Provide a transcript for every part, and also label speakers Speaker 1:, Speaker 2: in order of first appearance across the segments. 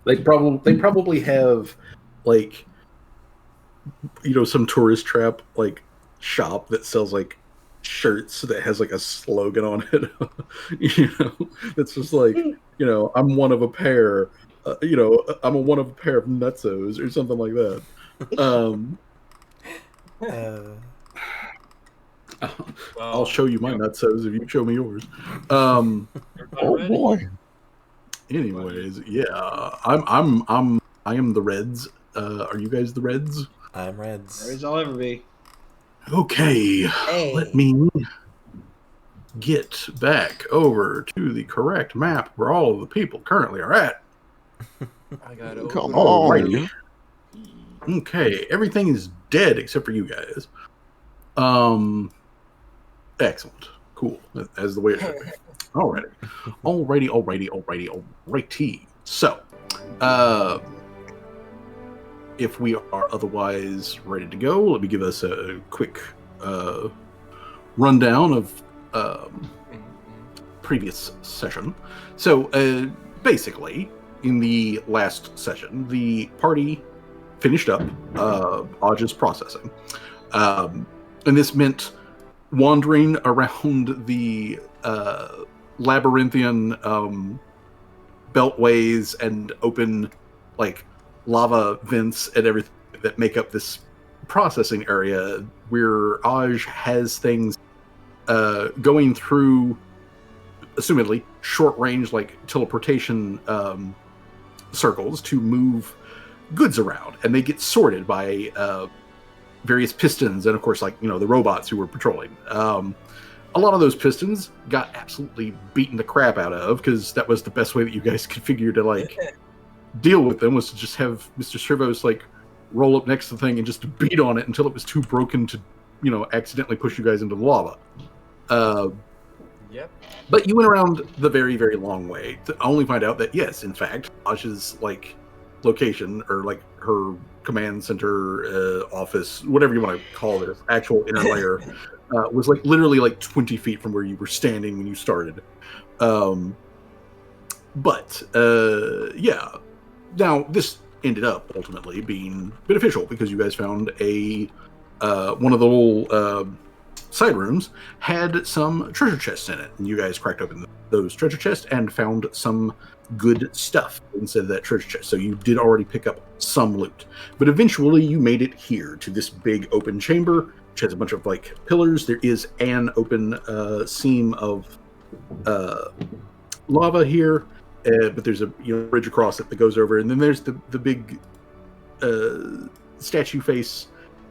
Speaker 1: They probably have like some tourist trap like shop that sells like shirts that has like a slogan on it. That's just like I'm one of a pair. I'm a one of a pair of nutzos or something like that. Um, I'll show you my nutzos if you show me yours.
Speaker 2: Oh boy.
Speaker 1: Anyways, yeah, I am the Reds. Are you guys the Reds?
Speaker 3: I'm Reds.
Speaker 4: Reds I'll ever be.
Speaker 1: Okay, let me get back over to the correct map where all of the people currently are at.
Speaker 2: I got it.
Speaker 4: Come
Speaker 1: Alrighty. Okay, everything is dead except for you guys. Excellent. Cool. As the way it should be. Alrighty. So, if we are otherwise ready to go, let me give us a quick rundown of previous session. So, basically, in the last session, the party finished up Aj's processing. And this meant wandering around the labyrinthian beltways and open like lava vents and everything that make up this processing area where Aj has things going through assumedly short range like teleportation circles to move goods around, and they get sorted by various pistons and of course like the robots who were patrolling. A lot of those pistons got absolutely beaten the crap out of because that was the best way that you guys could figure to like deal with them, was to just have Mr. Servos like roll up next to the thing and just beat on it until it was too broken to accidentally push you guys into the lava.
Speaker 2: Yep.
Speaker 1: But you went around the very, very long way to only find out that yes, in fact, Aj's like location or like her command center, office, whatever you want to call it, actual inner layer, was like literally like 20 feet from where you were standing when you started. But yeah, now this ended up ultimately being beneficial because you guys found a one of the little side rooms had some treasure chests in it, and you guys cracked open those treasure chests and found some good stuff instead of that treasure chest. So you did already pick up some loot, but eventually you made it here to this big open chamber which has a bunch of like pillars. There is an open seam of lava here, but there's a bridge across it that goes over, and then there's the big statue face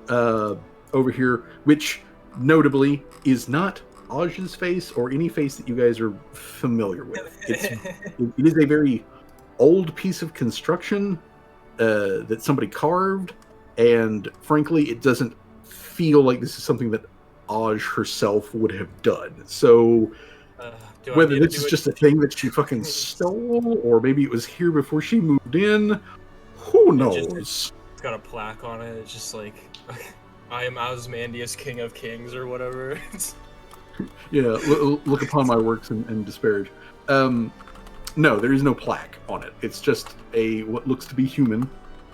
Speaker 1: over here, which notably is not Aj's face or any face that you guys are familiar with. It is a very old piece of construction that somebody carved, and frankly, it doesn't feel like this is something that Aj herself would have done. So whether this is just a thing that she fucking stole, or maybe it was here before she moved in, who knows?
Speaker 2: It's got a plaque on it. It's just like, I am Osmandius, King of Kings, or whatever.
Speaker 1: Yeah, look upon my works and disparage. No, there is no plaque on it. It's just a what looks to be human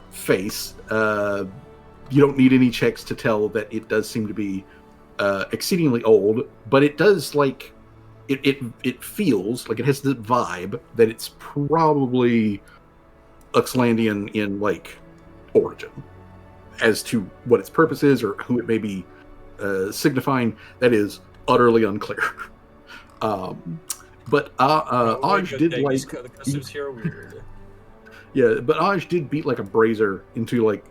Speaker 1: face. You don't need any checks to tell that it does seem to be exceedingly old, but it does like it feels like it has the vibe that it's probably Uxlandian in like origin. As to what its purpose is or who it may be signifying, that is utterly unclear. But Aj did like
Speaker 2: the customs here are weird.
Speaker 1: Yeah, but Aj did beat like a brazier into like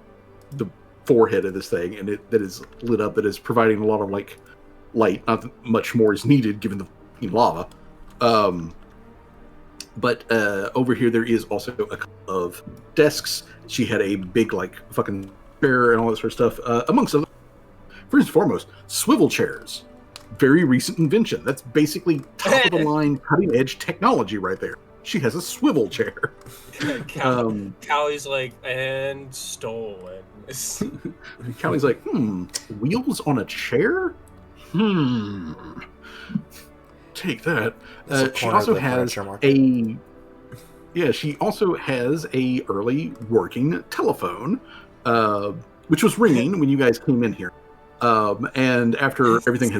Speaker 1: the forehead of this thing, and that is lit up. That is providing a lot of like light. Not that much more is needed given the lava. But over here there is also a couple of desks. She had a big like fucking chair and all that sort of stuff. Amongst other, first and foremost, swivel chairs. Very recent invention. That's basically top of the line, cutting edge technology right there. She has a swivel chair.
Speaker 2: Callie's like, and stolen.
Speaker 1: Callie's like, wheels on a chair? Take that. She also has a Yeah, she also has a early working telephone, uh, which was ringing when you guys came in here. And after everything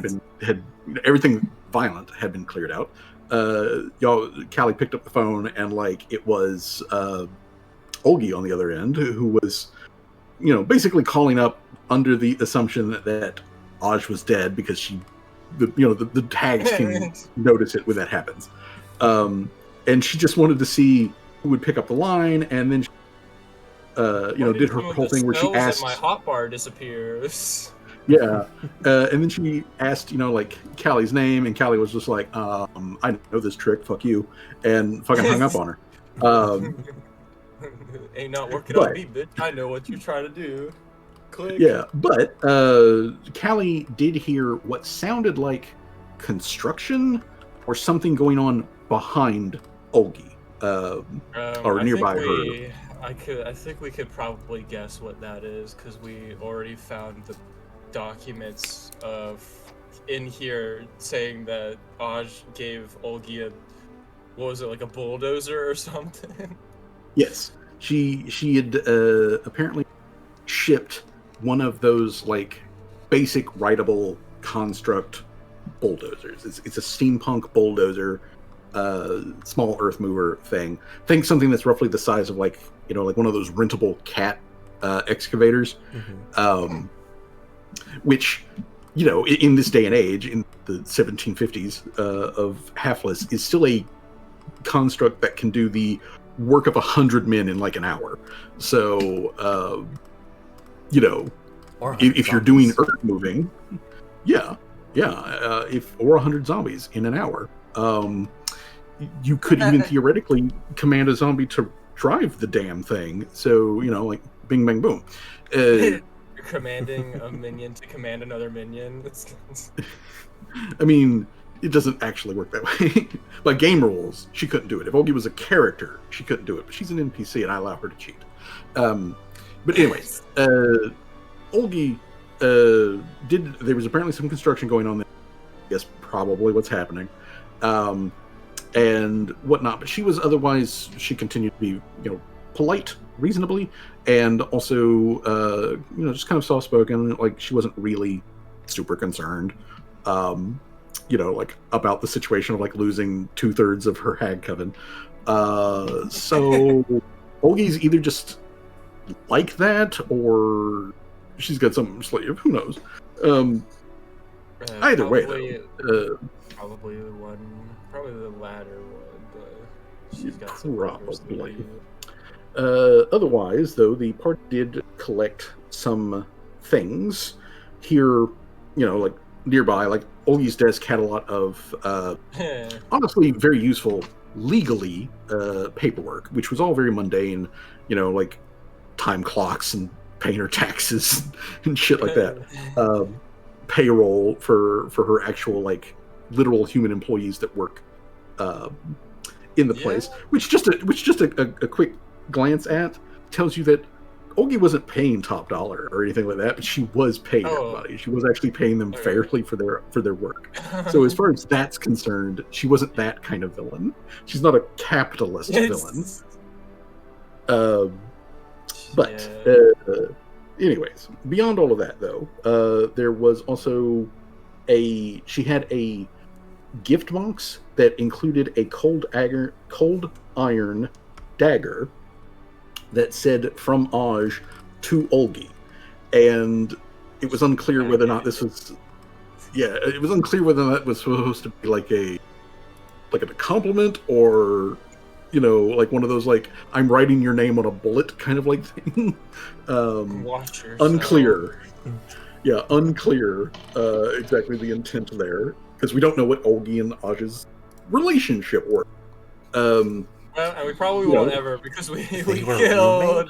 Speaker 1: had everything violent had been cleared out, Callie picked up the phone and like it was Olgi on the other end who was, basically calling up under the assumption that Aj was dead because the tags can notice it when that happens. And she just wanted to see who would pick up the line, and then did her whole thing where she asked,
Speaker 2: my hotbar disappears.
Speaker 1: yeah, and then she asked, like Callie's name, and Callie was just like, I know this trick, fuck you, and fucking hung up on her.
Speaker 2: Ain't not working on me, bitch. I know what you're trying to do. Click.
Speaker 1: Yeah, but Callie did hear what sounded like construction or something going on behind Olgi, or nearby her.
Speaker 2: I think we could probably guess what that is because we already found the documents in here saying that Aj gave Olgi a bulldozer or something.
Speaker 1: Yes, she had apparently shipped one of those like basic rideable construct bulldozers. It's a steampunk bulldozer, small earth mover thing. Think something that's roughly the size of like one of those rentable cat excavators, which in this day and age, in the 1750s of Halflus, is still a construct that can do the work of 100 men in like an hour. So if you're doing earth moving, or 100 zombies in an hour, you could even theoretically command a zombie to drive the damn thing. So like bing bang boom.
Speaker 2: You're commanding a minion to command another minion.
Speaker 1: I mean, it doesn't actually work that way. By game rules, she couldn't do it. If Olgi was a character, she couldn't do it. But she's an NPC, and I allow her to cheat. But anyways, Olgi there was apparently some construction going on there. I guess probably what's happening. And whatnot. But she was otherwise, she continued to be, polite, reasonably, and also, just kind of soft-spoken. Like, she wasn't really super concerned, like, about the situation of, like, losing 2/3 of her hag coven. So, Olgi's either just like that, or she's got some slave. Who knows? Either way, though.
Speaker 2: Probably the latter one, but she's got some
Speaker 1: probably. Otherwise, though, the party did collect some things here, like nearby. Like Olgi's desk had a lot of honestly very useful legally paperwork, which was all very mundane, like time clocks and paying her taxes and shit like that. Payroll for her actual like literal human employees that work in the place, which just a quick glance at tells you that Olgi wasn't paying top dollar or anything like that, but she was paying everybody. She was actually paying them fairly for their work. So as far as that's concerned, she wasn't that kind of villain. She's not a capitalist villain. Anyways, beyond all of that, though, there was also she had a gift box that included a cold iron dagger that said "From Aj to Olgi," and it was unclear whether or not this was. Yeah, it was unclear whether that was supposed to be like a compliment or, like one of those like I'm writing your name on a bullet kind of like thing.
Speaker 2: Watch yourself.
Speaker 1: Unclear. Yeah, unclear exactly the intent there, because we don't know what Olgi and Aj's relationship were.
Speaker 2: And we probably won't ever, because we killed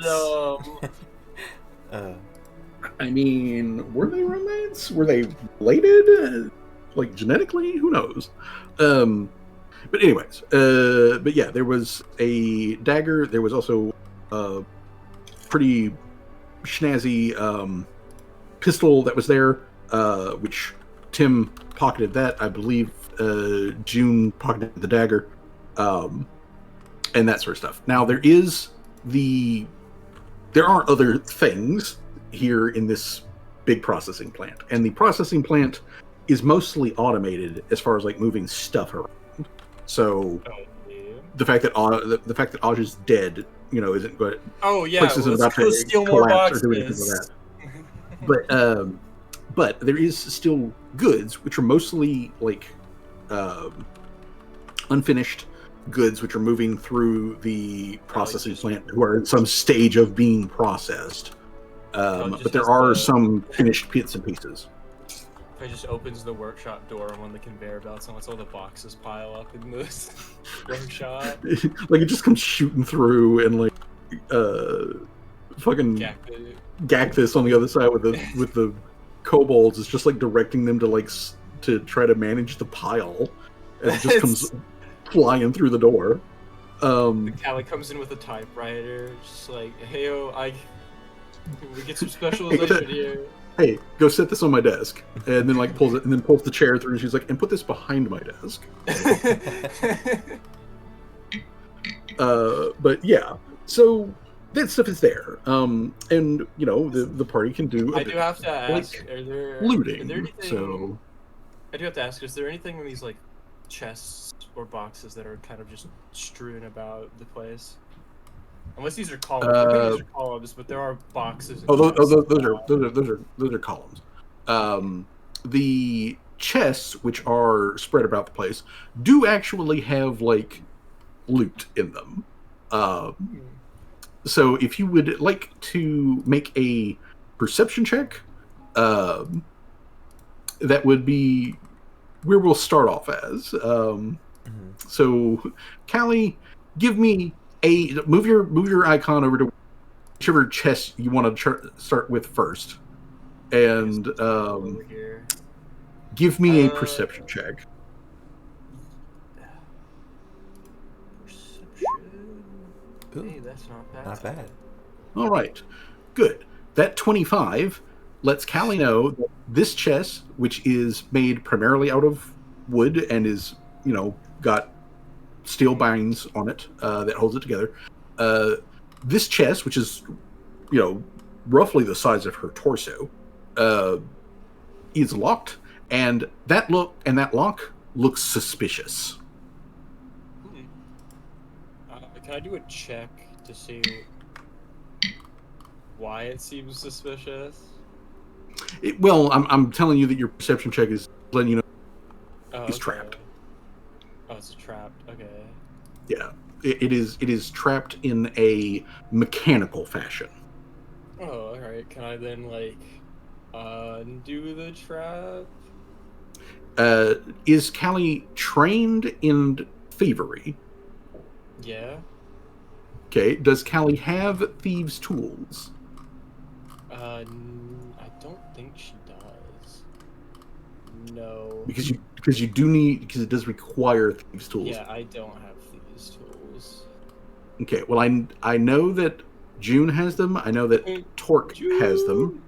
Speaker 1: I mean, were they roommates? Were they related? Like genetically? Who knows? But anyways, but yeah, there was a dagger. There was also a pretty snazzy pistol that was there, which Tim pocketed that. I believe June pocketed the dagger. and that sort of stuff. Now there are other things here in this big processing plant, and the processing plant is mostly automated as far as like moving stuff around. So the fact that Aj is dead, isn't good.
Speaker 2: Oh yeah,
Speaker 1: Place isn't about to
Speaker 2: steal more
Speaker 1: collapse
Speaker 2: boxes.
Speaker 1: or do anything like that. But there is still goods which are mostly like unfinished goods which are moving through the processing plant who are in some stage of being processed. But there are some finished bits and pieces.
Speaker 2: It just opens the workshop door on one of the conveyor belts and lets all the boxes pile up in this workshop.
Speaker 1: Like it just comes shooting through and like fucking Gacthus on the other side with the kobolds is just like directing them to try to manage the pile. And it just comes flying through the door.
Speaker 2: The Callie comes in with a typewriter, just like, hey, we get some specialization here.
Speaker 1: Hey, go set this on my desk, and then like pulls the chair through. And she's like, and put this behind my desk. But yeah, so that stuff is there, and the party can do.
Speaker 2: I do have to ask: are there
Speaker 1: looting?
Speaker 2: So I do have to ask: is there anything in these like chests or boxes that are kind of just strewn about the place? Unless these are columns. I think these are columns, but there are boxes.
Speaker 1: Those are columns. The chests, which are spread about the place, do actually have like loot in them. So if you would like to make a perception check, that would be where we'll start off as. So, Callie, give me move your icon over to whichever chest you want to start with first, and give me a perception check.
Speaker 2: Hey, that's not bad.
Speaker 3: Not bad.
Speaker 1: All right, good. That 25 lets Callie know that this chest, which is made primarily out of wood and is, got steel bindings on it that holds it together. This chest, which is, roughly the size of her torso, is locked, and that lock looks suspicious.
Speaker 2: Can I do a check to see why it seems suspicious?
Speaker 1: I'm telling you that your perception check is letting you know it's trapped.
Speaker 2: Oh, it's trapped. Okay.
Speaker 1: Yeah, it is trapped in a mechanical fashion.
Speaker 2: Oh, all right. Can I then undo the trap?
Speaker 1: Is Callie trained in thievery?
Speaker 2: Yeah.
Speaker 1: Okay. Does Callie have thieves' tools?
Speaker 2: I don't think she does. No.
Speaker 1: Because it does require thieves' tools.
Speaker 2: Yeah, I don't have thieves' tools.
Speaker 1: Okay. Well, I know that June has them. I know that Torque has them.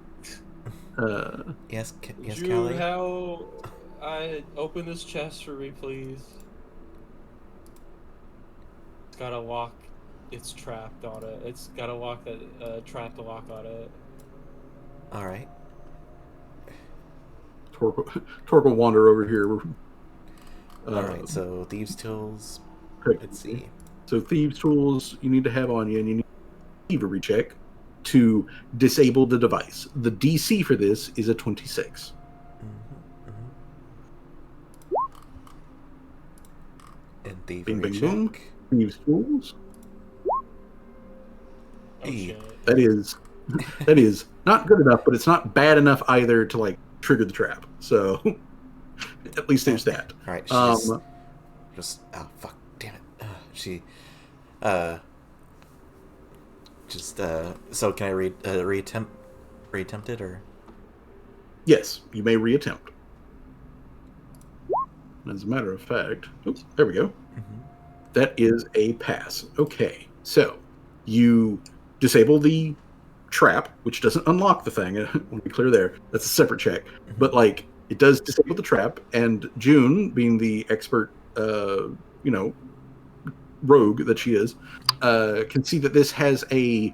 Speaker 3: Yes,
Speaker 2: June,
Speaker 3: Callie.
Speaker 2: how I open this chest for me, please. It's got a lock. It's trapped on it. It's got a lock that trapped a lock on it.
Speaker 3: All right.
Speaker 1: Torque will wander over here.
Speaker 3: All right. So thieves' tools.
Speaker 1: Okay.
Speaker 3: Let's see.
Speaker 1: So thieves' tools you need to have on you, and you need a thievery check to disable the device. The DC for this is a 26.
Speaker 3: And thievery
Speaker 1: Bing, bing,
Speaker 3: check.
Speaker 1: boom. Thieves' tools.
Speaker 2: Oh, shit.
Speaker 1: That is not good enough, but it's not bad enough either to trigger the trap. So at least there's that.
Speaker 3: All right. Just oh fuck, damn it. So can I reattempt it or?
Speaker 1: Yes, you may reattempt. As a matter of fact, oops, there we go.
Speaker 3: Mm-hmm.
Speaker 1: That is a pass. Okay, so you disable the trap, which doesn't unlock the thing. I want to be clear there. That's a separate check. Mm-hmm. But it does disable the trap, and June, being the expert, rogue that she is, can see that this has a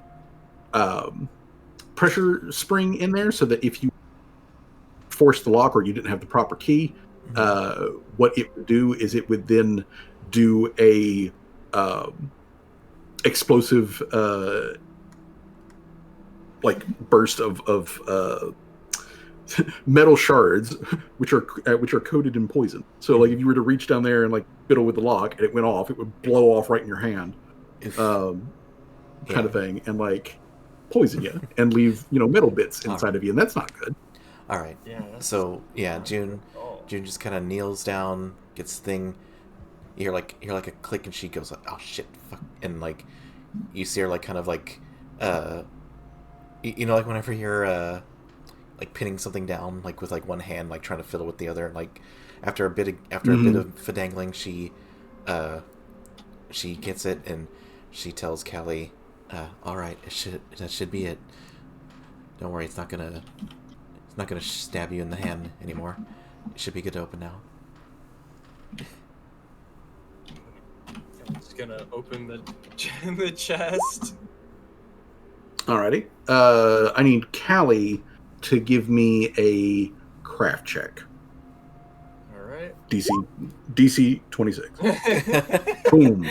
Speaker 1: pressure spring in there, so that if you force the lock or you didn't have the proper key, what it would do is it would then do a explosive like burst of metal shards, which are coated in poison. So like if you were to reach down there and like fiddle with the lock and it went off, it would blow off right in your hand, kind of thing, and like poison you and leave metal bits inside of you, and that's not good.
Speaker 3: All right.
Speaker 2: Yeah.
Speaker 3: So June just kind of kneels down, gets the thing. You hear like a click, and she goes like, "Oh shit, fuck!" And like you see her like kind of like like whenever you're like pinning something down like with like one hand, like trying to fiddle with the other. Like after a bit of fidangling, she gets it, and she tells Callie, "All right, that should be it. Don't worry, it's not gonna stab you in the hand anymore. It should be good to open now."
Speaker 2: I'm just gonna open the chest.
Speaker 1: Alrighty. I need Callie to give me a craft check.
Speaker 2: All right.
Speaker 1: DC 26. Boom.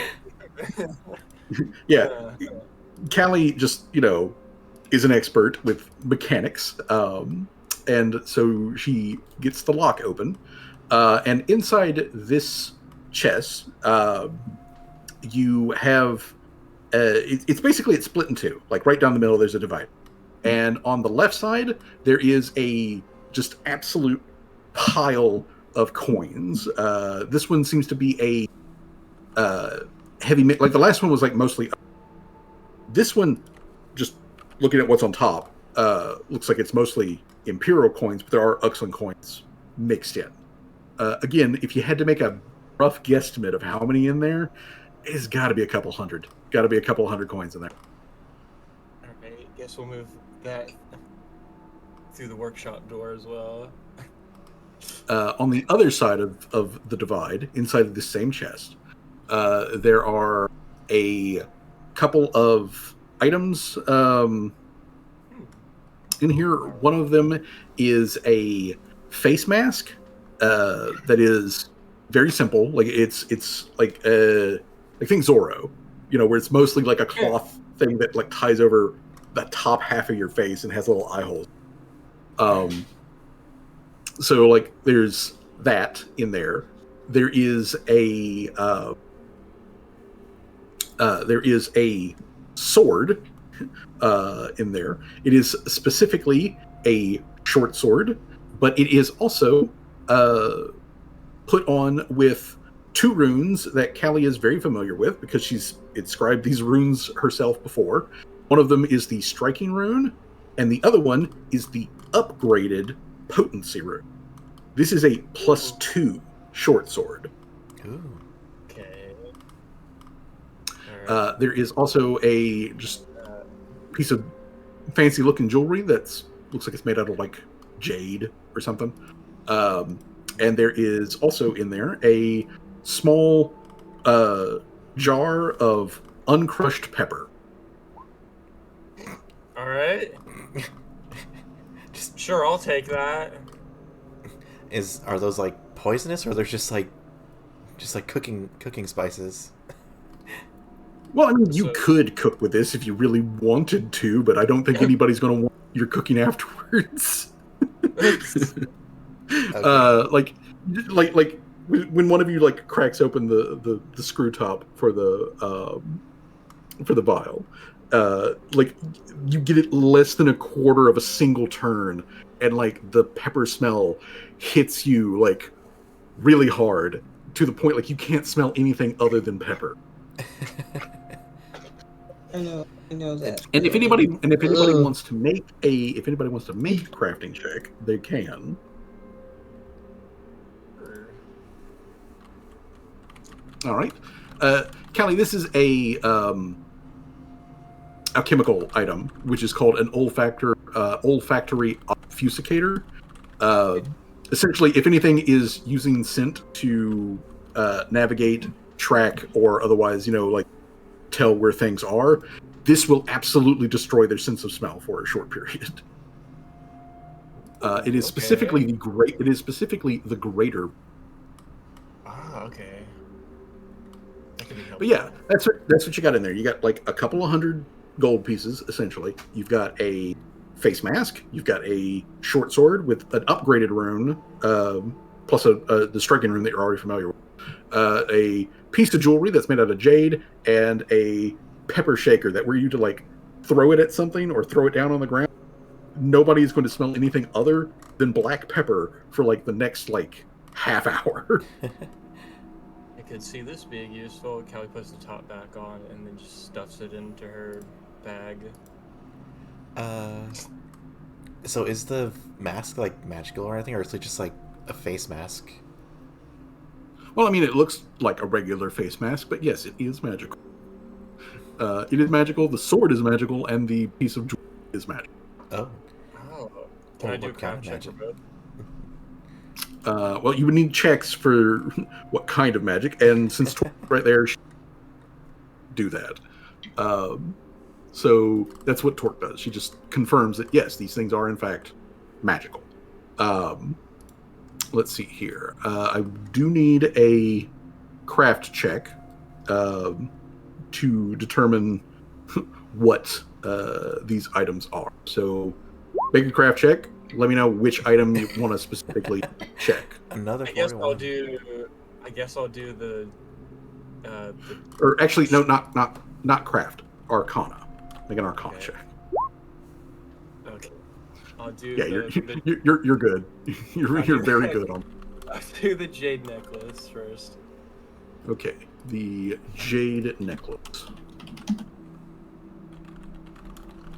Speaker 1: Yeah. Callie just, is an expert with mechanics. And so she gets the lock open. And inside this chest, you have... it's split in two. Like right down the middle, there's a divide. And on the left side, there is a just absolute pile of coins. This one seems to be a heavy... Like the last one was like mostly... This one, just looking at what's on top, looks like it's mostly Imperial coins, but there are Uxlan coins mixed in. Again, if you had to make a rough guesstimate of how many in there, it's got to be a couple hundred. Got to be a couple hundred coins in there.
Speaker 2: Alright, guess we'll move that through the workshop door as well.
Speaker 1: On the other side of the divide, inside of the same chest, there are a couple of items in here. One of them is a face mask that is very simple. Like it's like think Zorro, where it's mostly like a cloth thing that like ties over the top half of your face and has little eye holes. So like there's that in there. There is a sword in there. It is specifically a short sword, but it is also put on with two runes that Callie is very familiar with because she's inscribed these runes herself before. One of them is the striking rune, and the other one is the upgraded potency rune. This is a +2 short sword.
Speaker 3: Ooh.
Speaker 2: Okay.
Speaker 1: There is also a just piece of fancy looking jewelry that's looks like it's made out of like jade or something. And there is also in there a small jar of uncrushed pepper.
Speaker 2: All right. Sure, I'll take that.
Speaker 3: Are those like poisonous, or they're just like cooking spices?
Speaker 1: Well, I mean, you could cook with this if you really wanted to, but I don't think anybody's going to want your cooking afterwards.
Speaker 2: Okay.
Speaker 1: Like when one of you like cracks open the screw top for the vial, like you get it less than a quarter of a single turn, and like the pepper smell hits you like really hard to the point like you can't smell anything other than pepper.
Speaker 4: I know that.
Speaker 1: And if anybody wants to make a crafting check, they can. All right, Callie, this is a chemical item which is called an olfactory obfuscator. Essentially, if anything is using scent to navigate track or otherwise, like tell where things are, this will absolutely destroy their sense of smell for a short period. It is specifically the greater.
Speaker 2: Ah, okay. That could be helpful.
Speaker 1: But yeah, that's what you got in there. You got like a couple of hundred gold pieces, essentially. You've got a face mask. You've got a short sword with an upgraded rune, plus the striking rune that you're already familiar with. A piece of jewelry that's made out of jade, and a pepper shaker that were you to like throw it at something or throw it down on the ground, nobody's going to smell anything other than black pepper for like the next like half hour.
Speaker 2: I could see this being useful. Callie puts the top back on and then just stuffs it into her bag.
Speaker 3: So is the mask like magical or anything, or is it just like a face mask?
Speaker 1: Well, I mean, it looks like a regular face mask, but yes, it is magical. It is magical. The sword is magical, and the piece of jewelry is magical.
Speaker 3: Oh.
Speaker 2: Oh. Can I do a
Speaker 3: kind of
Speaker 2: check for
Speaker 3: magic?
Speaker 2: both?
Speaker 1: Well, you would need checks for what kind of magic, and since right there, do that. So that's what Torque does. She just confirms that yes, these things are in fact magical. Let's see here. I do need a craft check to determine what these items are. So make a craft check. Let me know which item you want to specifically check.
Speaker 3: Another
Speaker 2: I guess
Speaker 3: 41.
Speaker 2: I'll do the
Speaker 1: Or actually, no, not craft. Arcana. Make an Arcana check.
Speaker 2: Okay. I'll do
Speaker 1: you're good. You're very good on.
Speaker 2: I'll do the jade necklace first.
Speaker 1: Okay, the jade necklace.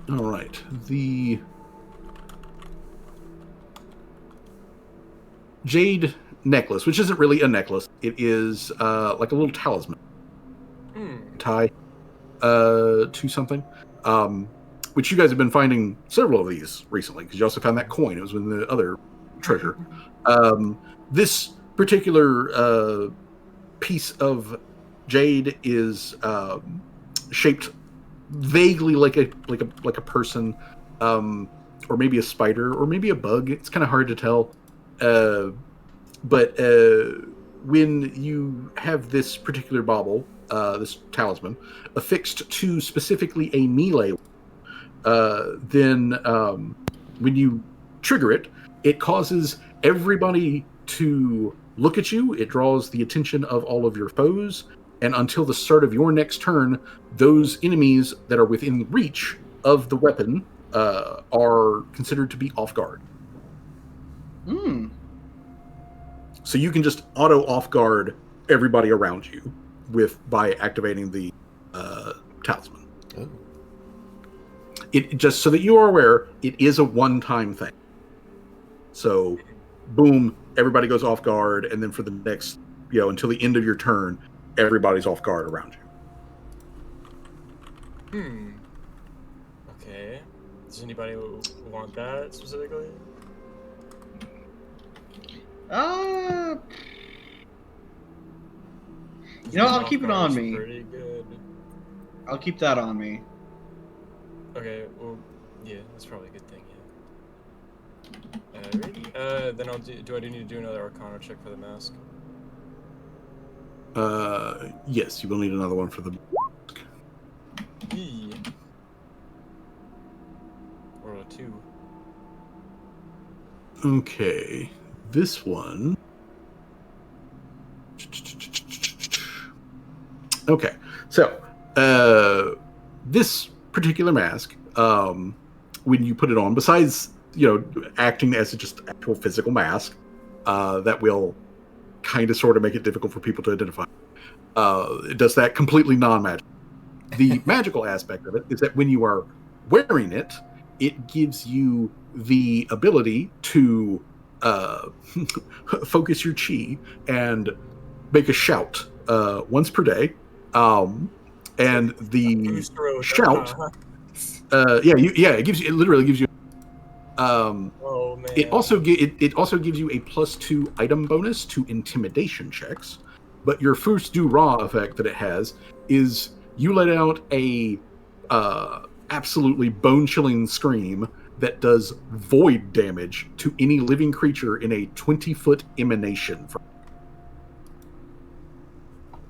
Speaker 1: All right, the jade necklace, which isn't really a necklace, it is like a little talisman tie to something, which you guys have been finding several of these recently, because you also found that coin. It was in the other treasure. This particular piece of jade is shaped vaguely like a person, or maybe a spider, or maybe a bug. It's kind of hard to tell. But when you have this particular bauble, this talisman, affixed to specifically a melee, then when you trigger it, it causes everybody to look at you. It draws the attention of all of your foes, and until the start of your next turn, those enemies that are within reach of the weapon are considered to be off guard. So you can just auto off guard everybody around you by activating the talisman.
Speaker 3: Oh.
Speaker 1: It just so that you are aware, it is a one-time thing. So, boom, everybody goes off guard, and then for the next, until the end of your turn, everybody's off guard around you.
Speaker 2: Okay. Does anybody want that specifically?
Speaker 4: I'll keep it on me.
Speaker 2: Pretty good.
Speaker 4: I'll keep that on me.
Speaker 2: Okay, well, yeah, that's probably a good thing, yeah. Then do I need to do another Arcana check for the mask?
Speaker 1: Yes, you will need another one for the mask.
Speaker 2: Or a 2.
Speaker 1: Okay, this one. Okay, so this particular mask, when you put it on, besides acting as just actual physical mask, that will kind of sort of make it difficult for people to identify. It does that completely non-magic. The magical aspect of it is that when you are wearing it, it gives you the ability to focus your chi and make a shout once per day. And the shout, it literally gives you.
Speaker 2: Oh man!
Speaker 1: It also gives you a +2 item bonus to intimidation checks, But your first do raw effect that it has is you let out a absolutely bone-chilling scream that does void damage to any living creature in a 20-foot emanation.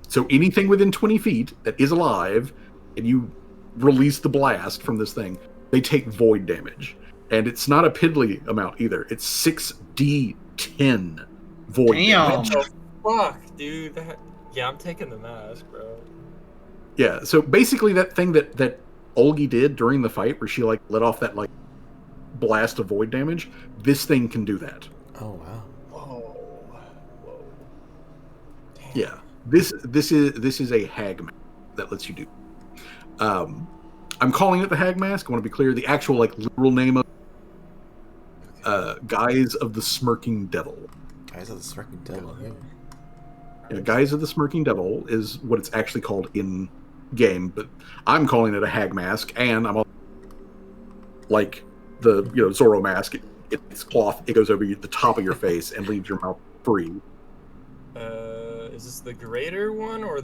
Speaker 1: So anything within 20 feet that is alive, and you release the blast from this thing, they take void damage. And it's not a piddly amount either. It's 6d10 void damage.
Speaker 2: What the fuck, dude? Yeah, I'm taking the mask, bro.
Speaker 1: Yeah, so basically that thing that Olgi did during the fight, where she like let off that like blast of void damage, this thing can do that.
Speaker 3: Oh wow.
Speaker 2: Whoa. Damn.
Speaker 1: Yeah. This is a hag mask that lets you do. I'm calling it the hag mask. I want to be clear. The actual like literal name of Guise of the Smirking Devil.
Speaker 3: Guys of the Smirking Devil.
Speaker 1: Yeah, Guise of the Smirking Devil is what it's actually called in game, but I'm calling it a hag mask, and I'm like the Zorro mask. It's cloth. It goes over the top of your face and leaves your mouth free.
Speaker 2: Is this the greater one or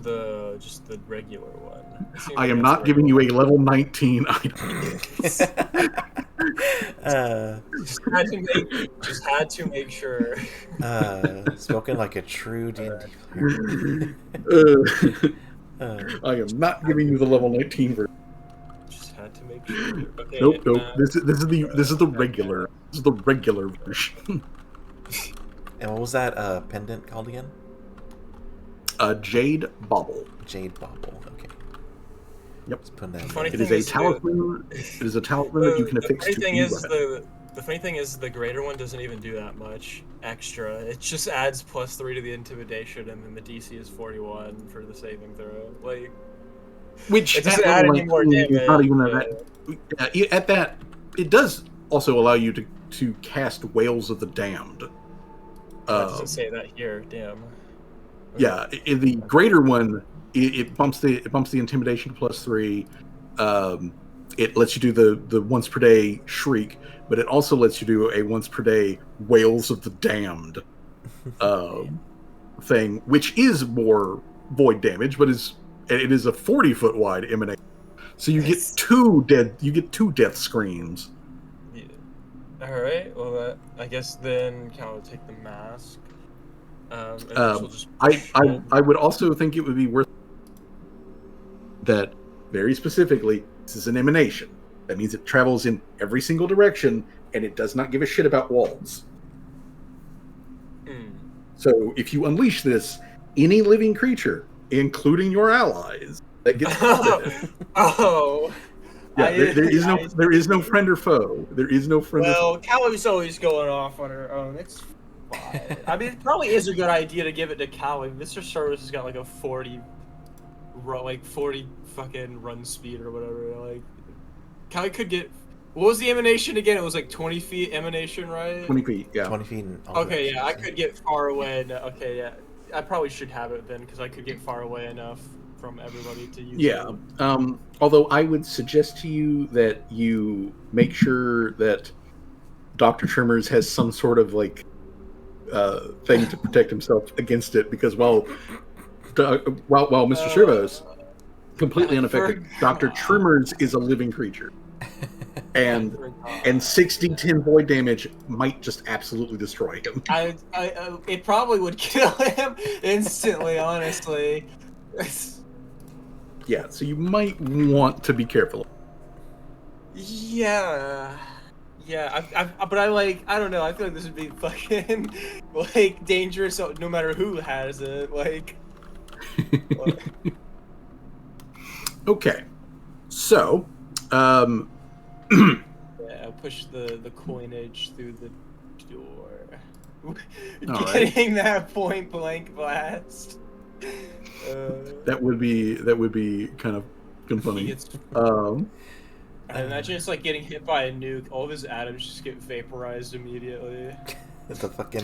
Speaker 2: just the regular one?
Speaker 1: I am not giving you a level 19 item.
Speaker 2: Just had to make sure.
Speaker 3: Spoken like a true D&D
Speaker 1: player. I am not giving you the level 19 version.
Speaker 2: Just had to make sure. Okay,
Speaker 1: Nope. This is the regular. This is the regular version.
Speaker 3: And what was that pendant called again?
Speaker 1: Jade Bauble.
Speaker 3: Jade Bauble. Okay.
Speaker 1: Yep.
Speaker 2: It
Speaker 1: is a talisman. It is a talisman that you can affix to any weapon.
Speaker 2: The funny thing is, the greater one doesn't even do that much extra. It just adds +3 to the intimidation, and then the DC is 41 for the saving throw. Like,
Speaker 1: which
Speaker 2: it doesn't add any more damage.
Speaker 1: Not even at that. It does also allow you to cast Wails of the Damned.
Speaker 2: It doesn't say that here. Damn.
Speaker 1: Yeah, in the greater one, it bumps the intimidation to +3. It lets you do the once per day shriek, but it also lets you do a once per day Wails of the Damned thing, which is more void damage, but it is a 40-foot wide emanation. So you get two death screams.
Speaker 2: Yeah. All right. Well, I guess then Cal will take the mask.
Speaker 1: I would also think it would be worth that very specifically. This is an emanation. That means it travels in every single direction, and it does not give a shit about walls. So if you unleash this, any living creature, including your allies, that gets there is no friend or foe. There is no friend.
Speaker 5: Well, Callie's always going off on her own. It's fine. I mean, it probably is a good idea to give it to Callie. Mr. Service has got like a 40 fucking run speed or whatever. Like, Callie could get. What was the emanation again? It was like 20 feet emanation, right?
Speaker 1: 20 feet, yeah.
Speaker 3: 20 feet.
Speaker 5: Okay, yeah, I could get far away. Okay, yeah, I probably should have it then because I could get far away enough from everybody to use.
Speaker 1: Yeah. Although I would suggest to you that you make sure that Dr. Trimmers has some sort of like thing to protect himself against it, because while Mr. Servos completely unaffected, Dr. Trimmers is a living creature. And 6d10 void damage might just absolutely destroy him.
Speaker 5: It probably would kill him instantly, honestly.
Speaker 1: Yeah, so you might want to be careful.
Speaker 5: Yeah, but I don't know. I feel like this would be fucking like dangerous, no matter who has it. Like.
Speaker 1: Okay, so.
Speaker 5: Yeah, push the coinage through the door. Getting that point blank blast.
Speaker 1: That would be kind of funny.
Speaker 5: I imagine it's like getting hit by a nuke. All of his atoms just get vaporized immediately.
Speaker 3: The fucking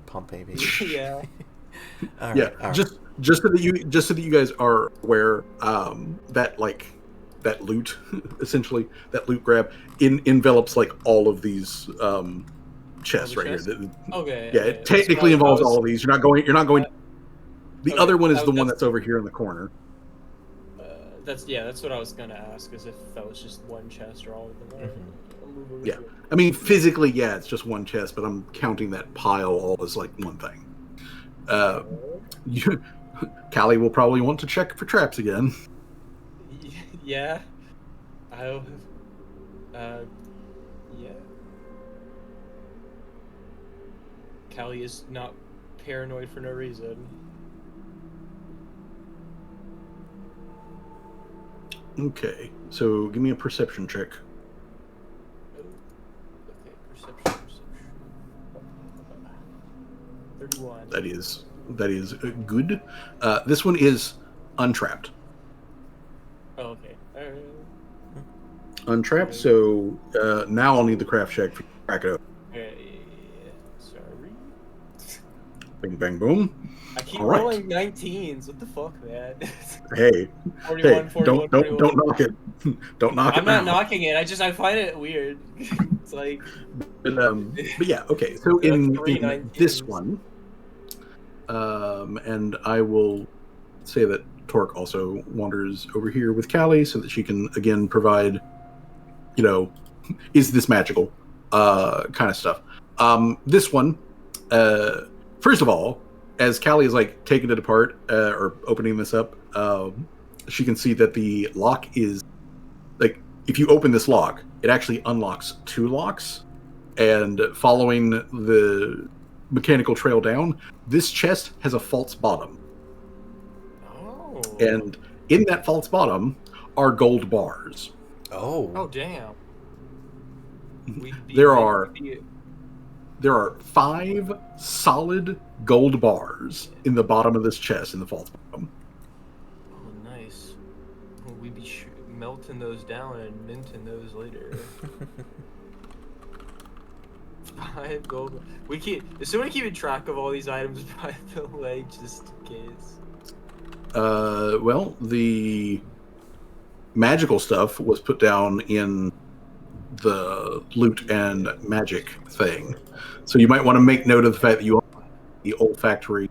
Speaker 3: pump baby.
Speaker 5: Yeah.
Speaker 3: All right,
Speaker 1: yeah.
Speaker 3: all right.
Speaker 1: Just so that you guys are aware, that loot, essentially, that loot grab envelops like all of these chests right here.
Speaker 5: Okay.
Speaker 1: Yeah, it technically involves all of these. You're not going. The
Speaker 5: Okay,
Speaker 1: other one is the one
Speaker 5: that's
Speaker 1: that's over here in the corner.
Speaker 5: that's what I was gonna ask, is if that was just one chest or all of them. I'll move over
Speaker 1: Yeah.
Speaker 5: to it.
Speaker 1: I mean, physically, yeah, it's just one chest, but I'm counting that pile all as like one thing. Callie will probably want to check for traps again.
Speaker 5: Yeah. I'll. Yeah. Callie is not paranoid for no reason.
Speaker 1: Okay, so give me a perception check.
Speaker 5: Okay, perception. 31.
Speaker 1: That is good. This one is untrapped.
Speaker 5: Oh, okay.
Speaker 1: Untrapped. So now I'll need the craft check for crack it open.
Speaker 5: Sorry.
Speaker 1: Bing bang boom.
Speaker 5: I keep
Speaker 1: All right.
Speaker 5: rolling 19s. What the fuck, man?
Speaker 1: Hey,
Speaker 5: 41, 41,
Speaker 1: don't knock it. Don't knock it.
Speaker 5: I'm not
Speaker 1: now.
Speaker 5: knocking it. I find it weird. It's like.
Speaker 1: But yeah, okay. So in this one, and I will say that Torque also wanders over here with Callie so that she can again provide, is this magical, kind of stuff. This one, first of all, as Callie is like taking it apart or opening this up, she can see that the lock is like, if you open this lock, it actually unlocks 2 locks. And following the mechanical trail down, this chest has a false bottom.
Speaker 5: Oh.
Speaker 1: And in that false bottom are gold bars.
Speaker 5: Oh, damn.
Speaker 1: There are 5 solid gold bars in the bottom of this chest, in the false bottom.
Speaker 5: Oh, nice. We'd be melting those down and minting those later. 5 gold. Is somebody keeping track of all these items by the way, just in case?
Speaker 1: Well, the magical stuff was put down in the loot and magic thing, so you might want to make note of the fact that you own the olfactory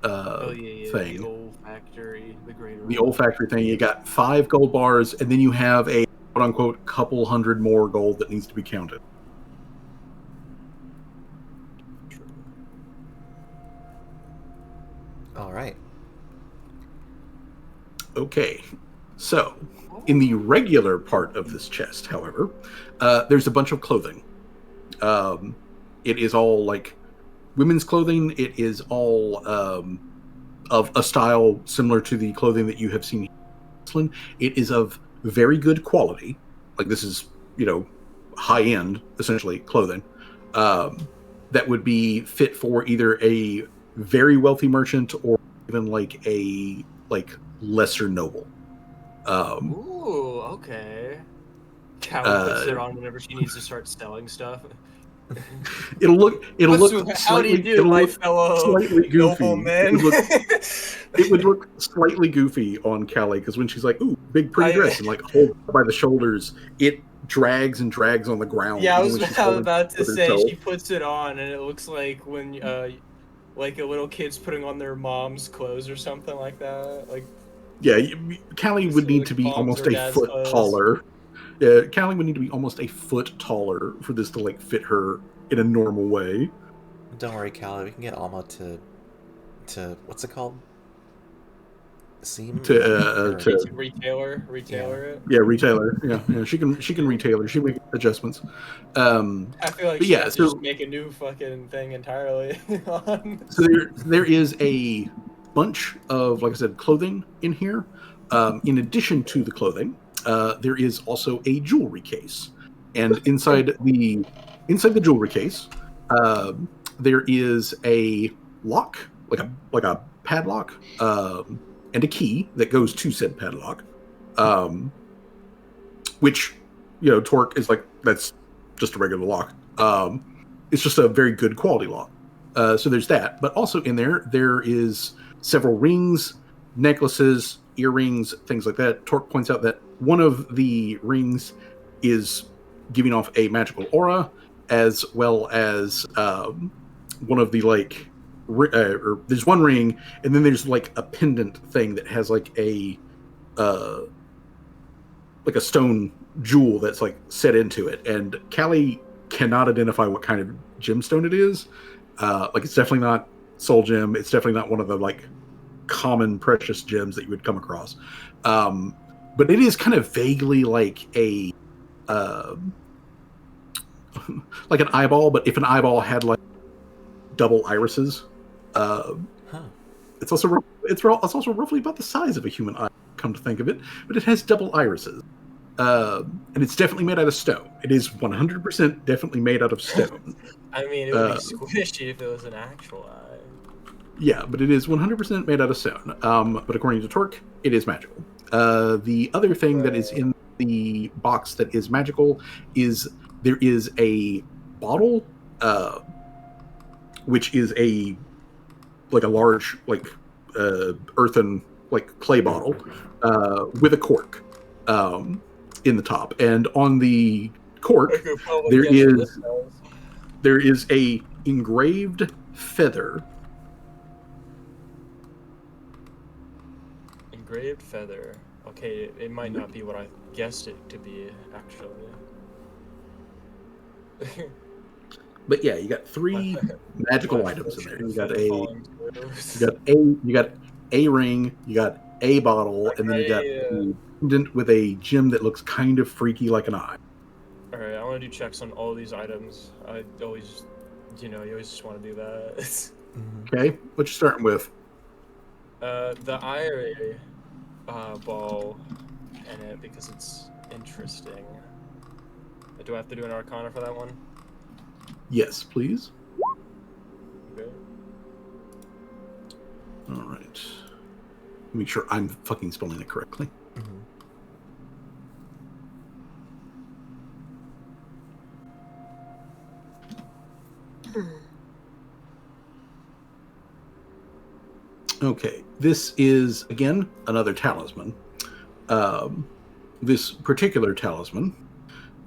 Speaker 1: thing.
Speaker 5: The olfactory, the greater.
Speaker 1: The olfactory thing. You got 5 gold bars, and then you have a quote unquote couple hundred more gold that needs to be counted.
Speaker 3: All right.
Speaker 1: Okay, so in the regular part of this chest, however, there's a bunch of clothing. It is all like women's clothing. It is all of a style similar to the clothing that you have seen in Iceland. It is of very good quality. Like, this is, high-end, essentially, clothing. That would be fit for either a very wealthy merchant or even like a lesser noble.
Speaker 5: Ooh, okay. Callie puts it on whenever she needs to start selling stuff.
Speaker 1: It'll look
Speaker 5: How do you do,
Speaker 1: it'll
Speaker 5: my
Speaker 1: look
Speaker 5: fellow
Speaker 1: slightly goofy.
Speaker 5: nobleman?
Speaker 1: It would look slightly goofy on Callie, because when she's like, "Ooh, big pretty dress," and like hold by the shoulders, it drags and drags on the ground.
Speaker 5: Yeah, I
Speaker 1: even
Speaker 5: was
Speaker 1: when she's
Speaker 5: about to say,
Speaker 1: herself.
Speaker 5: she puts it on and it looks like when like a little kid's putting on their mom's clothes or something like that. Like,
Speaker 1: yeah, Callie would need
Speaker 5: like
Speaker 1: to be
Speaker 5: mom's
Speaker 1: almost
Speaker 5: or
Speaker 1: a
Speaker 5: dad's
Speaker 1: foot
Speaker 5: clothes.
Speaker 1: taller. Yeah, Callie would need to be almost a foot taller for this to like fit her in a normal way.
Speaker 3: Don't worry, Callie. We can get Alma to what's it called? Seam
Speaker 1: To
Speaker 5: retailer it.
Speaker 1: yeah, retailer. Yeah, she can retailer. She can make adjustments.
Speaker 5: I feel like
Speaker 1: but
Speaker 5: she
Speaker 1: yeah,
Speaker 5: has to
Speaker 1: so
Speaker 5: just make a new fucking thing entirely.
Speaker 1: so there is a bunch of, like I said, clothing in here. In addition to the clothing, there is also a jewelry case, and inside the jewelry case, there is a lock, like a padlock, and a key that goes to said padlock, which, Torque is like, that's just a regular lock. It's just a very good quality lock. So there's that, but also in there is several rings, necklaces, earrings, things like that. Torque points out that one of the rings is giving off a magical aura, as well as one of the or there's one ring, and then there's like a pendant thing that has like a stone jewel that's like set into it, and Callie cannot identify what kind of gemstone it is. Like it's definitely not soul gem. It's definitely not one of the like common precious gems that you would come across. But it is kind of vaguely like a like an eyeball, but if an eyeball had like double irises, it's also roughly about the size of a human eye. Come to think of it, but it has double irises, and it's definitely made out of stone. It is 100% definitely made out of stone.
Speaker 2: I mean, it would be squishy if it was an actual eye.
Speaker 1: Yeah, but it is 100% made out of stone. But according to Torque, it is magical. The other thing that is in the box that is magical is there is a bottle, which is a large earthen clay bottle with a cork in the top, and on the cork there is a engraved feather.
Speaker 2: Engraved feather. Okay, it might not be what I guessed it to be, actually.
Speaker 1: But yeah, you got 3 magical items in there. You got a ring, you got a bottle, and then you got a pendant with a gem that looks kind of freaky like an eye.
Speaker 2: Alright, I want to do checks on all these items. I always, you always just want to do that.
Speaker 1: Okay, what you starting with?
Speaker 2: The eye ball in it because it's interesting. Do I have to do an arcana for that one?
Speaker 1: Yes, please.
Speaker 2: Okay.
Speaker 1: All right. Make sure I'm fucking spelling it correctly. Okay, this is, again, another talisman. This particular talisman,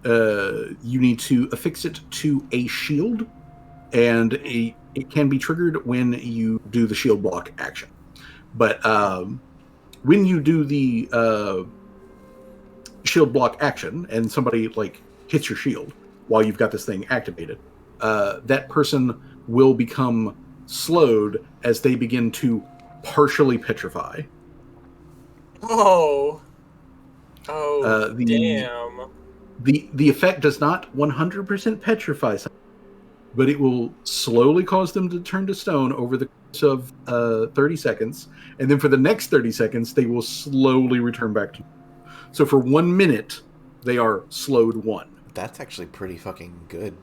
Speaker 1: you need to affix it to a shield, and it can be triggered when you do the shield block action. But when you do the shield block action, and somebody hits your shield while you've got this thing activated, that person will become slowed as they begin to partially petrify.
Speaker 2: Oh,
Speaker 1: damn. The effect does not 100% petrify someone, but it will slowly cause them to turn to stone over the course of 30 seconds, and then for the next 30 seconds, they will slowly return back to. So for 1 minute, they are slowed 1.
Speaker 3: That's actually pretty fucking good.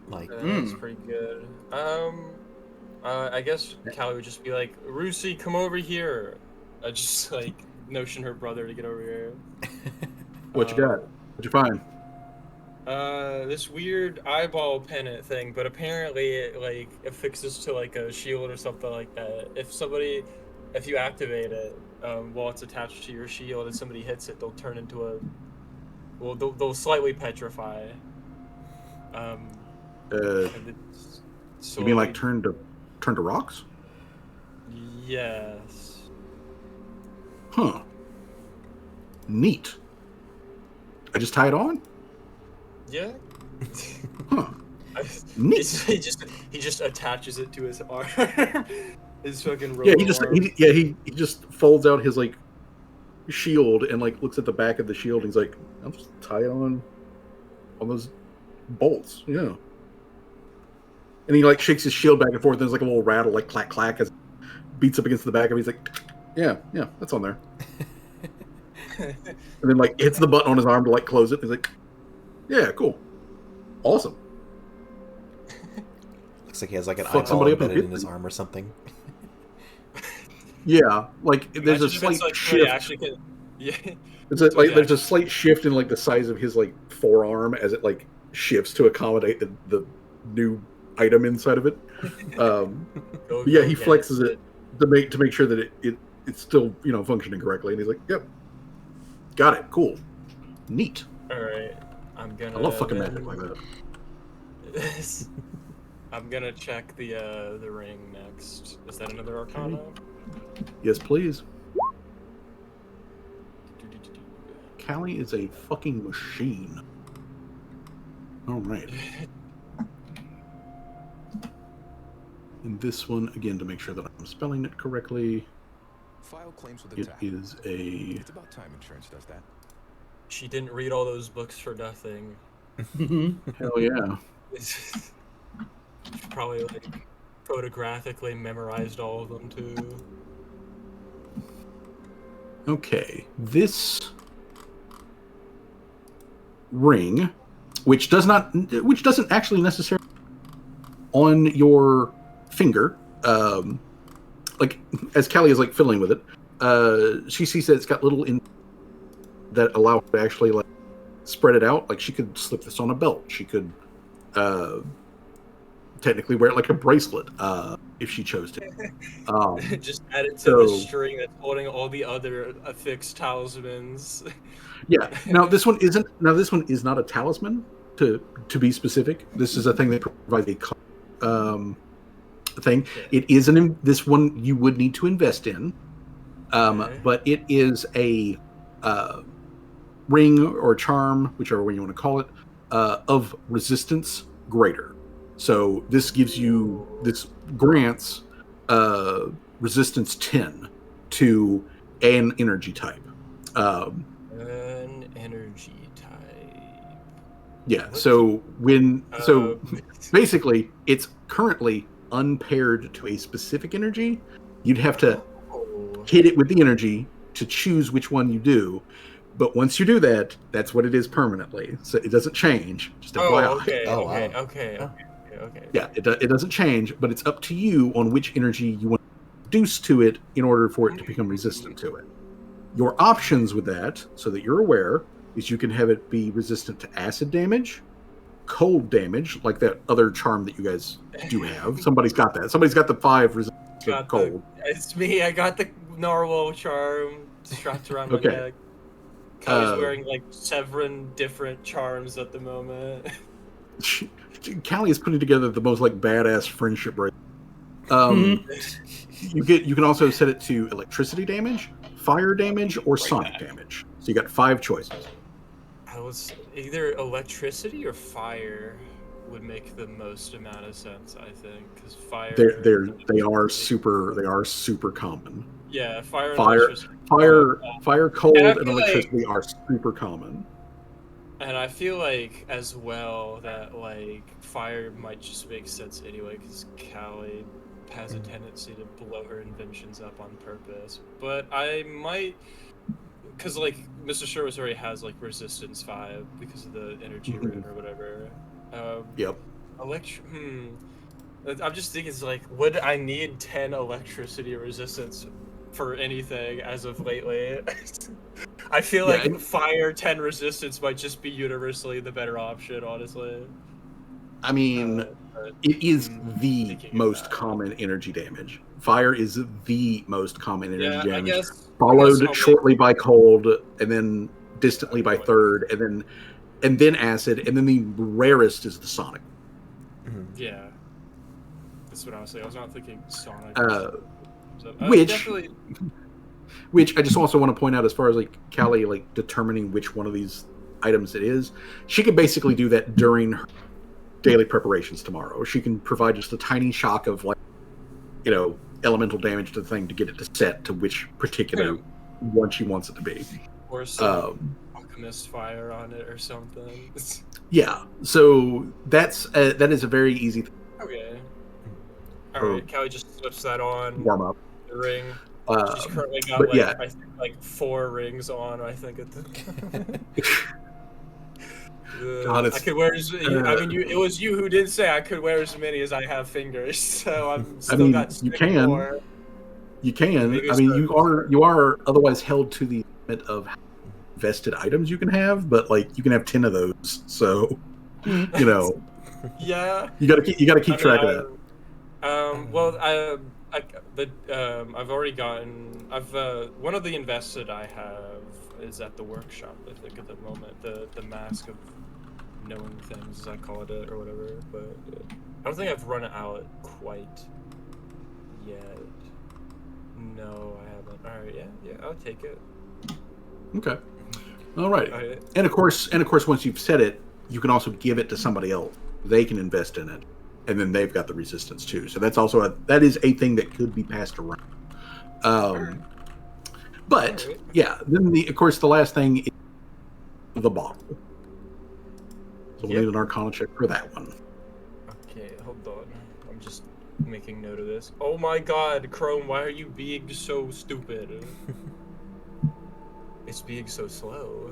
Speaker 2: That's pretty good. I guess Callie would just be like, Rusi, come over here. I just notion her brother to get over here.
Speaker 1: What you got? What'd you find?
Speaker 2: This weird eyeball pennant thing, but apparently it affixes to a shield or something like that. If you activate it while it's attached to your shield and somebody hits it, they'll turn into they'll slightly petrify.
Speaker 1: You mean turn to rocks?
Speaker 2: Yes.
Speaker 1: Huh. Neat. I just tie it on?
Speaker 2: Yeah.
Speaker 1: Huh. Neat.
Speaker 2: He just attaches it to his arm. His fucking robe.
Speaker 1: Yeah, he just folds out his shield and looks at the back of the shield and he's like, I'll just tie it on those bolts. Yeah. And he shakes his shield back and forth and there's a little rattle, clack clack, as it beats up against the back of it. He's like, yeah, that's on there. And then hits the button on his arm to close it. He's like, yeah, cool, awesome.
Speaker 3: Looks like he has an eyeball embedded in his arm or something.
Speaker 1: Yeah, there's a slight shift. There's a slight shift in the size of his forearm as it shifts to accommodate the new item inside of it. Yeah, he flexes it to make sure that it's still functioning correctly, and he's like, yep, got it, cool, neat.
Speaker 2: All right, I
Speaker 1: love fucking magic like that.
Speaker 2: I'm gonna check the ring next. Is that another Arcana?
Speaker 1: Yes, please. Callie is a fucking machine. All right. And this one, again, to make sure that I'm spelling it correctly,
Speaker 6: File claims with
Speaker 1: it
Speaker 6: attack.
Speaker 1: is a...
Speaker 6: It's about time insurance does that.
Speaker 2: She didn't read all those books for nothing.
Speaker 1: Hell yeah.
Speaker 2: She probably like photographically memorized all of them too.
Speaker 1: Okay, this ring, which doesn't actually necessarily on your finger, like as Callie is like fiddling with it, she sees that it's got little that allow her to actually like spread it out. Like she could slip this on a belt. She could technically wear it like a bracelet if she chose to.
Speaker 2: Just add it to the string that's holding all the other affixed talismans.
Speaker 1: Yeah. Now this one isn't. Now this one is not a talisman. To be specific, this is a thing that provides a thing. It is this one you would need to invest in, but it is a ring or charm, whichever way you want to call it, of resistance greater. So this grants resistance 10 to an energy type.
Speaker 2: An energy type.
Speaker 1: Yeah. So basically, it's currently unpaired to a specific energy. You'd have to hit it with the energy to choose which one you do. But once you do that, that's what it is permanently. So it doesn't change. Just FYI.
Speaker 2: Okay.
Speaker 1: Yeah, it doesn't change, but it's up to you on which energy you want to reduce to it in order for it to become resistant to it. Your options with that, so that you're aware, is you can have it be resistant to acid damage, cold damage, like that other charm that you guys do have. Somebody's got that. Somebody's got the 5 resistance to cold.
Speaker 2: It's me. I got the narwhal charm strapped around my neck. Kylie's wearing like 7 different charms at the moment.
Speaker 1: Callie is putting together the most like badass friendship bracelet. You can also set it to electricity damage, fire damage, or sonic damage. So you got 5 choices.
Speaker 2: I was either electricity or fire would make the most amount of sense, I think, because fire.
Speaker 1: They are super common.
Speaker 2: Yeah, fire,
Speaker 1: cold, and electricity are super common.
Speaker 2: And I feel like as well that like fire might just make sense anyway, because Callie has a tendency to blow her inventions up on purpose. But I might, because like Mr. Sherwood already has like resistance 5 because of the energy rune or whatever.
Speaker 1: Yep.
Speaker 2: I'm just thinking, it's like, would I need 10 electricity resistance for anything as of lately? I feel like fire 10 resistance might just be universally the better option, honestly.
Speaker 1: I mean, it is the most common energy damage. Fire is the most common energy damage, followed shortly by cold, and then distantly by third, and then acid, and then the rarest is the sonic.
Speaker 2: Yeah, that's what I was saying. I was not thinking sonic.
Speaker 1: Which I just also want to point out, as far as like Callie like determining which one of these items it is, she can basically do that during her daily preparations tomorrow. She can provide just a tiny shock of like, elemental damage to the thing to get it to set to which particular one she wants it to be.
Speaker 2: Or some alchemist fire on it or something.
Speaker 1: Yeah, so that is a very easy thing.
Speaker 2: Okay. Alright, Callie just slips that on.
Speaker 1: Warm up.
Speaker 2: The ring. She's currently got I think like 4 rings on, I think, at the
Speaker 1: God,
Speaker 2: I could wear I mean, it was you who did say I could wear as many as I have fingers, so I'm still got
Speaker 1: you can.
Speaker 2: More.
Speaker 1: You can. I mean, you are otherwise held to the limit of vested items you can have, but like you can have 10 of those. So,
Speaker 2: yeah.
Speaker 1: You got to keep track of that.
Speaker 2: Well, I've already gotten. One of the invested I have is at the workshop. I think at the moment the mask of knowing things, as I call it, or whatever. But I don't think I've run out quite yet. No, I haven't. All right, yeah, I'll take it.
Speaker 1: Okay. All right.
Speaker 2: Alright.
Speaker 1: And of course, once you've said it, you can also give it to somebody else. They can invest in it, and then they've got the resistance too. So that's also that is a thing that could be passed around. But
Speaker 2: Alright.
Speaker 1: yeah, then of course the last thing is the bottle. So we'll
Speaker 2: Yep.
Speaker 1: need an Arcana check for that one.
Speaker 2: Okay, hold on. I'm just making note of this. Oh my God, Chrome, why are you being so stupid? It's being so slow.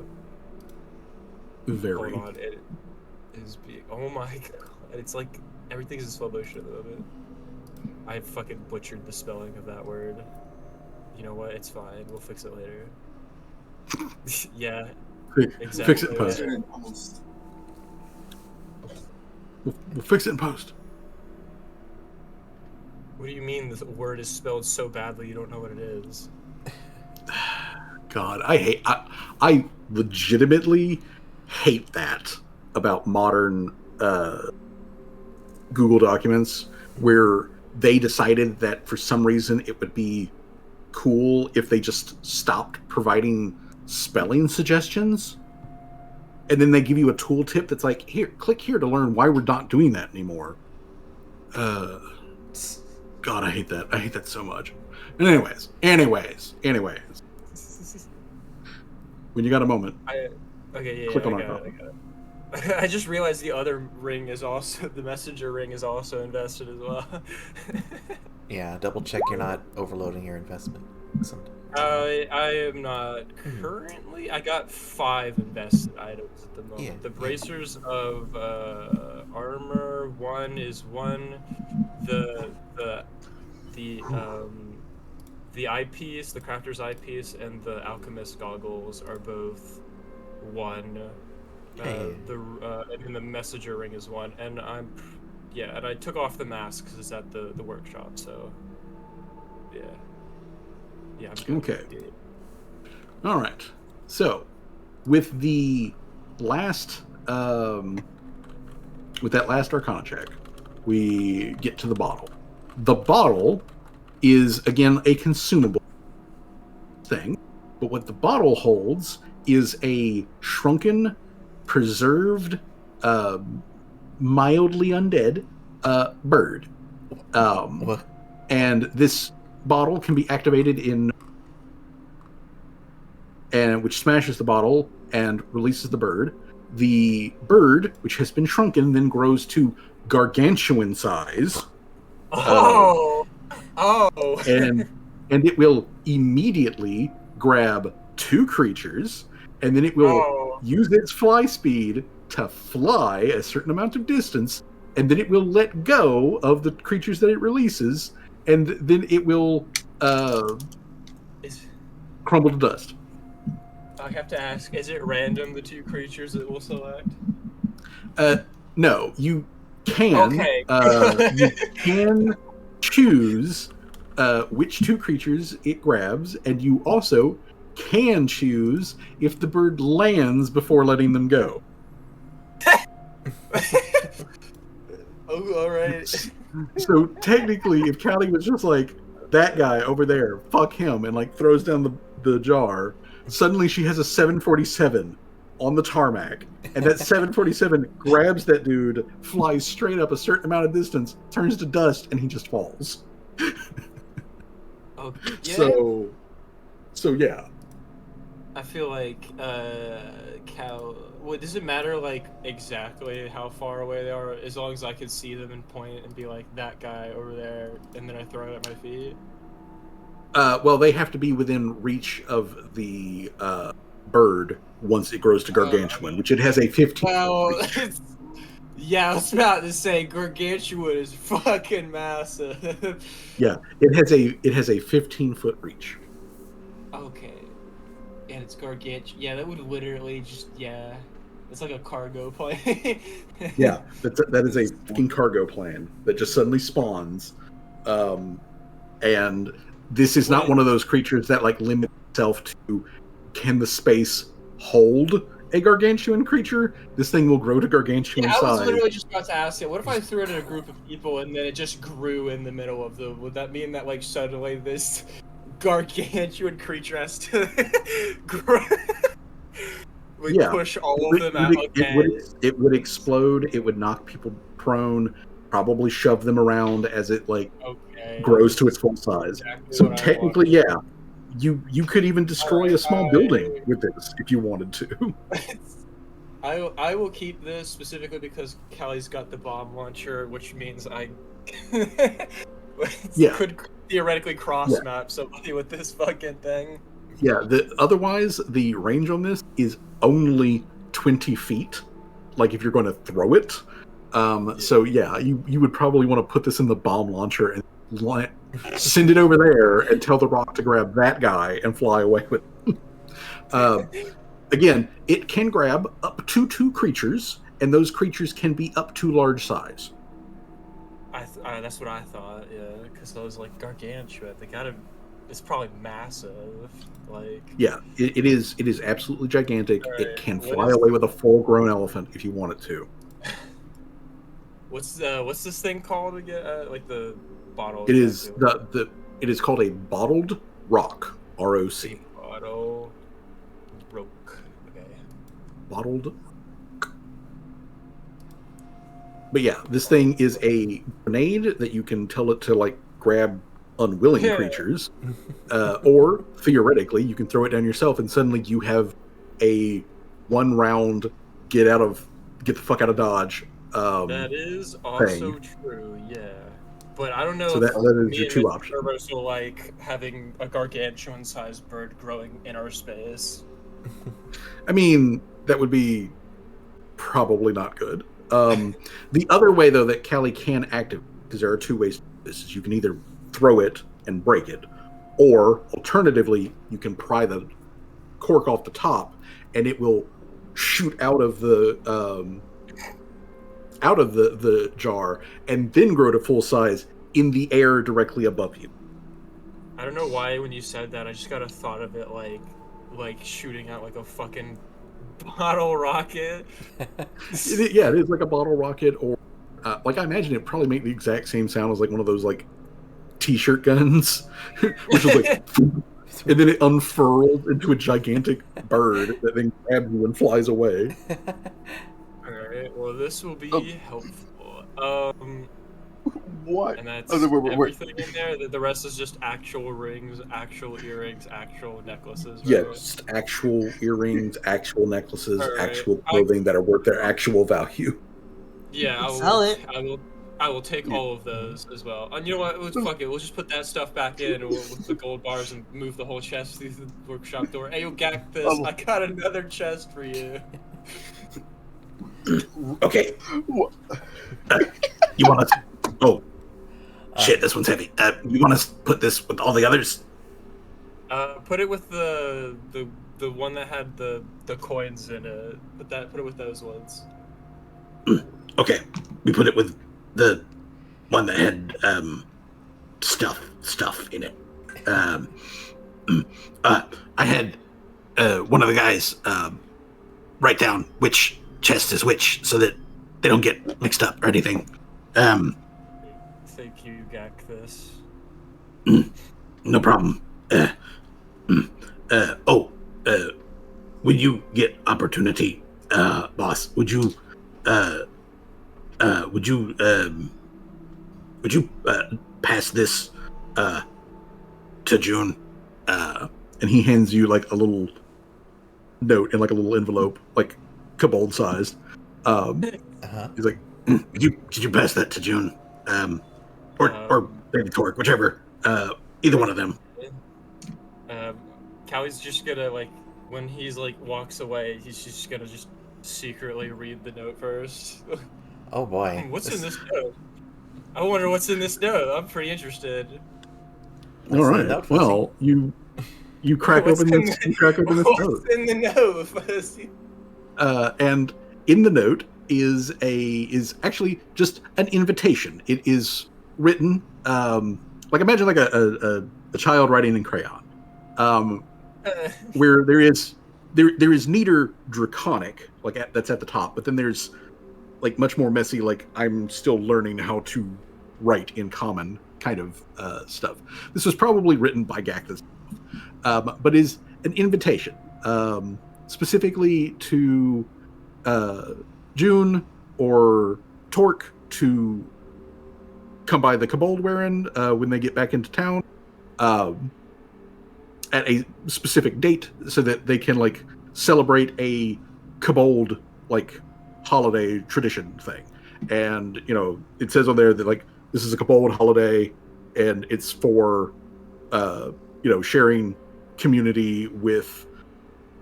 Speaker 1: Very.
Speaker 2: Hold on, it is being. Oh my God, it's like everything's in slow motion at the moment. I fucking butchered the spelling of that word. You know what? It's fine. We'll fix it later. Yeah, exactly.
Speaker 1: Fix it in post. We'll fix it in post.
Speaker 2: What do you mean the word is spelled so badly you don't know what it is?
Speaker 1: God, I legitimately hate that about modern Google documents, where they decided that for some reason it would be cool if they just stopped providing spelling suggestions, and then they give you a tooltip that's like, here, click here to learn why we're not doing that anymore. God, I hate that. I hate that so much. And anyways. When you got a moment,
Speaker 2: Okay, yeah,
Speaker 1: click on
Speaker 2: I
Speaker 1: our
Speaker 2: got it. I just realized the other ring is also the messenger ring is also invested as well.
Speaker 3: Yeah, double check you're not overloading your investment. Sometimes.
Speaker 2: I am not currently. I got 5 invested items at the moment.
Speaker 3: Yeah,
Speaker 2: The
Speaker 3: yeah.
Speaker 2: bracers of armor, one is one. The eyepiece, the crafter's eyepiece, and the alchemist goggles are both one.
Speaker 3: Hey.
Speaker 2: And then the messenger ring is one, and and I took off the mask because it's at the workshop. So yeah, I'm good.
Speaker 1: Okay.
Speaker 2: Yeah.
Speaker 1: all right. So, with the last, with that last Arcana check, we get to the bottle. The bottle is again a consumable thing, but what the bottle holds is a shrunken, preserved, mildly undead bird.
Speaker 3: What?
Speaker 1: And this bottle can be activated which smashes the bottle and releases the bird. The bird, which has been shrunken, then grows to gargantuan size.
Speaker 2: Oh.
Speaker 1: and it will immediately grab 2 creatures, and then it will use its fly speed to fly a certain amount of distance, and then it will let go of the creatures that it releases, and then it will crumble to dust.
Speaker 2: I have to ask: is it random, the 2 creatures it will select?
Speaker 1: No, you can.
Speaker 2: Okay.
Speaker 1: You can choose which 2 creatures it grabs, and you also can choose if the bird lands before letting them go.
Speaker 2: Oh, all right.
Speaker 1: So technically, if Callie was just like, that guy over there, fuck him, and like throws down the jar, suddenly she has a 747 on the tarmac, and that 747 grabs that dude, flies straight up a certain amount of distance, turns to dust, and he just falls.
Speaker 2: Oh, yeah.
Speaker 1: So yeah.
Speaker 2: I feel like Cal. What does it matter like exactly how far away they are, as long as I can see them and point and be like that guy over there, and then I throw it at my feet?
Speaker 1: Well, they have to be within reach of the bird once it grows to gargantuan, which it has a 15.
Speaker 2: Well, yeah, I was about to say gargantuan is fucking massive.
Speaker 1: Yeah, it has a 15-foot reach.
Speaker 2: Okay, and it's gargantuan. Yeah, that would literally it's like a cargo plane.
Speaker 1: Yeah, that is a fucking cargo plane that just suddenly spawns, and this is not one of those creatures that like limits itself to can the space hold. a gargantuan creature, this thing will grow to gargantuan
Speaker 5: Yeah, I was
Speaker 1: size.
Speaker 5: literally just about to ask it. What if I threw it at a group of people and then it just grew in the middle of them? Would that mean that like suddenly this gargantuan creature has to grow? Like
Speaker 1: Yeah.
Speaker 5: push all of them out.
Speaker 1: It would explode. It would knock people prone. Probably shove them around as it like
Speaker 5: Okay.
Speaker 1: grows to its full size.
Speaker 5: Exactly
Speaker 1: So
Speaker 5: what I
Speaker 1: technically,
Speaker 5: wanted.
Speaker 1: yeah, you could even destroy a small building with this if you wanted to.
Speaker 5: I will keep this specifically because Callie's got the bomb launcher, which means I
Speaker 1: Yeah.
Speaker 5: could theoretically cross map somebody with this fucking thing.
Speaker 1: Yeah. Otherwise, the range on this is only 20 feet. Like if you're going to throw it. So yeah, you would probably want to put this in the bomb launcher and send it over there and tell the rock to grab that guy and fly away with it. Again, it can grab up to 2 creatures, and those creatures can be up to large size.
Speaker 5: That's what I thought, yeah, because those like gargantuan, it's probably massive. Like
Speaker 1: Yeah, it is absolutely gigantic.
Speaker 5: Right.
Speaker 1: It can fly away with a full-grown elephant if you want it to.
Speaker 5: What's this thing called again? Like the bottle.
Speaker 1: It is it is called a bottled rock. ROC.
Speaker 5: Bottle rock. Okay.
Speaker 1: Bottled. But yeah, this thing is a grenade that you can tell it to like grab unwilling creatures, or theoretically you can throw it down yourself and suddenly you have a 1 round get the fuck out of dodge.
Speaker 5: That is also true, yeah. But I don't know
Speaker 1: so
Speaker 5: if
Speaker 1: that is
Speaker 5: me
Speaker 1: your
Speaker 5: and
Speaker 1: 2
Speaker 5: Mr.
Speaker 1: options.
Speaker 5: Turbos will like having a gargantuan-sized bird growing in our space.
Speaker 1: I mean, that would be probably not good. The other way, though, that Callie can activate, because there are 2 ways to do this, is you can either throw it and break it, or alternatively, you can pry the cork off the top, and it will shoot out of the jar and then grow to full size in the air directly above you.
Speaker 5: I don't know why when you said that, I just got a thought of it like shooting out like a fucking bottle rocket.
Speaker 1: Yeah, it is like a bottle rocket, or like I imagine it probably make the exact same sound as like one of those like t-shirt guns, which is like, and then it unfurled into a gigantic bird that then grabs you and flies away.
Speaker 5: Alright, well this will be helpful.
Speaker 7: What?
Speaker 5: And that's
Speaker 7: wait.
Speaker 5: everything in there. The rest is just actual rings, actual earrings, actual necklaces.
Speaker 1: Yeah,
Speaker 5: right?
Speaker 1: just actual earrings, actual necklaces,
Speaker 5: All right.
Speaker 1: actual clothing that are worth their actual value.
Speaker 5: Yeah,
Speaker 8: Sell it.
Speaker 5: I will take all of those as well. And you know what? Fuck it. We'll just put that stuff back in with the gold bars and move the whole chest through the workshop door. Hey, yo, Gak this. I got another chest for you.
Speaker 1: Okay. You want to? Oh, shit! This one's heavy. You want to put this with all the others?
Speaker 5: Put it with the one that had the coins in it. Put it with those ones.
Speaker 1: Okay, we put it with the one that had stuff in it. I had one of the guys write down which chest is which so that they don't get mixed up or anything.
Speaker 5: Thank you, Gak this.
Speaker 1: No problem. When you get opportunity, boss, would you pass this to June? And he hands you like a little note in like a little envelope, like kobold sized. He's like, could you pass that to June? Or maybe Torque, whichever. Either one of them.
Speaker 5: Callie's just gonna like when he's like walks away, he's just gonna just secretly read the note first.
Speaker 3: Oh boy.
Speaker 5: What's in this note? I wonder what's in this note. I'm pretty interested.
Speaker 1: All right. Well, you crack open this. You crack open this note.
Speaker 5: What's in the note?
Speaker 1: And in the note is actually just an invitation. It is written like imagine like a child writing in crayon, where there is there is neater draconic, like that's at the top, but then there's like much more messy, like I'm still learning how to write in common kind of stuff. This was probably written by Gactus, but is an invitation specifically to June or Torque to come by the Kobold Warren when they get back into town at a specific date, so that they can like celebrate a Kobold like holiday tradition thing. And you know, it says on there that like this is a Kobold holiday, and it's for you know, sharing community with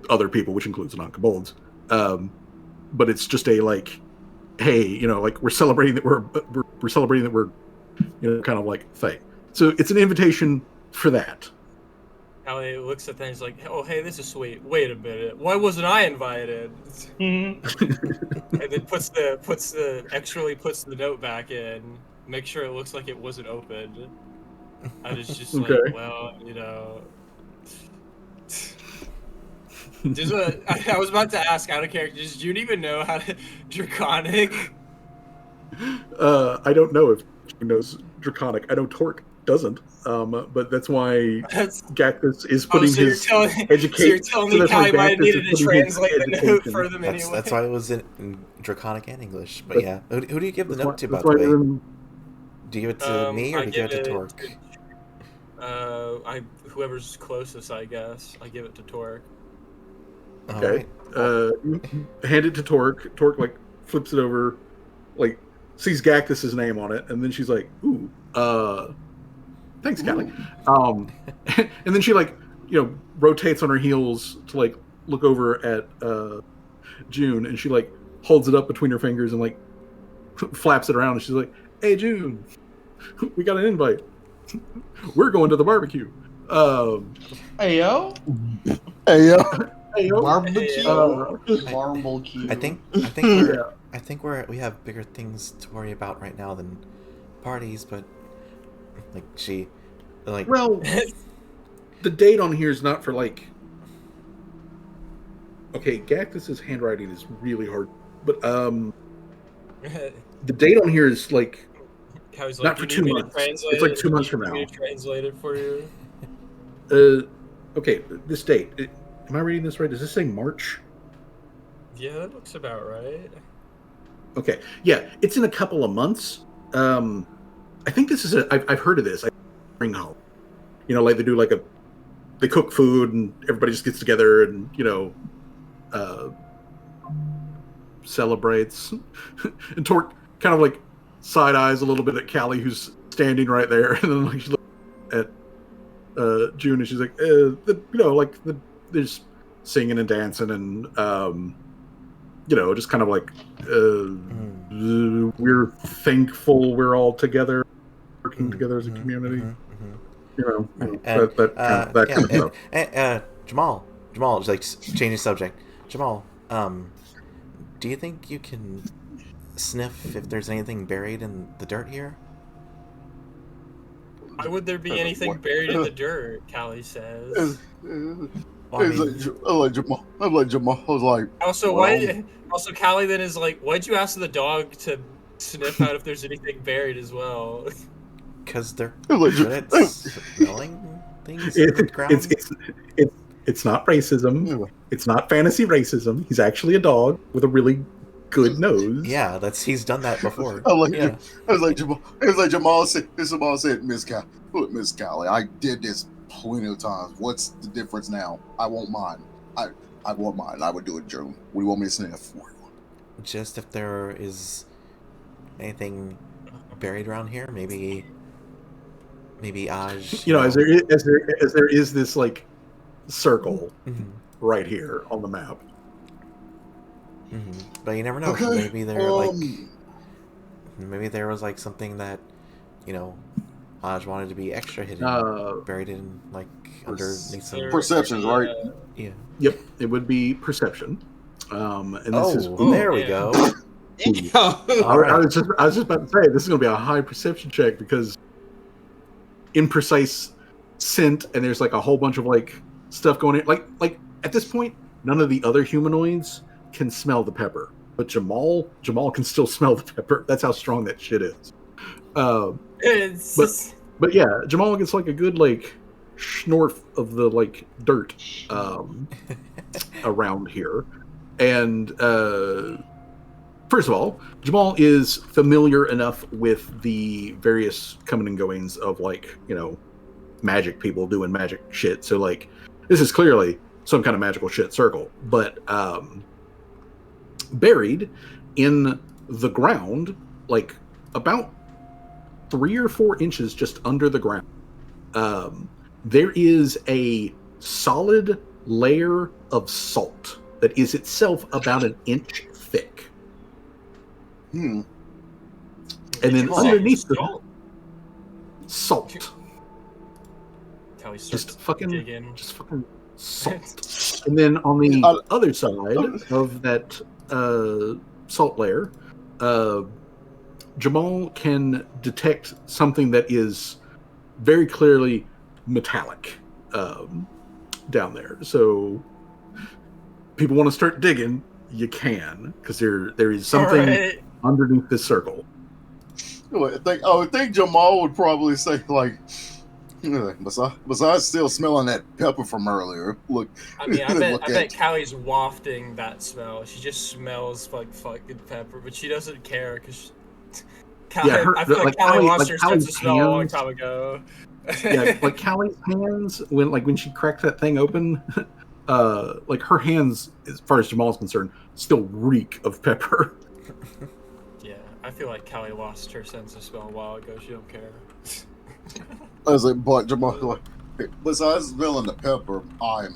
Speaker 1: other people, which includes non-Kobolds. But it's just a like, hey, you know, like we're celebrating that we're celebrating that we're, you know, kind of like thing. So it's an invitation for that.
Speaker 2: Callie looks at things like, oh, hey, this is sweet. Wait a minute, why wasn't I invited? And then puts the note back in, make sure it looks like it wasn't opened. I was just like, well, you know. I was about to ask out of character, does June even know how to Draconic?
Speaker 1: I don't know if she knows Draconic. I know Torque doesn't. But that's why Gactus is putting his education.
Speaker 5: So you're telling me Callie might have needed to translate the note for them anyway.
Speaker 3: That's why it was in Draconic and English. But yeah, who do you give the note to, by the way? Do you give it to me or do you give it to Torque?
Speaker 2: Whoever's closest, I guess. I give it to Torque.
Speaker 1: Okay. You hand it to Torque. Torque like flips it over, like sees Gactus's name on it, and then she's like, "Ooh, thanks, Callie." And then she like, you know, rotates on her heels to like look over at June, and she like holds it up between her fingers and like flaps it around, and she's like, "Hey, June, we got an invite. We're going to the barbecue."
Speaker 4: Hey yo.
Speaker 7: Hey yo.
Speaker 4: Barbecue. Barbecue.
Speaker 3: I think we have bigger things to worry about right now than parties, but like she, like,
Speaker 1: well, the date on here is not for like. Okay, Gactus's handwriting is really hard, but the date on here is like not for 2 months. It's like 2 months from now.
Speaker 2: Translate it for you.
Speaker 1: Okay, this date. Am I reading this right? Does this say March?
Speaker 2: Yeah, that looks about right.
Speaker 1: Okay, yeah, it's in a couple of months. I think this is I've heard of this. Spring holiday. You know, like they do like they cook food and everybody just gets together and, you know, celebrates. And Torque kind of like side eyes a little bit at Callie, who's standing right there, and then like she looks at June and she's like, you know, like there's singing and dancing and you know, just kind of like we're thankful we're all together, working together as a community. You know, that kind of stuff.
Speaker 3: Jamal, just like changing subject. Jamal, do you think you can sniff if there's anything buried in the dirt here?
Speaker 2: Why would there be anything buried in the dirt? Callie says.
Speaker 7: I'm like Jamal. I was like.
Speaker 2: Also, Also, Callie then is like, why'd you ask the dog to sniff out if there's anything buried as well?
Speaker 3: Because they're good at smelling things in the ground.
Speaker 1: It's not racism. It's not fantasy racism. He's actually a dog with a really good nose.
Speaker 3: Yeah, he's done that before.
Speaker 7: I was like Jamal said, Miss Callie, I did this plenty of times. What's the difference now? I won't mind. I won't mind. I would do it, Joan. What do you want me to sniff?
Speaker 3: Just if there is anything buried around here, maybe Aj.
Speaker 1: You know, as there is this like circle right here on the map.
Speaker 3: But you never know.
Speaker 7: Okay.
Speaker 3: Maybe there was like something that, you know, Aj wanted to be extra hidden, buried in like underneath some
Speaker 7: perceptions, right?
Speaker 3: Yeah.
Speaker 1: Yep, it would be perception. And this is
Speaker 3: there we go.
Speaker 1: I was just about to say this is going to be a high perception check because imprecise scent, and there's like a whole bunch of like stuff going in. Like at this point, none of the other humanoids can smell the pepper, but Jamal can still smell the pepper. That's how strong that shit is. But yeah, Jamal gets like a good like schnorf of the like dirt around here, and first of all, Jamal is familiar enough with the various coming and goings of like magic people doing magic shit. So like this is clearly some kind of magical shit circle, but buried in the ground, like about 3 or 4 inches just under the ground, there is a solid layer of salt that is itself about an inch thick. And then underneath the salt, just fucking salt. And then on the other side of that salt layer, Jamal can detect something that is very clearly metallic down there. So people want to start digging, you can, because there is something underneath this circle.
Speaker 7: I think Jamal would probably say like, besides still smelling that pepper from earlier. Look,
Speaker 2: I mean, I bet Callie's wafting that smell. She just smells like fucking pepper, but she doesn't care because I feel like Callie lost her sense of smell a long time ago.
Speaker 1: Yeah, like Callie's hands when she cracked that thing open, like her hands, as far as Jamal's concerned, still reek of pepper.
Speaker 2: Yeah, I feel like Callie lost her sense of smell a while ago. She don't care.
Speaker 7: I was like, but Jamal, like, besides smelling the pepper, I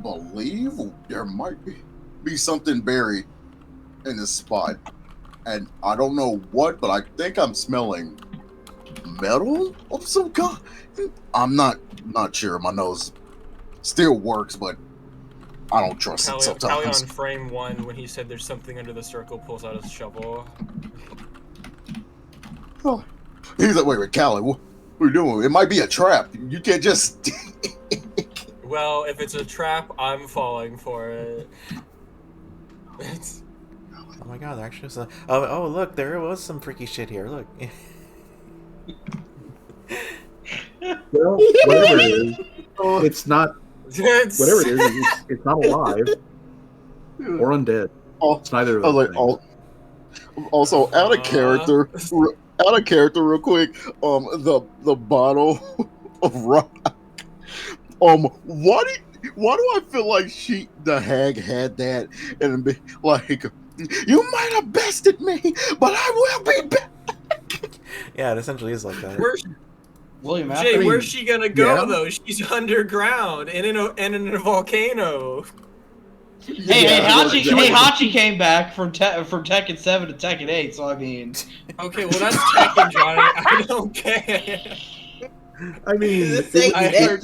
Speaker 7: believe there might be something buried in this spot, and I don't know what, but I think I'm smelling metal of some kind. I'm not sure. My nose still works, but I don't trust it sometimes.
Speaker 2: Callie on frame 1, when he said there's something under the circle, pulls out his shovel.
Speaker 7: Oh. He's like, wait, Callie, what are you doing? It might be a trap. You can't just...
Speaker 2: Well, if it's a trap, I'm falling for it.
Speaker 3: Oh my god, there actually was a... Oh, look, there was some freaky shit here, look.
Speaker 1: Well, whatever it is, it's not... Whatever it is, it's not alive or undead. It's neither of those things.
Speaker 7: Also, out of character real quick, the bottle of rock. Why do I feel like the hag had that and be like, you might have bested me, but I will be back.
Speaker 3: Yeah, it essentially is like that.
Speaker 5: William,
Speaker 2: where's she gonna go though? She's underground and in a volcano.
Speaker 5: Hey, Hachi came back from Tekken 7 to Tekken 8, so I mean...
Speaker 2: Okay, well that's Tekken, Johnny. I don't care.
Speaker 1: I mean...
Speaker 2: I heard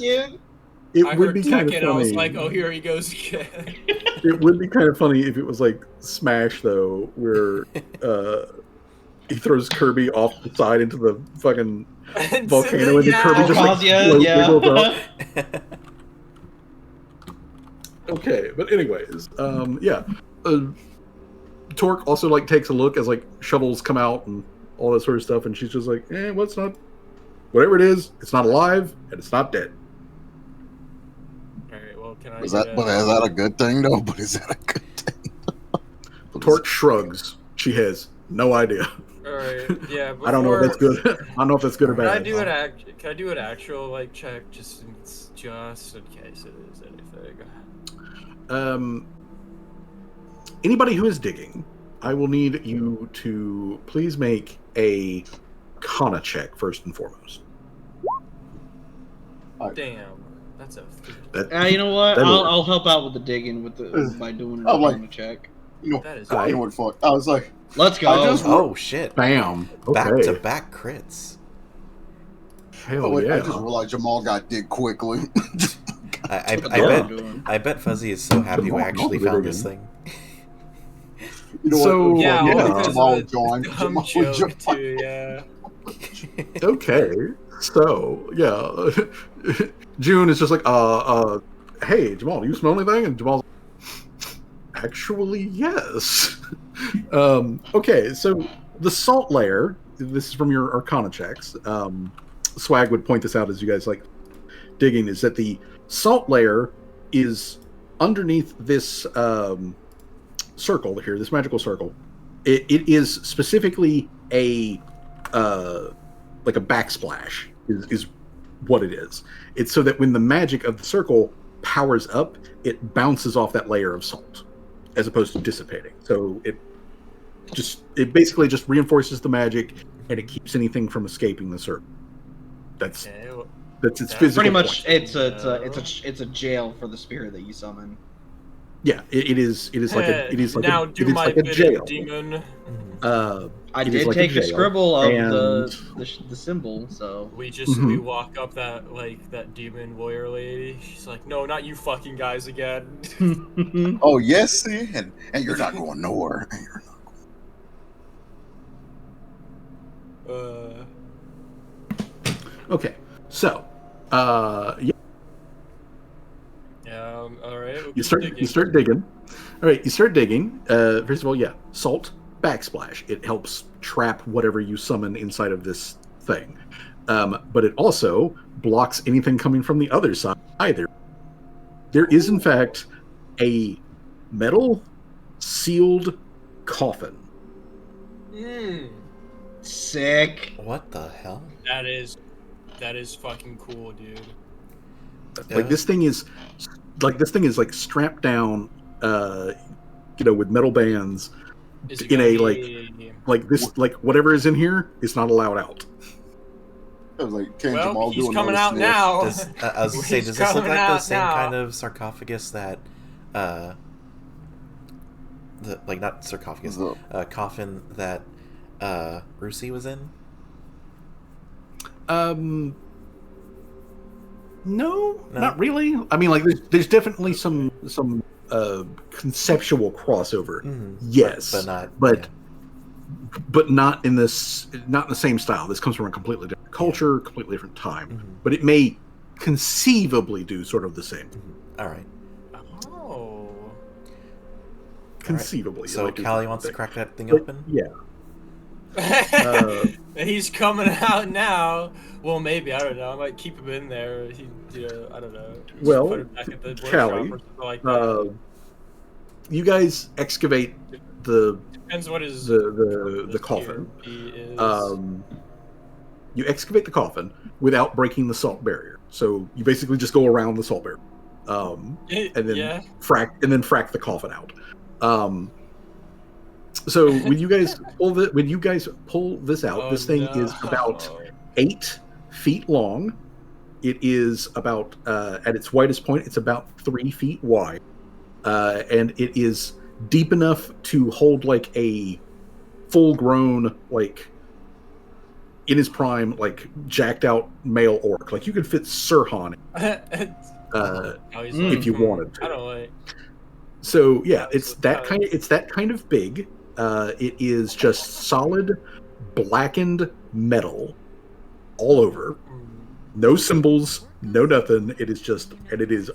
Speaker 2: Tekken, I was like, oh, here he goes again.
Speaker 1: It would be kind of funny if it was like Smash, though, where he throws Kirby off the side into the fucking volcano, and Kirby just wiggles up. Okay, but anyways, Torque also like takes a look as like shovels come out and all that sort of stuff, and she's just like, whatever it is, it's not alive and it's not dead.
Speaker 2: All right, well, can I?
Speaker 7: Is that a good thing though? But is that a good thing?
Speaker 1: Torque shrugs. She has no idea.
Speaker 2: All right, yeah.
Speaker 1: I don't know if that's good. I don't know if that's good or bad.
Speaker 2: Can I do an actual like check just in case it is anything?
Speaker 1: Anybody who is digging, I will need you to please make a Kana check first and foremost.
Speaker 2: Damn, that's a.
Speaker 5: You know what? I'll help out with the digging by doing a Kana check.
Speaker 2: That is.
Speaker 7: I would fuck. I was like,
Speaker 5: let's go.
Speaker 3: Oh shit!
Speaker 1: Bam! Okay.
Speaker 3: Back-to-back crits.
Speaker 1: Hell yeah!
Speaker 7: I just realized Jamal got dig quickly.
Speaker 3: I bet Fuzzy is so happy we actually found this thing.
Speaker 7: You know
Speaker 1: so
Speaker 7: what?
Speaker 1: yeah,
Speaker 7: Jamal joined.
Speaker 2: Too, yeah.
Speaker 1: Okay, so yeah, June is just like, hey Jamal, do you smell anything? And Jamal's Actually, yes. Okay, so the salt layer. This is from your Arcana checks. Swag would point this out as you guys like digging. Is that the salt layer is underneath this circle here, this magical circle. It is specifically a like a backsplash is what it is. It's so that when the magic of the circle powers up, it bounces off that layer of salt, as opposed to dissipating. So it basically just reinforces the magic, and it keeps anything from escaping the circle. That's its physical.
Speaker 4: Pretty much,
Speaker 1: point.
Speaker 4: it's a jail for the spirit that you summon.
Speaker 1: Yeah, it is like
Speaker 2: now
Speaker 1: a,
Speaker 2: do
Speaker 1: it is
Speaker 2: my
Speaker 1: like a
Speaker 2: bit,
Speaker 1: jail.
Speaker 2: demon.
Speaker 4: I
Speaker 1: It is
Speaker 4: did
Speaker 1: like
Speaker 4: take
Speaker 1: a
Speaker 4: the
Speaker 1: jail,
Speaker 4: scribble of
Speaker 1: and-
Speaker 4: the symbol, so
Speaker 2: We
Speaker 1: Mhm.
Speaker 2: we walk up that demon warrior lady. She's like, no, not you fucking guys again.
Speaker 7: Oh yes, see, and you're not going nowhere. And you're not.
Speaker 1: Okay, so yeah,
Speaker 2: All right.
Speaker 1: you start digging. All right, you start digging. First of all, yeah, salt backsplash. It helps trap whatever you summon inside of this thing, but it also blocks anything coming from the other side either. There is, in fact, a metal sealed coffin.
Speaker 4: sick.
Speaker 3: What the hell?
Speaker 2: That is fucking cool, dude.
Speaker 1: Like this thing is like strapped down, with metal bands.
Speaker 2: Is it
Speaker 1: In
Speaker 2: gonna
Speaker 1: a
Speaker 2: be...
Speaker 1: like this, like whatever is in here is not allowed out.
Speaker 7: I was like, can
Speaker 2: Well,
Speaker 7: Jamal
Speaker 2: he's
Speaker 7: do
Speaker 2: coming
Speaker 7: another
Speaker 2: out
Speaker 7: sniff?
Speaker 2: now.
Speaker 3: I was gonna say,
Speaker 2: He's
Speaker 3: does this look
Speaker 2: coming
Speaker 3: like the
Speaker 2: out
Speaker 3: same
Speaker 2: now.
Speaker 3: kind of sarcophagus that, not sarcophagus, coffin that, Rusi was in?
Speaker 1: No, not really. I mean, like there's definitely some conceptual crossover.
Speaker 3: Mm-hmm.
Speaker 1: Yes,
Speaker 3: but
Speaker 1: not in this, not in the same style. This comes from a completely different culture, completely different time.
Speaker 3: Mm-hmm.
Speaker 1: But it may conceivably do sort of the same.
Speaker 3: Mm-hmm. All right.
Speaker 2: Oh.
Speaker 1: Conceivably.
Speaker 3: Right. So
Speaker 1: like,
Speaker 3: Callie wants to crack that thing
Speaker 1: but,
Speaker 3: open?
Speaker 1: Yeah.
Speaker 2: He's coming out now. Well, maybe, I don't know. I might keep him in there. I don't know. Just
Speaker 1: Well,
Speaker 2: put him back at the workshop
Speaker 1: Callie,
Speaker 2: or something like that.
Speaker 1: you guys excavate the
Speaker 2: Depends what his
Speaker 1: the coffin.
Speaker 2: is.
Speaker 1: You excavate the coffin without breaking the salt barrier. So you basically just go around the salt barrier, and then frack the coffin out. So when you guys pull this out, this thing is about 8 feet long. It is about at its widest point, it's about 3 feet wide, and it is deep enough to hold like a full-grown, like in his prime, like jacked out male orc. Like you could fit Sirhan if you wanted to.
Speaker 2: I don't like.
Speaker 1: So yeah, it's that kind of big. It is just solid blackened metal all over. No symbols, no nothing. It is just, and it is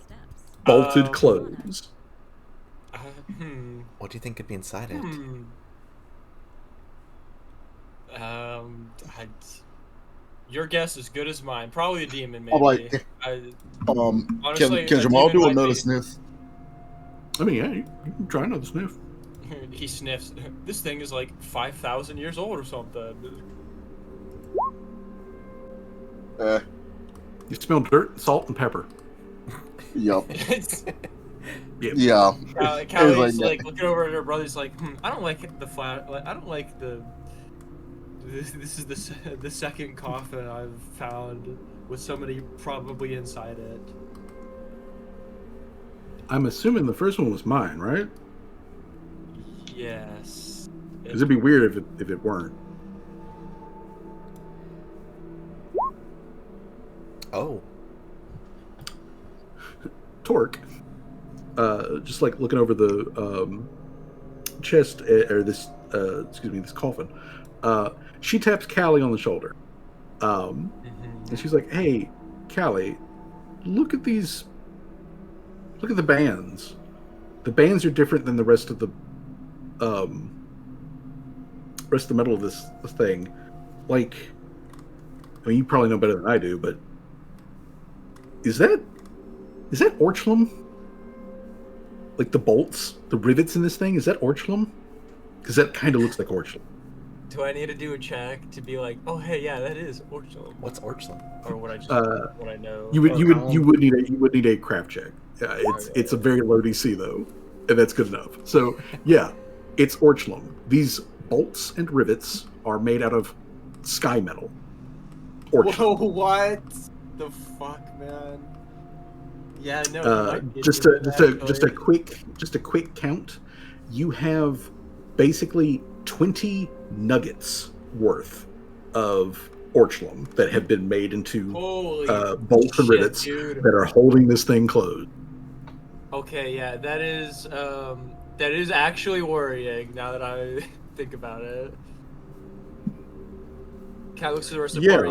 Speaker 1: bolted closed.
Speaker 3: What do you think could be inside it?
Speaker 2: Your guess is good as mine. Probably a demon, maybe.
Speaker 7: I'm like,
Speaker 2: honestly,
Speaker 7: can
Speaker 2: a
Speaker 7: Jamal
Speaker 2: demon
Speaker 7: do
Speaker 2: might
Speaker 7: another
Speaker 2: be-
Speaker 7: sniff?
Speaker 1: I mean, yeah, you can try another sniff.
Speaker 2: He sniffs. This thing is like 5,000 years old or something.
Speaker 1: You smell dirt, salt, and pepper.
Speaker 7: Yup.
Speaker 1: Yep.
Speaker 7: Yeah.
Speaker 2: Callie's like looking over at her brother. He's like, I don't like the flat. Like, I don't like the. This is the second coffin I've found with somebody probably inside it.
Speaker 1: I'm assuming the first one was mine, right?
Speaker 2: Yes.
Speaker 1: Because it'd be weird if it weren't.
Speaker 3: Oh.
Speaker 1: Torque, just like looking over the chest, or this coffin, she taps Callie on the shoulder, and she's like, "Hey, Callie, look at the bands the bands are different than the rest of the metal of this thing. Like, I mean, you probably know better than I do, but is that Orchlum? Like the bolts, the rivets in this thing, is that Orchlum? Because that kind of looks like Orchlum.
Speaker 2: Do I need to do a check to be like, oh hey, yeah, that is Orchel?
Speaker 3: What's Orchland?
Speaker 2: Or what I just what I know?
Speaker 1: You would need a craft check. It's a very low DC though, and that's good enough. So yeah, it's Orchlum. These bolts and rivets are made out of sky metal.
Speaker 5: Whoa, what the fuck, man? Yeah, no.
Speaker 1: Just a quick count. You have basically 20 nuggets worth of Orchlum that have been made into bolts and rivets that are holding this thing closed.
Speaker 5: Okay, yeah, that is actually worrying now that I think about it. Cat looks to the rest of the party.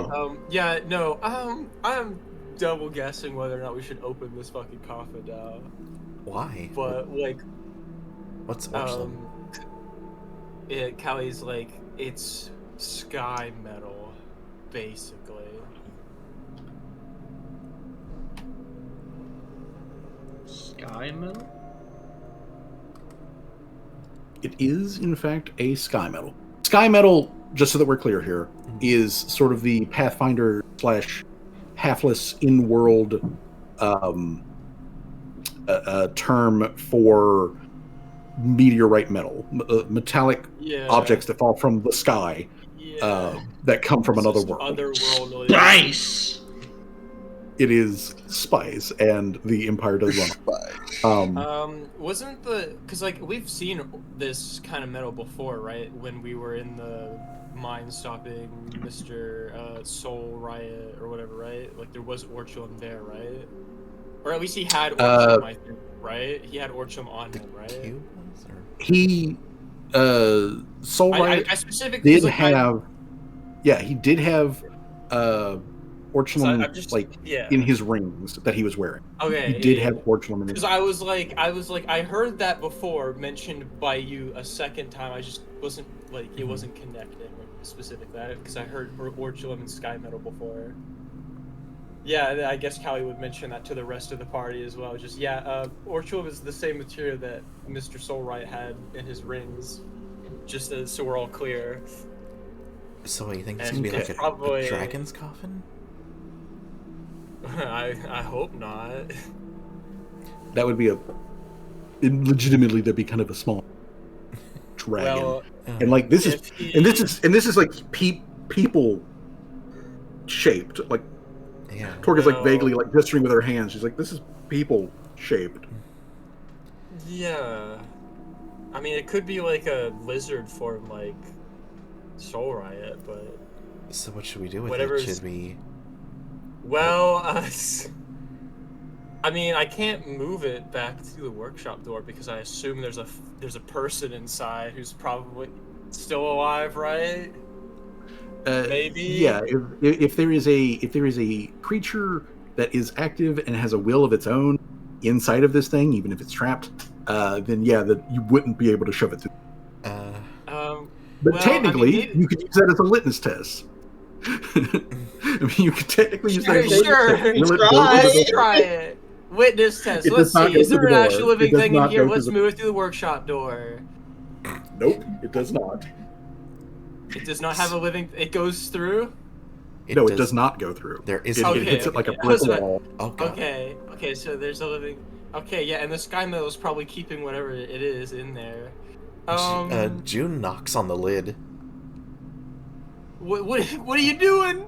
Speaker 5: I'm double guessing whether or not we should open this fucking coffin now.
Speaker 3: Why?
Speaker 5: But like,
Speaker 3: what's Orchlum?
Speaker 5: Callie's like, it's sky metal, basically.
Speaker 4: Sky metal?
Speaker 1: It is, in fact, a sky metal. Sky metal, just so that we're clear here, is sort of the Pathfinder / Halflus in-world term for meteorite metal, metallic objects that fall from the sky that come from another world.
Speaker 5: Otherworldly.
Speaker 4: Nice.
Speaker 1: It is spice, and the Empire does run.
Speaker 5: Wasn't because like we've seen this kind of metal before, right? When we were in the mine stopping Mr. Soul Riot or whatever, right? Like there was Orchlum there, right? Or at least he had Orchlum, I think, right? He had Orchlum on him, right?
Speaker 1: He Soul Riot
Speaker 5: I specifically
Speaker 1: did have he did have Orchlum in his rings that he was wearing.
Speaker 5: Okay,
Speaker 1: he did have Orchlum in his.
Speaker 5: Because I was like, I heard that before mentioned by you a second time. I just wasn't like it wasn't connecting specifically because I heard Orchlum and Sky Metal before. Yeah, I guess Callie would mention that to the rest of the party as well. Just Orchlum is the same material that Mr. Soulright had in his rings. Just so we're all clear.
Speaker 3: So you think it's gonna be like a dragon's coffin?
Speaker 2: I hope not.
Speaker 1: That would be legitimately that'd be kind of a small dragon.
Speaker 5: Well,
Speaker 1: and like this is like people shaped. Like Torga's like vaguely like gesturing with her hands. She's like, this is people shaped.
Speaker 2: Yeah. I mean, it could be like a lizard form like Soul Riot, but
Speaker 3: so what should we do with it? Should we?
Speaker 2: Well, I mean, I can't move it back to the workshop door because I assume there's a person inside who's probably still alive, right? Maybe.
Speaker 1: Yeah. If there is a creature that is active and has a will of its own inside of this thing, even if it's trapped, then that you wouldn't be able to shove it through. But technically, you could use that as a litmus test. I mean, you could technically use that as a litmus test.
Speaker 5: Let's try it. Witness test. Let's see. Is there an actual living thing in here? Let's move it through the workshop door.
Speaker 1: Nope, it does not.
Speaker 5: It does not have a living. It goes through.
Speaker 1: It does not go through.
Speaker 3: There is.
Speaker 1: It hits it like a brick wall.
Speaker 5: Okay. So there's a living. Okay, yeah, and the sky metal is probably keeping whatever it is in there.
Speaker 3: June knocks on the lid.
Speaker 5: What are you doing?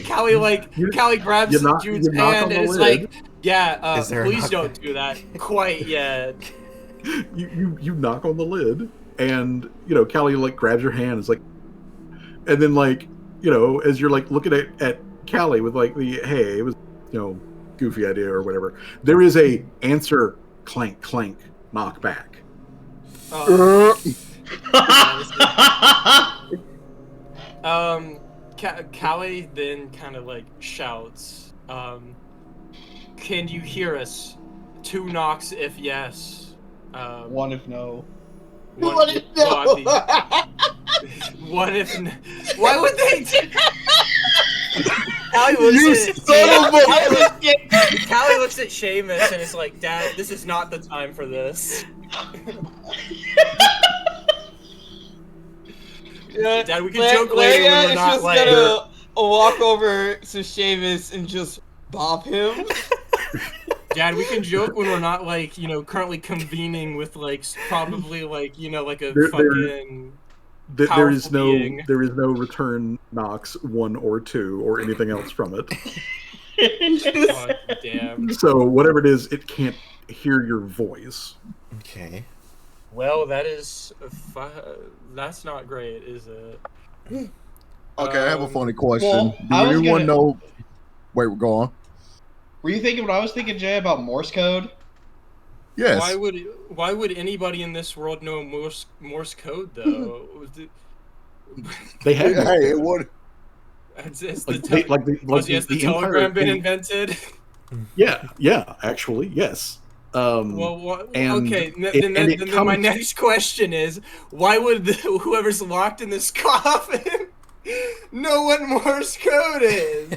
Speaker 5: Callie grabs June's hand and is like, please don't do that quite yet.
Speaker 1: You knock on the lid, and Callie like grabs your hand. It's like, and then like as you're like looking at Callie with like it was goofy idea or whatever. There is a answer clank clank knock back.
Speaker 5: Callie then kind of like shouts, "Can you hear us 2 knocks if yes.
Speaker 4: 1 if no.
Speaker 5: One if no. One if no. Why would they? Callie looks at Seamus and is like, "Dad, this is not the time for this." Dad, we can joke later when we're not like.
Speaker 8: Gonna walk over to Seamus and just bop him.
Speaker 5: Dad, we can joke when we're not like, currently convening with like probably like, like a fucking.
Speaker 1: There is no return knocks 1 or 2 or anything else from it.
Speaker 5: Oh, damn.
Speaker 1: So whatever it is, it can't hear your voice.
Speaker 3: Okay.
Speaker 5: Well, that's not great, is it?
Speaker 7: Okay, I have a funny question.
Speaker 4: well,
Speaker 7: Do
Speaker 4: I was
Speaker 7: anyone
Speaker 4: gonna-
Speaker 7: know? Wait, go on.
Speaker 4: Were you thinking what I was thinking, Jay, about Morse code?
Speaker 7: Yes.
Speaker 5: Why would anybody in this world know Morse code though?
Speaker 1: They had
Speaker 7: Hey, it would.
Speaker 5: Has
Speaker 1: the
Speaker 5: the telegram been invented?
Speaker 1: Yeah, actually, yes.
Speaker 5: Okay. Then my next question is, why would whoever's locked in this coffin know what Morse code is?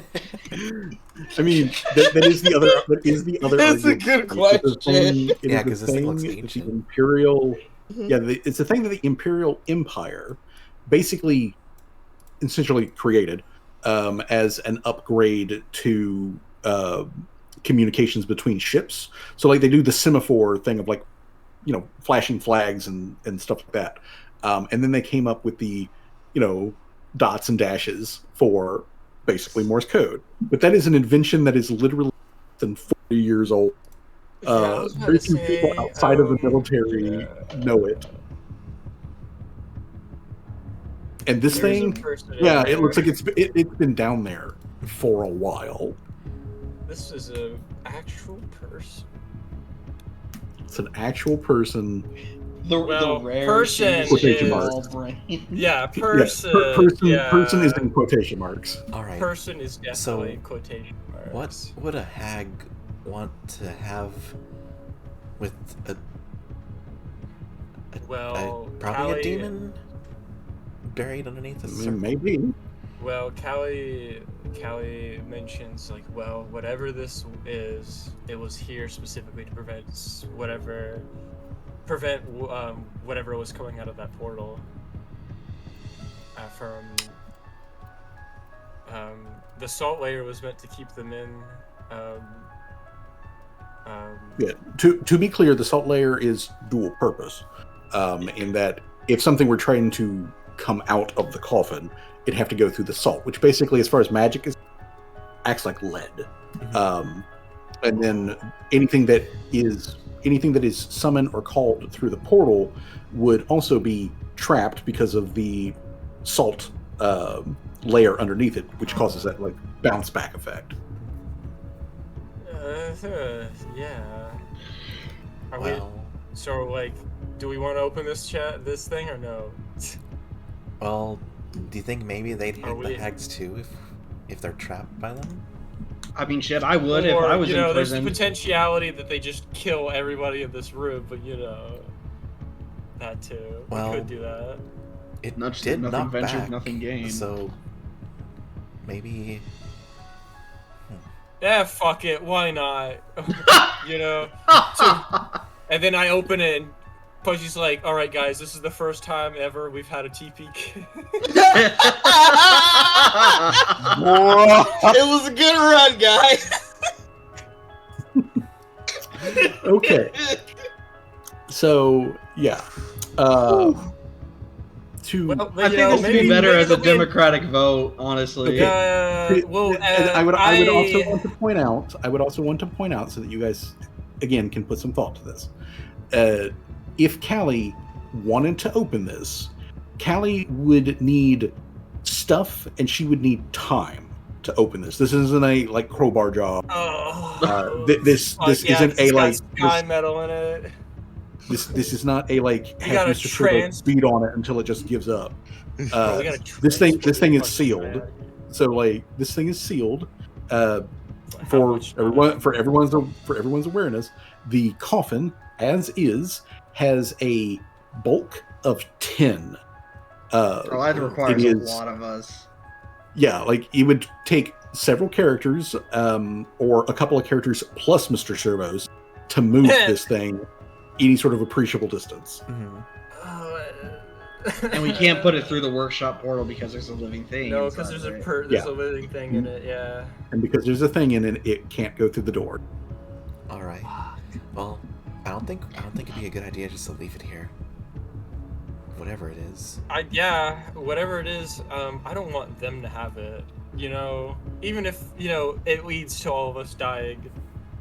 Speaker 1: I mean, that is the other.
Speaker 8: That's a
Speaker 1: argument.
Speaker 8: good question.
Speaker 3: Yeah, 'cause this thing looks ancient.
Speaker 1: The Imperial. Yeah, it's a thing that the Imperial Empire basically essentially created as an upgrade to communications between ships. So like they do the semaphore thing of like, flashing flags and stuff like that. And then they came up with the, dots and dashes for basically Morse code. But that is an invention that is literally less than 40 years old. Very few people outside of the military know it. And this thing, it looks like it's been down there for a while.
Speaker 5: This is an actual person.
Speaker 1: It's an actual person.
Speaker 4: The rare
Speaker 5: person
Speaker 1: quotation
Speaker 5: is
Speaker 1: marks.
Speaker 4: brain.
Speaker 5: Yeah, person.
Speaker 1: Person is in quotation marks.
Speaker 3: All right.
Speaker 5: Person is definitely in quotation marks.
Speaker 3: What would a hag want to have with probably a demon buried underneath a circle?
Speaker 1: Maybe.
Speaker 5: Well, Callie mentions like, whatever this is, it was here specifically to prevent whatever was coming out of that portal. From the salt layer was meant to keep them in.
Speaker 1: Yeah. To be clear, the salt layer is dual purpose, in that if something were trying to come out of the coffin, it'd have to go through the salt, which basically, as far as magic is, acts like lead.
Speaker 3: Mm-hmm.
Speaker 1: And then anything that is summoned or called through the portal would also be trapped because of the salt layer underneath it, which causes that like bounce back effect.
Speaker 5: Yeah. Do we want to open this thing or no?
Speaker 3: Well, do you think maybe they'd hate the hags too if they're trapped by them?
Speaker 4: I mean, shit, I would if I was in
Speaker 5: there's the
Speaker 4: prison.
Speaker 5: potentiality that they just kill everybody in this room, but that too.
Speaker 3: Well,
Speaker 5: we could do that.
Speaker 3: It
Speaker 4: Nothing
Speaker 3: did knock
Speaker 4: ventured,
Speaker 3: back,
Speaker 4: nothing gained.
Speaker 3: so maybe.
Speaker 5: Yeah, fuck it. Why not? And then I open it, and Pudgy's like, "All right, guys, this is the first time ever we've had a TP."
Speaker 8: It was a good run, guys.
Speaker 1: Okay. So yeah.
Speaker 4: I think this would be better as a democratic vote, honestly.
Speaker 1: I would also want to point out. I would also want to point out so that you guys, again, can put some thought to this. If Callie wanted to open this, Callie would need stuff and she would need time to open this. This isn't a like crowbar job. This isn't a like
Speaker 5: sky metal in it.
Speaker 1: This is not a like have Mr. Turbo beat on it until it just gives up. This thing is sealed. So like this thing is sealed. For everyone's awareness, the coffin, as is, has a bulk of 10.
Speaker 4: That requires a lot of us.
Speaker 1: Yeah, like it would take several characters, or a couple of characters plus Mr. Servos to move this thing any sort of appreciable distance.
Speaker 3: Mhm.
Speaker 4: And we can't put it through the workshop portal because there's a living thing.
Speaker 2: No, because there's a living thing in it. Yeah.
Speaker 1: And because there's a thing in it, it can't go through the door.
Speaker 3: All right. Well, I don't think it'd be a good idea just to leave it here. Whatever it is.
Speaker 2: Whatever it is. I don't want them to have it. You know, even if it leads to all of us dying,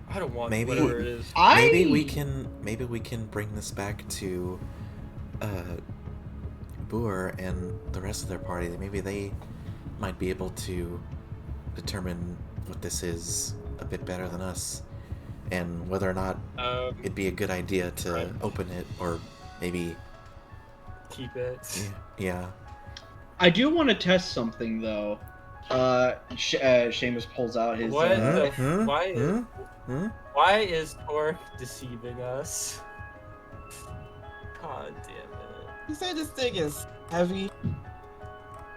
Speaker 2: I don't want whatever it is.
Speaker 3: Maybe we can bring this back to Boer and the rest of their party. Maybe they might be able to determine what this is a bit better than us, and whether or not it'd be a good idea to open it or maybe
Speaker 2: keep it.
Speaker 3: Yeah.
Speaker 4: I do want to test something though. Seamus pulls out his.
Speaker 2: Why is Torque deceiving us? God damn it!
Speaker 8: You say this thing is heavy?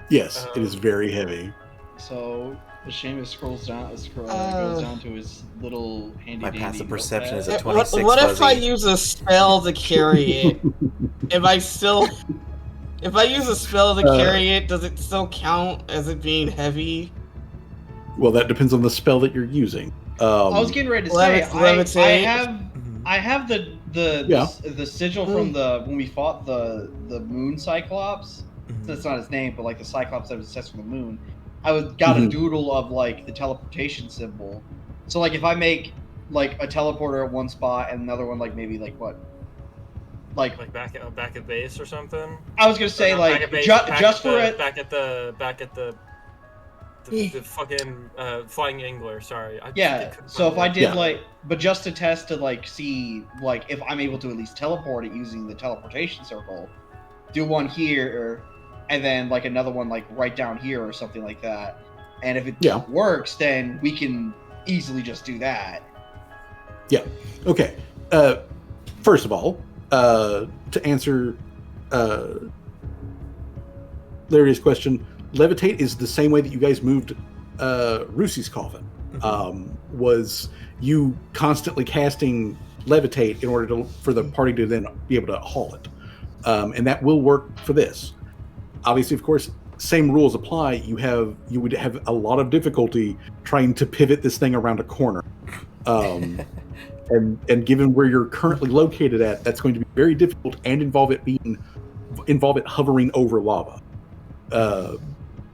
Speaker 1: Yes, it is very heavy.
Speaker 4: So Seamus goes down to his little handy.
Speaker 3: My passive perception is
Speaker 4: a
Speaker 3: a 26.
Speaker 8: What if I use a spell to carry it? If I use a spell to carry it, does it still count as it being heavy?
Speaker 1: Well, that depends on the spell that you're using.
Speaker 4: I was getting ready to say, I have the sigil from when we fought the moon cyclops. That's not his name, but like the cyclops that was assessed from the moon. I got a doodle of like the teleportation symbol. So like if I make like a teleporter at one spot and another one like maybe like what? Like
Speaker 2: back at base or something.
Speaker 4: I was gonna say like just for it.
Speaker 2: Back at the fucking flying angler. Sorry.
Speaker 4: So if I did but just to test to like see like if I'm able to at least teleport it using the teleportation circle, do one here, and then like another one like right down here or something like that. And if it works, then we can easily just do that.
Speaker 1: Yeah. Okay. First of all, to answer Larry's question, levitate is the same way that you guys moved Rusi's coffin. Was you constantly casting levitate in order for the party to then be able to haul it, and that will work for this. Obviously, of course, same rules apply. You would have a lot of difficulty trying to pivot this thing around a corner. And given where you're currently located at, that's going to be very difficult and involve it hovering over lava. So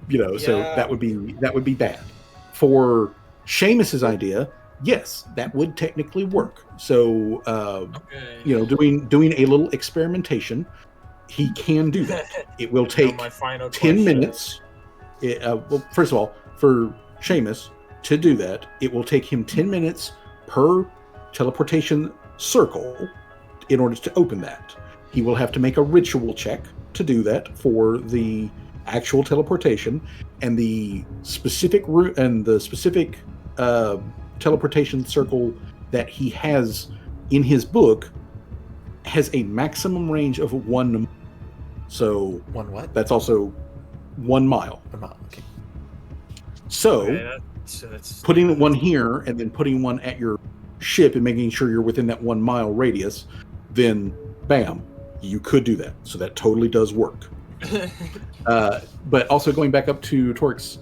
Speaker 1: that would be bad. For Seamus's idea, yes, that would technically work. So doing a little experimentation, he can do that. It will take 10 minutes. Well, first of all, for Seamus to do that, it will take him 10 minutes per teleportation circle in order to open that. He will have to make a ritual check to do that for the actual teleportation, and the specific route and the specific teleportation circle that he has in his book has a maximum range of 1. So
Speaker 3: one what?
Speaker 1: That's also 1 mile.
Speaker 3: 1 mile. Okay.
Speaker 1: So that's putting one here and then putting one at your ship and making sure you're within that 1 mile radius, then bam, you could do that. So that totally does work. But also going back up to Torque's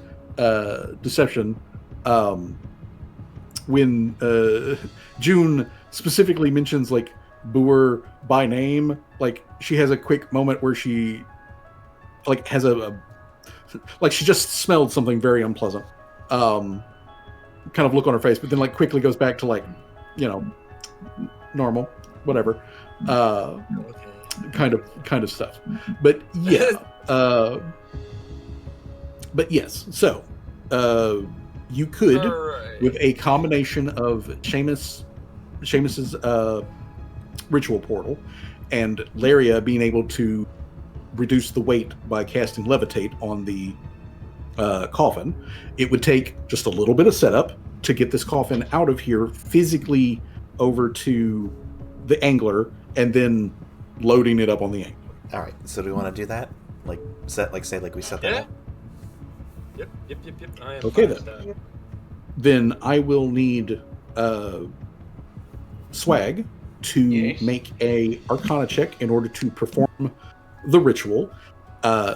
Speaker 1: deception, when June specifically mentions like Boer by name, like she has a quick moment where she like has like she just smelled something very unpleasant kind of look on her face, but then like quickly goes back to like normal whatever kind of stuff. But yes, so you could with a combination of Seamus's ritual portal and Laria being able to reduce the weight by casting levitate on the coffin, it would take just a little bit of setup to get this coffin out of here physically over to the angler and then loading it up on the angler.
Speaker 3: All right. So do we want to do that? Like we set that up?
Speaker 2: Yep. I am
Speaker 1: Okay,
Speaker 2: fine with that.
Speaker 1: Then I will need Swag to make a Arcana check in order to perform the ritual.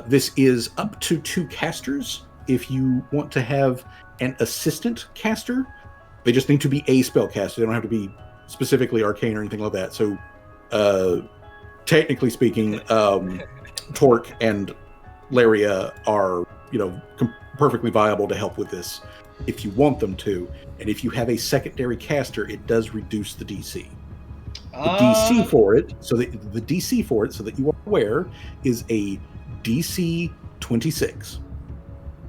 Speaker 1: This is up to 2 casters. If you want to have an assistant caster, they just need to be a spellcaster. They don't have to be specifically arcane or anything like that. So, technically speaking, Torque and Laria are, perfectly viable to help with this if you want them to. And if you have a secondary caster, it does reduce the DC. The DC for it, so that you are aware, is a DC 26.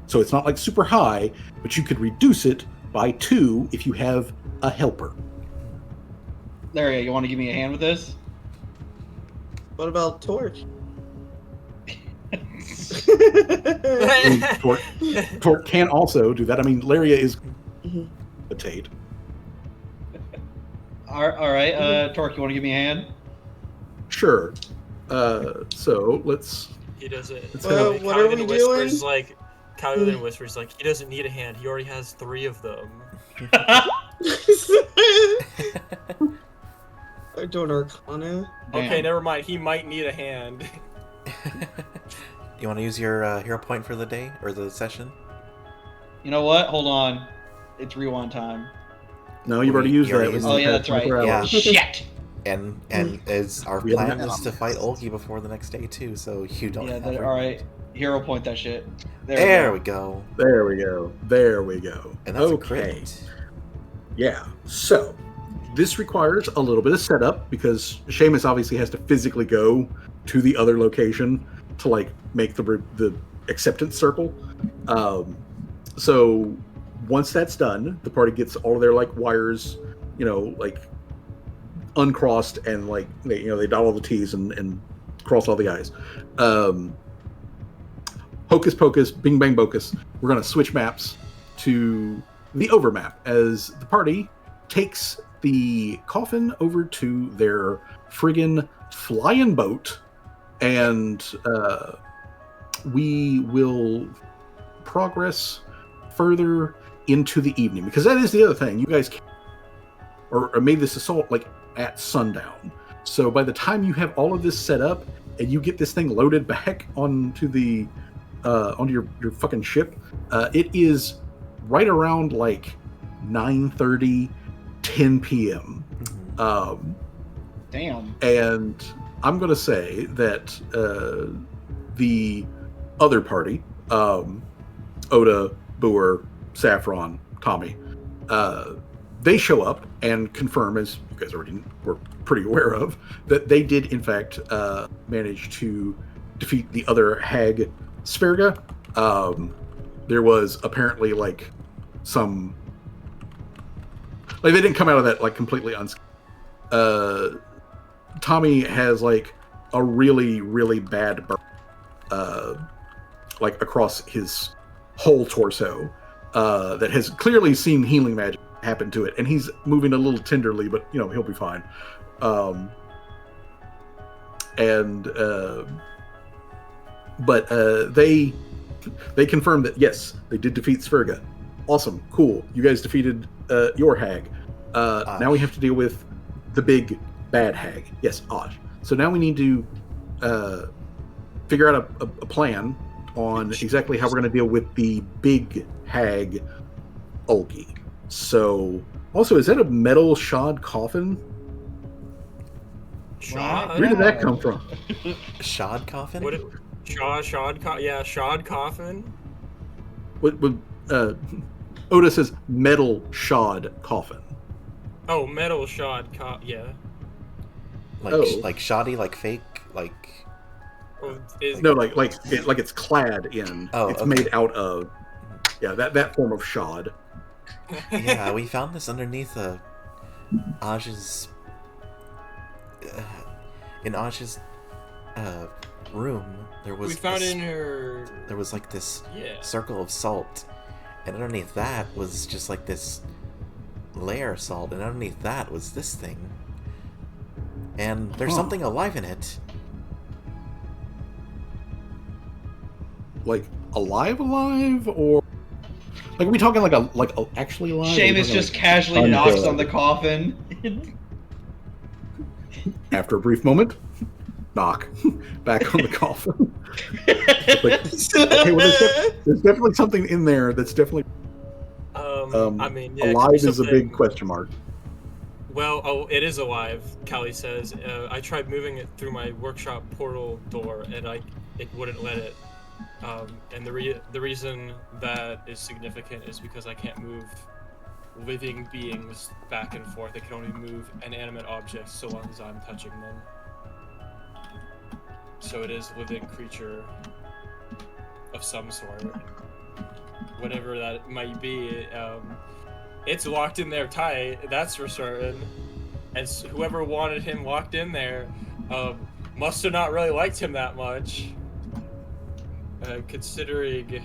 Speaker 1: So it's not like super high, but you could reduce it by 2 if you have a helper.
Speaker 4: Larry, you want to give me a hand with this?
Speaker 8: What about Torch?
Speaker 1: Torque can also do that. I mean, Laria is a Tate.
Speaker 4: All right, Torque, you want to give me a hand?
Speaker 1: Sure. So let's.
Speaker 2: He doesn't.
Speaker 8: Well, what are we doing?
Speaker 2: Kylan whispers like he doesn't need a hand. He already has 3 of them.
Speaker 8: I'm doing Arcana.
Speaker 2: Okay, never mind. He might need a hand.
Speaker 3: You want to use your hero point for the day or the session?
Speaker 4: You know what? Hold on. It's rewind time.
Speaker 1: No, you've already used that.
Speaker 4: Oh yeah, that's right.
Speaker 3: Yeah.
Speaker 4: Shit.
Speaker 3: And as our plan is to fight Olgi before the next day too, so you don't.
Speaker 4: Yeah. All right. Hero point that shit.
Speaker 3: There we go.
Speaker 1: There we go.
Speaker 3: And that's okay.
Speaker 1: Yeah. So this requires a little bit of setup because Seamus obviously has to physically go to the other location to make the acceptance circle. So once that's done, the party gets all of their wires, uncrossed and they dot all the T's and cross all the I's. Hocus pocus, bing bang bocus. We're gonna switch maps to the overmap as the party takes the coffin over to their friggin' flying boat, and we will progress further into the evening, because that is the other thing. You guys made this assault at sundown, so by the time you have all of this set up and you get this thing loaded back onto the onto your fucking ship, it is right around 9:30, 10 p.m.
Speaker 4: Damn.
Speaker 1: And I'm gonna say that the other party, Oda, Boer, Saffron, Tommy, they show up and confirm, as you guys already were pretty aware of, that they did in fact manage to defeat the other hag, Sverga. There was apparently some they didn't come out of that completely unscathed. Tommy has a really, really bad burn across his whole torso that has clearly seen healing magic happen to it, and he's moving a little tenderly, but he'll be fine. But they confirmed that yes, they did defeat Sverga. Awesome, cool. You guys defeated your hag. Now we have to deal with the big bad hag. Yes, Aj. So now we need to figure out a plan on exactly how we're going to deal with the big hag, Olgi. So, also, is that a metal shod coffin?
Speaker 2: Shod?
Speaker 1: Where did that come from?
Speaker 3: Shod coffin?
Speaker 2: Shod coffin.
Speaker 1: What Oda says metal shod coffin.
Speaker 2: Oh, metal shod yeah.
Speaker 3: Like shoddy, fake,
Speaker 1: No, it's clad in.
Speaker 3: Oh,
Speaker 1: it's
Speaker 3: okay.
Speaker 1: made out of. Yeah, that form of shod.
Speaker 3: Yeah, we found this underneath Aj's in Aj's room.
Speaker 2: We found in her.
Speaker 3: There was this circle of salt, and underneath that was just this layer salt, and underneath that was this thing. And there's something alive in it.
Speaker 1: Like alive, or like are we talking like a actually alive?
Speaker 4: Seamus just casually knocks on the coffin.
Speaker 1: After a brief moment, knock back on the coffin. Okay, well, there's definitely something in there that's definitely.
Speaker 2: I mean, yeah,
Speaker 1: alive is a big question mark.
Speaker 2: Well, it is alive, Callie says. I tried moving it through my workshop portal door, and it wouldn't let it. And the reason that is significant is because I can't move living beings back and forth. I can only move inanimate objects so long as I'm touching them. So it is a living creature of some sort. Whatever that might be, it's locked in there tight, that's for certain. And whoever wanted him locked in there must have not really liked him that much. Considering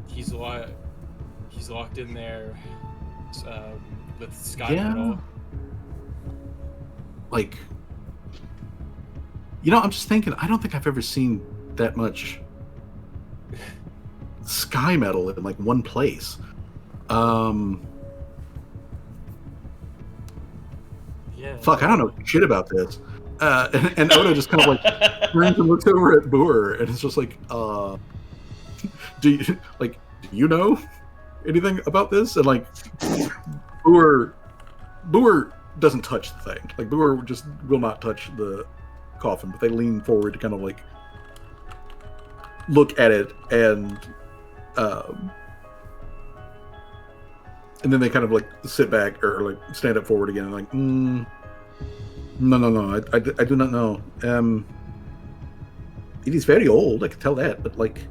Speaker 2: he's locked in there with Sky Metal.
Speaker 1: Like, I'm just thinking, I don't think I've ever seen that much Sky Metal in like one place. Fuck, I don't know shit about this. And Odo just kind of like turns and looks over at Boer, and it's just like, do you know anything about this? And like, Boer doesn't touch the thing. Like, Boer just will not touch the coffin, but they lean forward to kind of like look at it, and then they kind of like sit back or like stand up forward again and like, no, I do not know. It is very old, I can tell that, but like,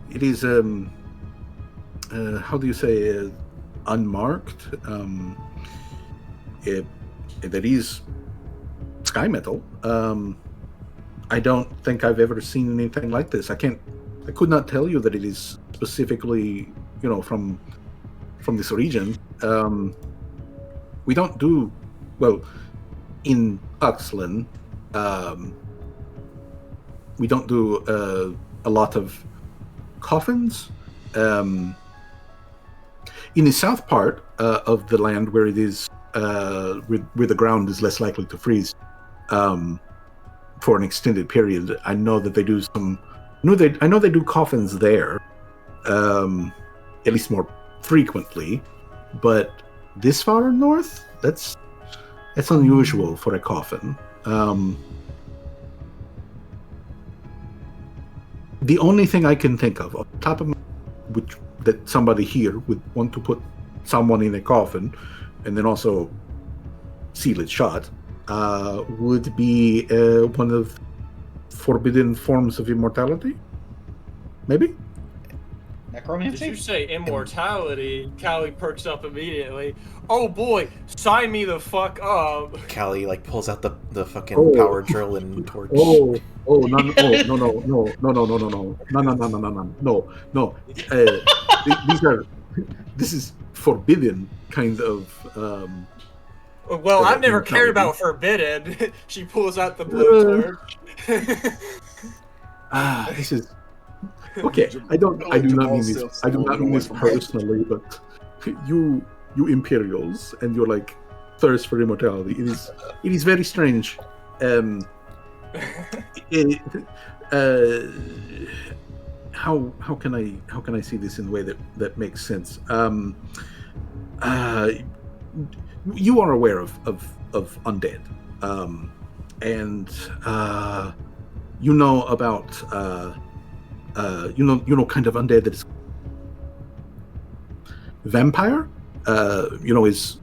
Speaker 1: it is how do you say, unmarked. That is Sky Metal. I don't think I've ever seen anything like this. I could not tell you that it is specifically, from this region. We don't do, well, in Uxlan, we don't do a lot of coffins. In the south part of the land, where it is, where the ground is less likely to freeze for an extended period, I know that they do some. I know they do coffins there, at least more frequently. But this far north, that's unusual for a coffin. The only thing I can think of, off the top of my, which that somebody here would want to put someone in a coffin, and then also seal it shut, would be one of forbidden forms of immortality. Maybe.
Speaker 4: Necromancy?
Speaker 2: Did you say immortality? Callie perks up immediately. Oh boy, sign me the fuck up.
Speaker 3: Callie like pulls out the fucking power drill and torch.
Speaker 1: No. This is forbidden kind of.
Speaker 2: Well, I've never cared about forbidden. She pulls out the blowtorch.
Speaker 1: This is okay. I do not mean this. I do not mean this personally, but you Imperials and your like thirst for immortality. It is very strange. How can I see this in a way that makes sense? You are aware of undead, and you know about kind of undead that is vampire. Is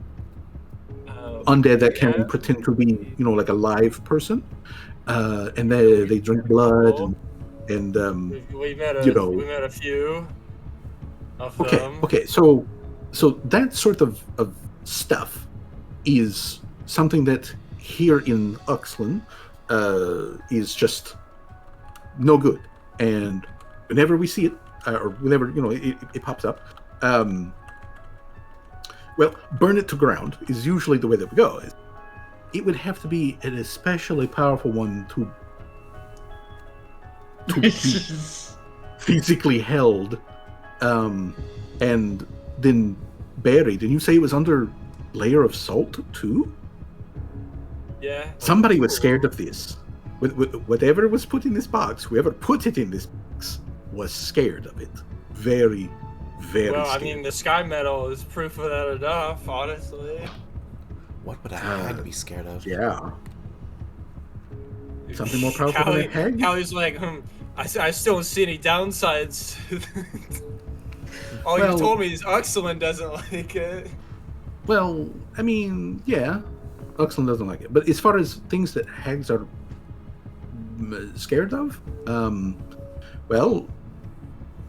Speaker 1: undead that can pretend to be like a live person, and they drink blood and
Speaker 2: we met a few of them.
Speaker 1: Okay, so that sort of stuff is something that here in Uxlan is just no good, and whenever we see it, or whenever it pops up. Well, burn it to ground is usually the way that we go. It would have to be an especially powerful one to be physically held, and then buried. And you say it was under layer of salt too?
Speaker 2: Yeah.
Speaker 1: Somebody was scared of this. With whatever was put in this box, whoever put it in this box was scared of it. Very, very
Speaker 2: well,
Speaker 1: scared.
Speaker 2: I mean, the sky metal is proof of that enough, honestly.
Speaker 3: What would a hag be scared of?
Speaker 1: Yeah. Something more powerful than a hag?
Speaker 2: Callie's like, I still don't see any downsides. All you told me is Uxelin doesn't like it.
Speaker 1: Well, I mean, yeah. Uxelin doesn't like it. But as far as things that hags are scared of, well,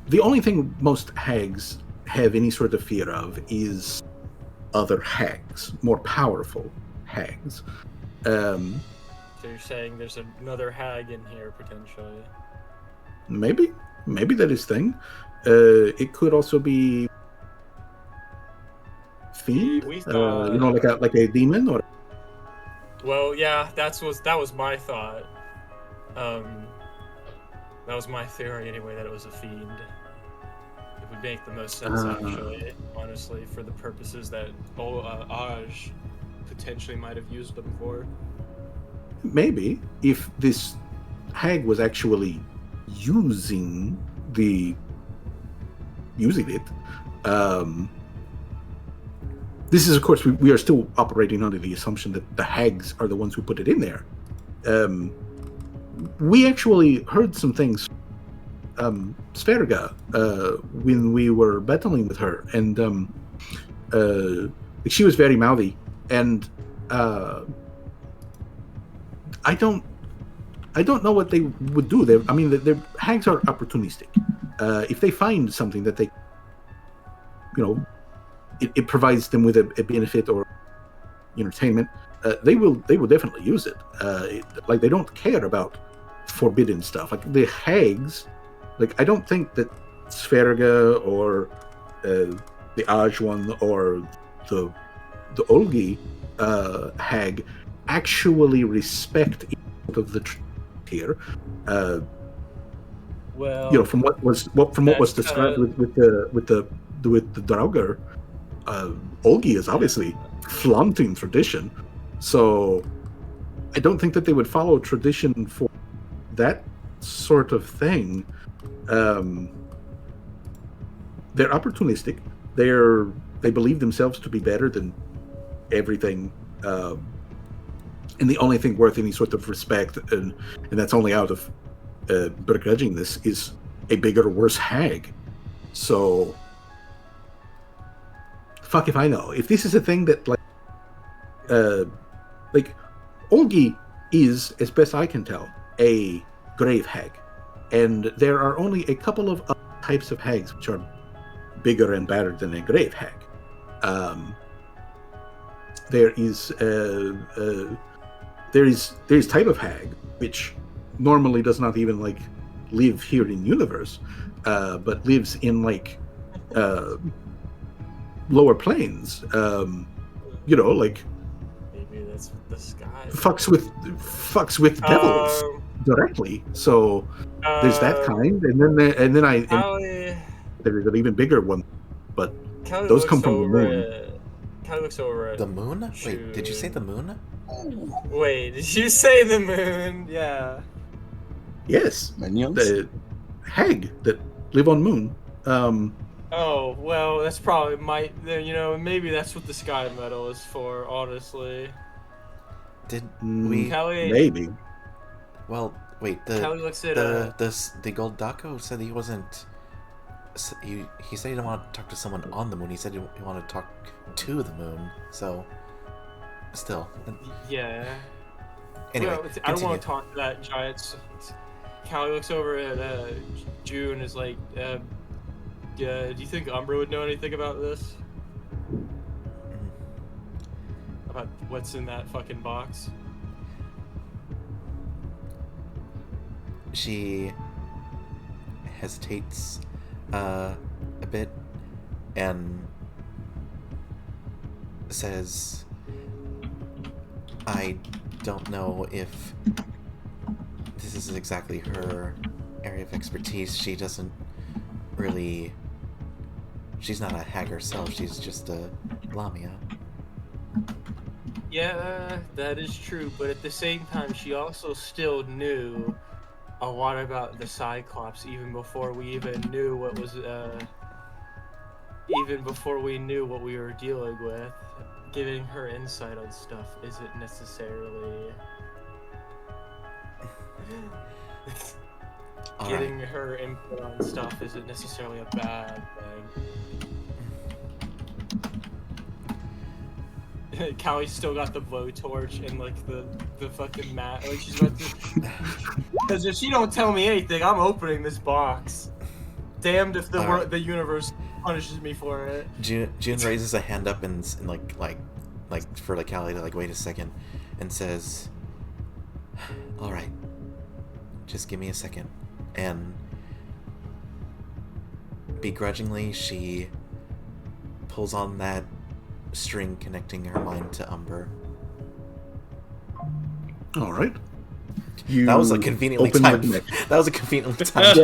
Speaker 1: the only thing most hags have any sort of fear of is other hags, more powerful hags.
Speaker 2: So you're saying there's another hag in here, potentially?
Speaker 1: Maybe that is thing. It could also be fiend.
Speaker 2: We thought,
Speaker 1: like a demon, or.
Speaker 2: Well, yeah, that was my thought. That was my theory anyway, that it was a fiend. It would make the most sense, actually, honestly, for the purposes that Aj potentially might have used them for.
Speaker 1: Maybe if this hag was actually using it. This is, of course, we are still operating under the assumption that the hags are the ones who put it in there. We actually heard some things, Sverga, when we were battling with her, and she was very mouthy, and I don't know what they would do. The hags are opportunistic. If they find something that they, it provides them with a benefit or entertainment, they will definitely use it. Like, they don't care about forbidden stuff. Like the hags, like I don't think that Sverga or the Aj one or the Olgi hag actually respect each of the here.
Speaker 2: Well,
Speaker 1: from what was described with the Draugr, Olgi is obviously flaunting tradition, so I don't think that they would follow tradition for that sort of thing. They're opportunistic. They believe themselves to be better than everything, and the only thing worth any sort of respect, and that's only out of begrudgingness, is a bigger, worse hag. So, fuck if I know. If this is a thing that like Olgi is, as best I can tell, a grave hag, and there are only a couple of other types of hags which are bigger and badder than a grave hag. There is type of hag which normally does not even live here in universe, but lives in lower planes.
Speaker 2: Maybe that's what the sky
Speaker 1: fucks with devils directly. So there's that kind, and then there's an even bigger one, but
Speaker 2: Callie
Speaker 1: those come from the moon.
Speaker 2: Callie looks over at
Speaker 3: the moon. Wait, did you say the moon?
Speaker 2: Wait, did you say the moon? Yeah.
Speaker 1: Yes,
Speaker 7: Minions?
Speaker 1: The hag that live on moon.
Speaker 2: Oh, well, that's probably maybe that's what the sky metal is for, honestly.
Speaker 3: Did we?
Speaker 2: Callie,
Speaker 1: maybe.
Speaker 3: Well, wait.
Speaker 2: Callie looks at
Speaker 3: the Gold Daco said he wasn't. He said he didn't want to talk to someone on the moon. He said he wanted to talk to the moon. So, still.
Speaker 2: Yeah.
Speaker 3: Anyway,
Speaker 2: well, I don't want to talk to that giant. Callie looks over at June and is like, do you think Umbra would know anything about this? About what's in that fucking box?
Speaker 3: She hesitates a bit and says, I don't know if this is exactly her area of expertise. She doesn't really... She's not a hag herself, she's just a Lamia.
Speaker 2: Yeah, that is true, but at the same time, she also still knew a lot about the Cyclops even before we even knew what was, even before we knew what we were dealing with. Giving her insight on stuff isn't necessarily... Getting her input on stuff isn't necessarily a bad thing. Callie's still got the blowtorch and like the fucking mat. Like she's about to. Because if she don't tell me anything, I'm opening this box. Damned if the universe punishes me for it.
Speaker 3: June raises a hand up and like for like Callie to like wait a second, and says, "All right, just give me a second." And begrudgingly, she pulls on that string connecting her mind to Umber.
Speaker 1: All right.
Speaker 3: That was a conveniently timed. That was a conveniently timed.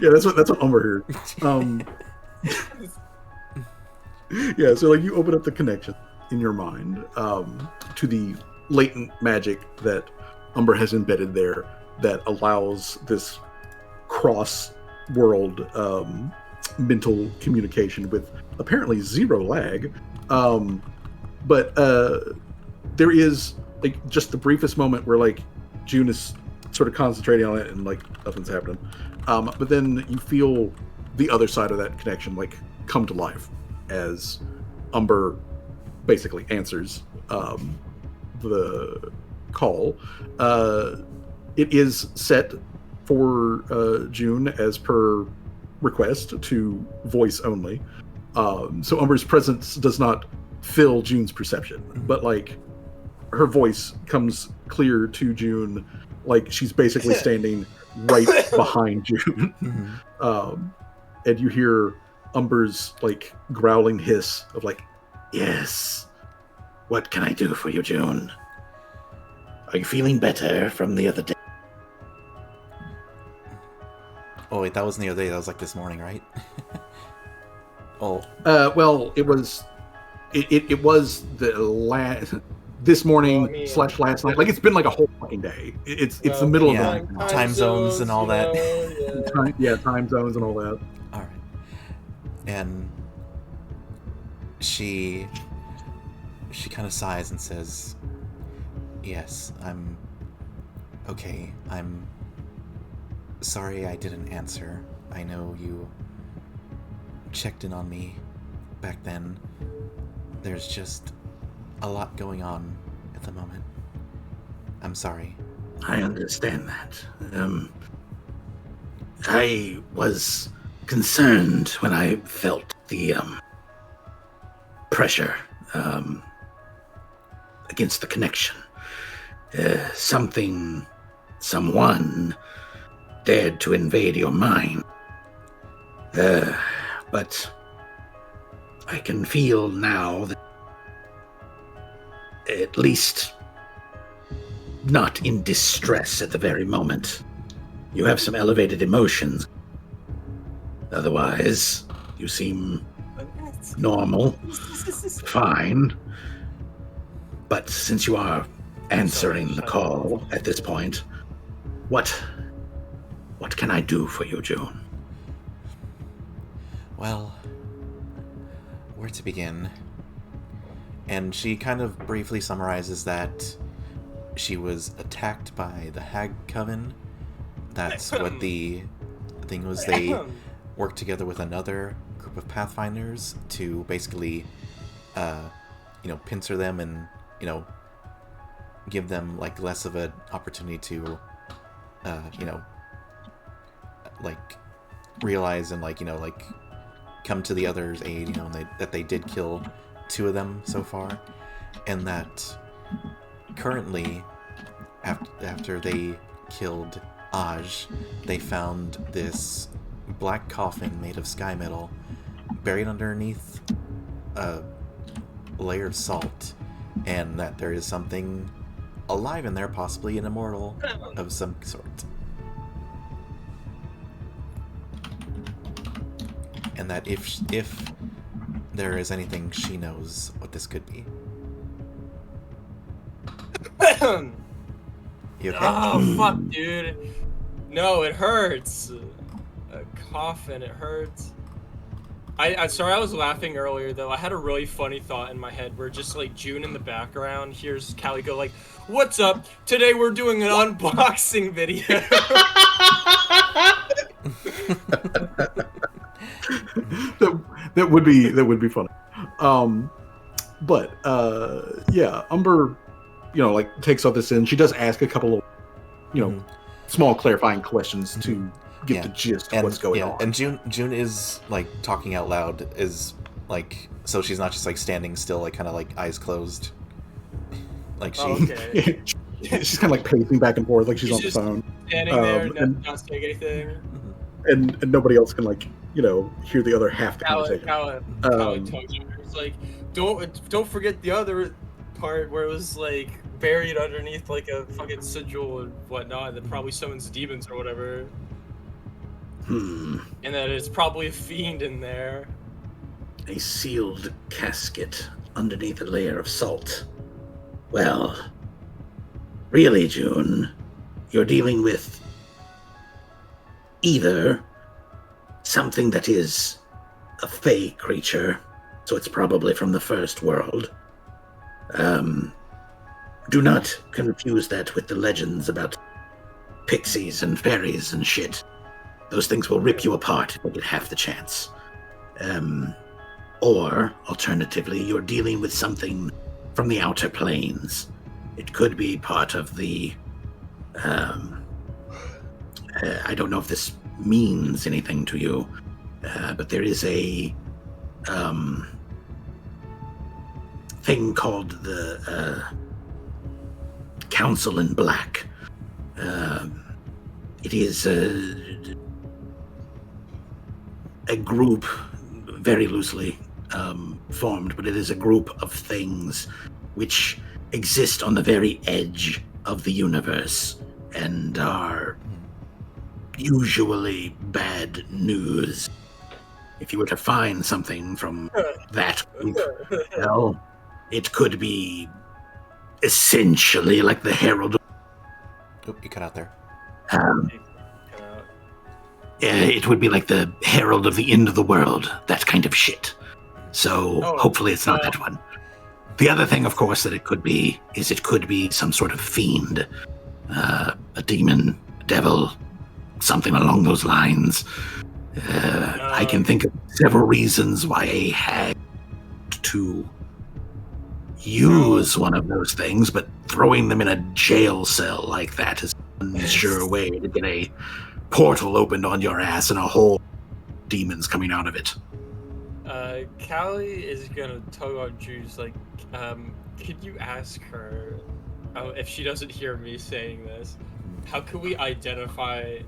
Speaker 1: Yeah, that's what Umber heard. Yeah, so like you open up the connection in your mind to the latent magic that Umber has embedded there that allows this cross-world mental communication with apparently zero lag. But there is like just the briefest moment where like June is sort of concentrating on it and like nothing's happening. But then you feel the other side of that connection like come to life as Umber basically answers the call. It is set for June as per request to voice only. So Umber's presence does not fill June's perception, but like her voice comes clear to June, like she's basically standing right behind June. And you hear Umber's like growling hiss of like, "Yes, what can I do for you, June? Are you feeling better from the other day?"
Speaker 3: Oh wait, that wasn't the other day. That was like this morning, right?
Speaker 1: Well, it was the this morning / last night. Like it's been like a whole fucking day. It's the middle of the night.
Speaker 3: Time zones and all that.
Speaker 1: Time zones and all that.
Speaker 3: All right. And she kind of sighs and says, "Yes, I'm okay. I'm sorry I didn't answer. I know you checked in on me back then. There's just a lot going on at the moment. I'm sorry."
Speaker 1: I understand that. I was concerned when I felt the pressure against the connection. Someone dared to invade your mind. But I can feel now that at least not in distress at the very moment. You have some elevated emotions. Otherwise, you seem normal, fine. But since you are answering the call at this point, what can I do for you, June?
Speaker 3: Well, where to begin? And she kind of briefly summarizes that she was attacked by the Hag Coven. That's what the thing was. They worked together with another group of Pathfinders to basically, pincer them and, give them, like, less of an opportunity to, realize and, come to the other's aid, that they did kill 2 of them so far, and that currently, after they killed Aj, they found this black coffin made of sky metal buried underneath a layer of salt, and that there is something alive in there, possibly an immortal of some sort. And that if there is anything, she knows what this could be. You okay?
Speaker 2: Oh, fuck, dude. No, it hurts. A coffin, it hurts. I'm sorry I was laughing earlier, though. I had a really funny thought in my head where just, like, June in the background hears Callie go, like, "What's up? Today we're doing an unboxing video."
Speaker 1: that would be funny. But yeah, Umber, like takes all this in. She does ask a couple of, small clarifying questions to get the gist of what's going on.
Speaker 3: And June is like talking out loud, is like, so she's not just like standing still, like kind of like eyes closed, like she.
Speaker 2: Okay.
Speaker 1: She's kind of like pacing back and forth, like she's on the phone,
Speaker 2: standing there, not saying anything.
Speaker 1: And nobody else can hear the other half the conversation.
Speaker 2: Callie told you, it's like, don't forget the other part where it was like buried underneath like a fucking sigil and whatnot that probably summons demons or whatever. And that it's probably a fiend in there.
Speaker 9: A sealed casket underneath a layer of salt. Well, really, June, you're dealing with either something that is a fey creature, so it's probably from the first world. Do not confuse that with the legends about pixies and fairies and shit. Those things will rip you apart if you get half the chance. Or, alternatively, you're dealing with something from the outer planes. It could be part of the... I don't know if this means anything to you, but there is a thing called the Council in Black. It is a group, very loosely formed, but it is a group of things which exist on the very edge of the universe and are usually bad news. If you were to find something from that group, well, it could be essentially like the Herald.
Speaker 3: Oop, you cut out there.
Speaker 9: It would be like the Herald of the End of the World, that kind of shit. So hopefully it's not that one. The other thing, of course, that it could be is it could be some sort of fiend, a demon, a devil, something along those lines. I can think of several reasons why a hag to use one of those things, but throwing them in a jail cell like that is an sure way to get a portal opened on your ass and a whole demons coming out of it.
Speaker 2: Callie is gonna tug on June's like, could you ask her, if she doesn't hear me saying this, how can we identify,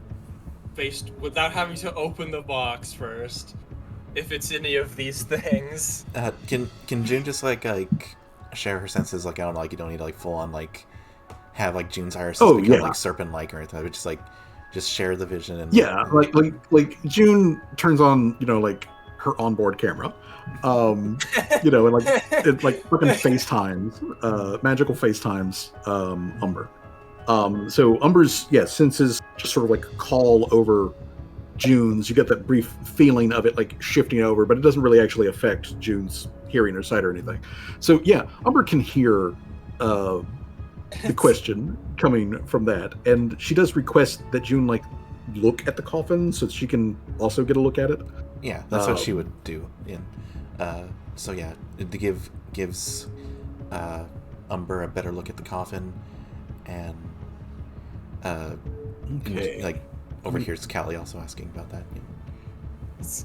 Speaker 2: based without having to open the box first, if it's any of these things?
Speaker 3: Can June just like share her senses, like, I don't know, like you don't need to like full on like have like June's irises become like serpent like or anything, but just share the vision and
Speaker 1: like June turns on like her onboard camera, and like freaking FaceTimes, magical FaceTimes, Umber. So Umber's senses just sort of like call over June's. You get that brief feeling of it like shifting over, but it doesn't really actually affect June's hearing or sight or anything. So Umber can hear the question coming from that, and she does request that June like look at the coffin so that she can also get a look at it.
Speaker 3: Yeah, that's what she would do. So it gives Umber a better look at the coffin, and like overhears Callie also asking about that.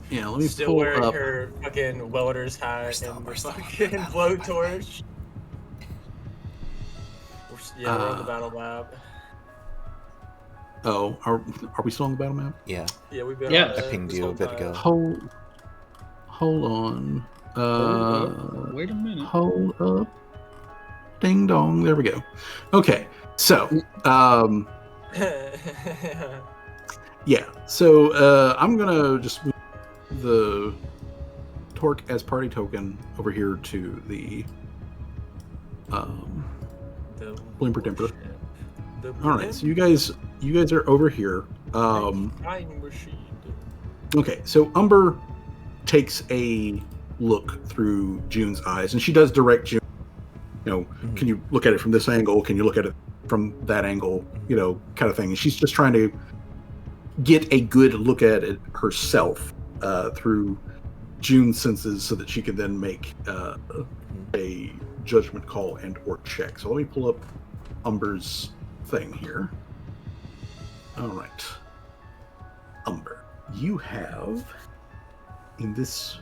Speaker 1: Yeah, let me
Speaker 2: still
Speaker 1: pull
Speaker 2: wearing
Speaker 1: up
Speaker 2: her fucking welder's hat and the fucking blowtorch. We're on the battle lab.
Speaker 1: Oh, are we still on the battle map?
Speaker 3: Yeah.
Speaker 2: Yeah, we've been.
Speaker 4: Yeah.
Speaker 2: on
Speaker 3: I
Speaker 2: it
Speaker 3: pinged
Speaker 2: this
Speaker 3: you a
Speaker 2: whole
Speaker 3: bit
Speaker 2: time.
Speaker 3: ago.
Speaker 1: Hold on.
Speaker 4: Hold up. Wait a minute.
Speaker 1: Hold up. Ding dong. There we go. Okay. So, yeah. So, I'm gonna just move the Torque as party token over here to the
Speaker 2: The
Speaker 1: Blimper Dimper.
Speaker 2: The
Speaker 1: All right. So you guys are over here.
Speaker 2: Flying machine.
Speaker 1: Okay. So Umber takes a look through June's eyes, and she does direct June. Can you look at it from this angle? Can you look at it from that angle? Kind of thing. And she's just trying to get a good look at it herself through June's senses, so that she can then make a judgment call and or check. So let me pull up Umber's thing here. All right, Umber, you have in this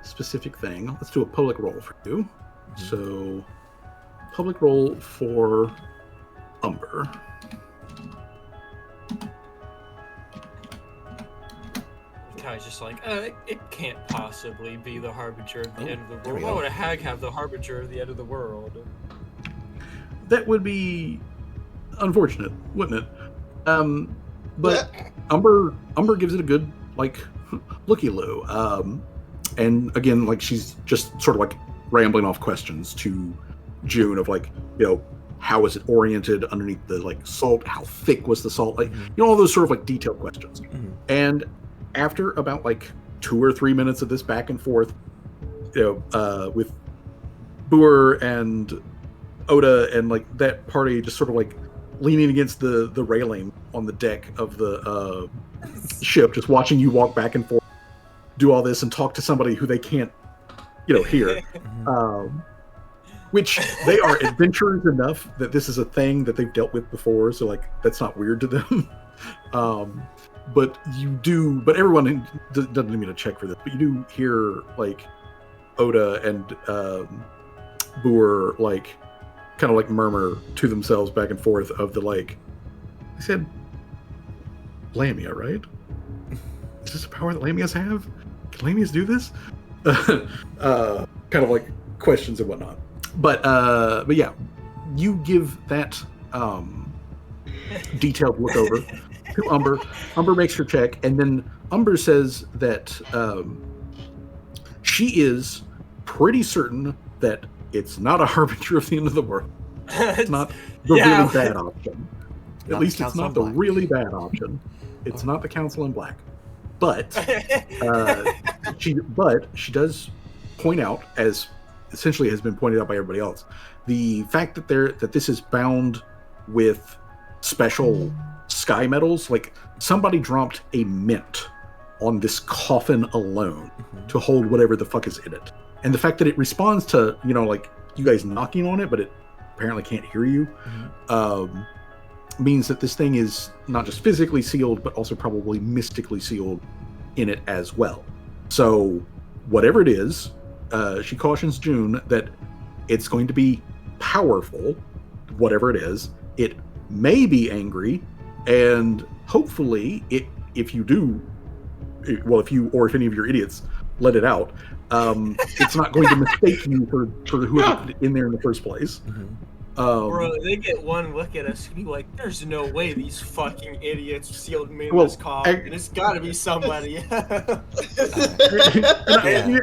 Speaker 1: specific thing. Let's do a public roll for you. So, public roll for Umber.
Speaker 2: Kai's just like, it can't possibly be the harbinger of the end of the
Speaker 3: there we
Speaker 2: world. Why
Speaker 3: go.
Speaker 2: would a hag have the harbinger of the end of the world?
Speaker 1: That would be unfortunate, wouldn't it? But Umber gives it a good looky-loo. And again, she's just sort of rambling off questions to June of how is it oriented underneath the salt? How thick was the salt? All those sort of detailed questions. And after about 2 or 3 minutes of this back and forth, with Boer and Oda and that party just sort of leaning against the railing on the deck of the ship, just watching you walk back and forth, do all this and talk to somebody who they can't hear, which they are adventurers enough that this is a thing that they've dealt with before, so that's not weird to them. But everyone doesn't need me to check for this, but you do hear Oda and Boer kind of murmur to themselves back and forth of the I said Lamia, right? Is this a power that Lamias have? Can Lamias do this? Kind of questions and whatnot. But yeah, you give that detailed look over to Umber. Umber makes her check, and then Umber says that she is pretty certain that it's not a harbinger of the end of the world. It's not the really bad option. At least it's not the really bad option. It's not the Council in Black. But she does point out, as essentially has been pointed out by everybody else, the fact that this is bound with special sky metals. Somebody dropped a mint on this coffin alone to hold whatever the fuck is in it, and the fact that it responds to you guys knocking on it, but it apparently can't hear you, means that this thing is not just physically sealed, but also probably mystically sealed in it as well. So whatever it is, she cautions June that it's going to be powerful, whatever it is. It may be angry, and hopefully if any of your idiots let it out, it's not going to mistake you for whoever put it in there in the first place.
Speaker 5: Bro, they get one look at us and be like, "There's no way these fucking idiots sealed me in this coffin. It's got to be somebody."
Speaker 1: And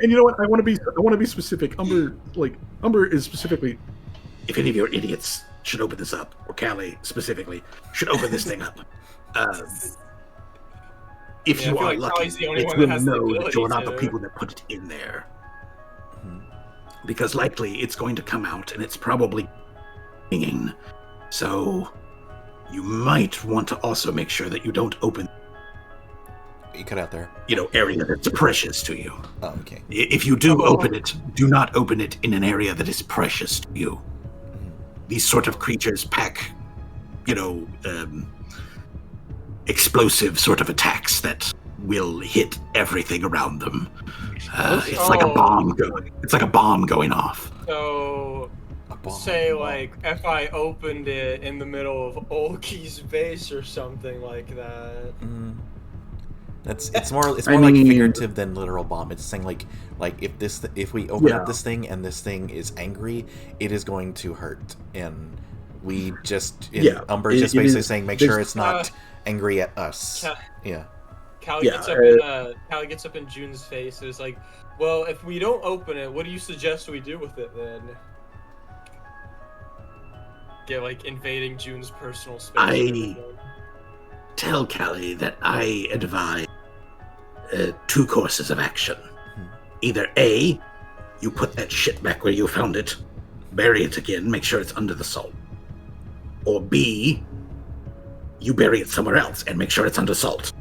Speaker 1: you know what? I want to be specific. Umber is specifically, if any of your idiots should open this up, or Callie specifically should open this thing up. If you are lucky, it's going to know that you're not the people that put it in there. Because likely it's going to come out, and it's probably singing. So you might want to also make sure that you don't open.
Speaker 3: You cut out there.
Speaker 1: Area that's precious to you.
Speaker 3: Oh, okay.
Speaker 1: If you do open it, do not open it in an area that is precious to you. These sort of creatures pack, explosive sort of attacks that will hit everything around them. It's like a bomb going. It's like a bomb going off.
Speaker 5: So
Speaker 2: say like if I opened it in the middle of Olgi's base or something like that.
Speaker 3: It's more like figurative than literal bomb. It's saying like if we open up this thing and this thing is angry, it is going to hurt. And we just Umber just basically saying make sure it's not angry at us.
Speaker 2: Callie gets up in June's face and is like, well, if we don't open it, what do you suggest we do with it then? Get like invading June's personal space.
Speaker 9: I tell Callie that I advise 2 courses of action. Either A, you put that shit back where you found it, bury it again, make sure it's under the salt. Or B, you bury it somewhere else and make sure it's under salt.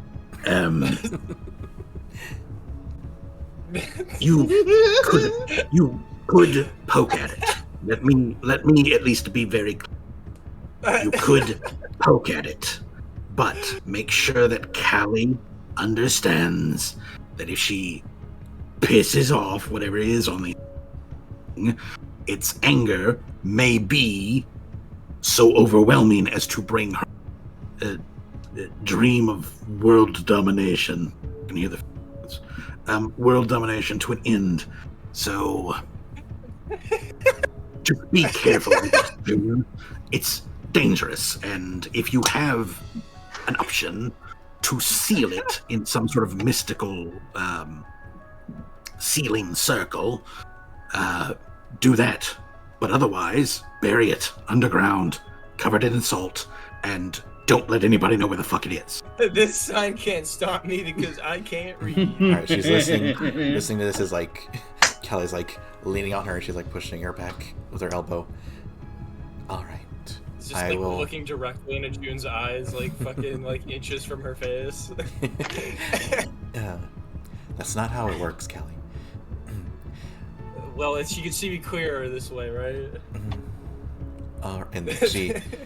Speaker 9: You could poke at it. Let me at least be very clear. You could poke at it, but make sure that Callie understands that if she pisses off whatever it is on the thing, its anger may be so overwhelming as to bring her a dream of world domination. You can hear the world domination to an end. So just be careful with this, June. It's dangerous, and if you have an option to seal it in some sort of mystical sealing circle, do that. But otherwise, bury it underground, covered it in salt, and don't let anybody know where the fuck it is.
Speaker 2: This sign can't stop me because I can't read.
Speaker 3: Alright, she's listening to this is like Kelly's like leaning on her and she's like pushing her back with her elbow. Alright.
Speaker 2: It's just looking directly into June's eyes, like fucking like inches from her face.
Speaker 3: That's not how it works, Kelly.
Speaker 2: Well, you can see me clearer this way, right?
Speaker 3: And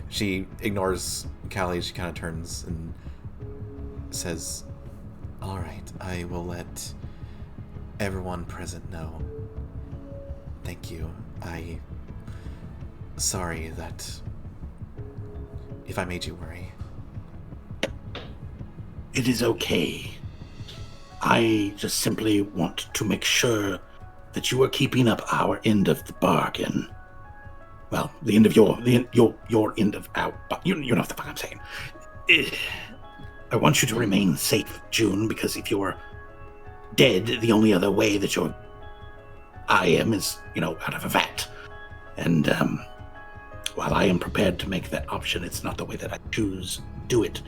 Speaker 3: she ignores Callie. She kind of turns and says, "All right, I will let everyone present know. Thank you. Sorry that if I made you worry."
Speaker 9: It is okay. I just simply want to make sure that you are keeping up our end of the bargain. Well, the end of your end of our... You know what the fuck I'm saying. I want you to remain safe, June, because if you're dead, the only other way that I am is, out of a vat. And while I am prepared to make that option, it's not the way that I choose to do it.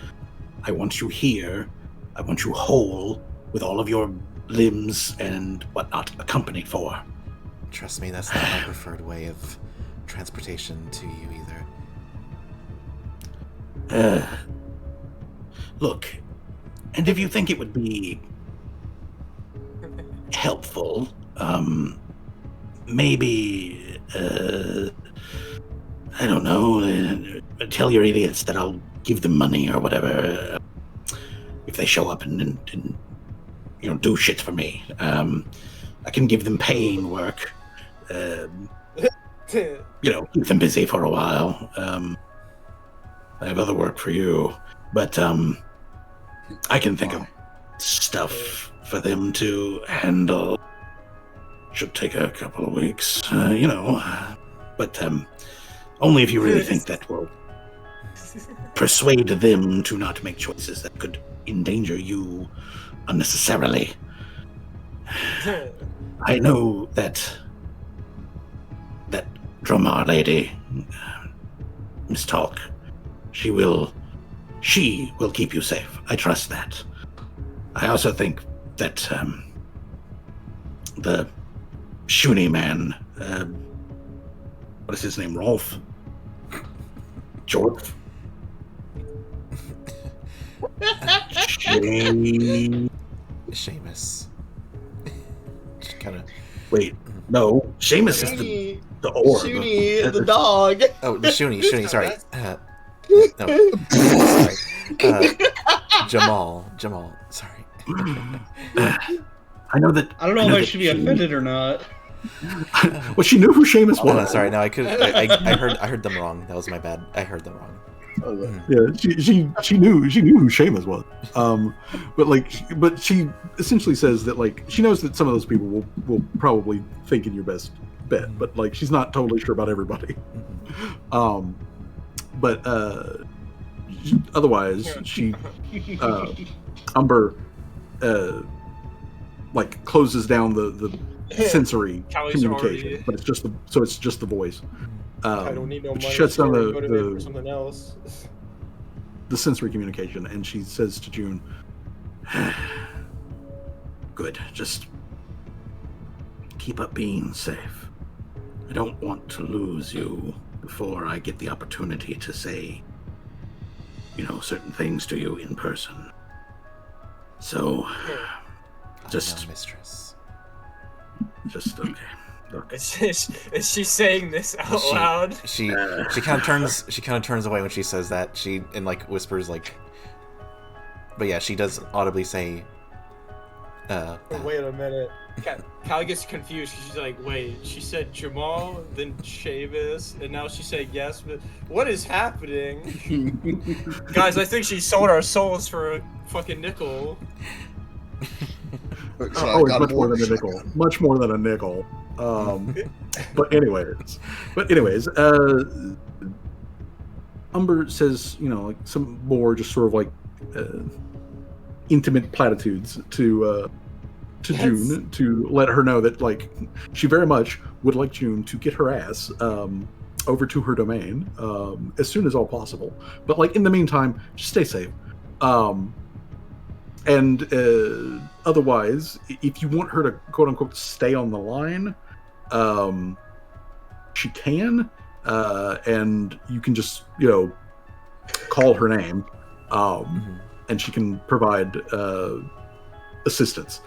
Speaker 9: I want you here. I want you whole, with all of your limbs and whatnot accompanied for.
Speaker 3: Trust me, that's not my preferred way of transportation to you either.
Speaker 9: Look, and if you think it would be helpful, maybe, I don't know, tell your idiots that I'll give them money or whatever if they show up and do shit for me. I can give them paying work. Keep them busy for a while. I have other work for you, but I can think of stuff for them to handle. Should take a couple of weeks, but only if you really think that will persuade them to not make choices that could endanger you unnecessarily. I know that Dromar lady, Miss Talk, she will keep you safe. I trust that. I also think that the Shuni man, what is his name, Rolf? Jorf?
Speaker 3: Seamus. Just kind of...
Speaker 9: Wait, no. Seamus is the orb.
Speaker 8: Shuni, the dog.
Speaker 3: Oh, the Shuni, sorry. Sorry. Jamal, sorry.
Speaker 9: I know that...
Speaker 4: I don't know if I should be offended or not.
Speaker 1: Well, she knew who Seamus was.
Speaker 3: Sorry, no, I heard them wrong. That was my bad. I heard them wrong.
Speaker 1: Yeah, she knew who Seamus was. But she essentially says that like she knows that some of those people will probably think in your best bet, but like she's not totally sure about everybody. But otherwise, she Umber like closes down the sensory communication, but it's just the voice.
Speaker 5: I don't need no money.
Speaker 1: Shuts down
Speaker 5: for something else.
Speaker 1: The sensory communication, and she says to June, "Good, just keep up being safe. I don't want to lose you before I get the opportunity to say, certain things to you in person. So, just,
Speaker 3: mistress.
Speaker 1: Just okay."
Speaker 2: Is she saying this out loud?
Speaker 3: She kind of turns away when she says that. She like whispers like, but yeah, she does audibly say.
Speaker 5: Wait a minute. Callie gets confused. She's like, wait, she said Jamal, then Chavis, and now she said yes. But what is happening? Guys, I think she sold our souls for a fucking nickel.
Speaker 1: Oh, it's much more than a nickel. Much more than a nickel. But anyways, Umber says, like some more just sort of like intimate platitudes to June to let her know that like she very much would like June to get her ass over to her domain as soon as all possible. But like in the meantime, just stay safe. And otherwise, if you want her to quote unquote stay on the line, she can, and you can just call her name, and she can provide assistance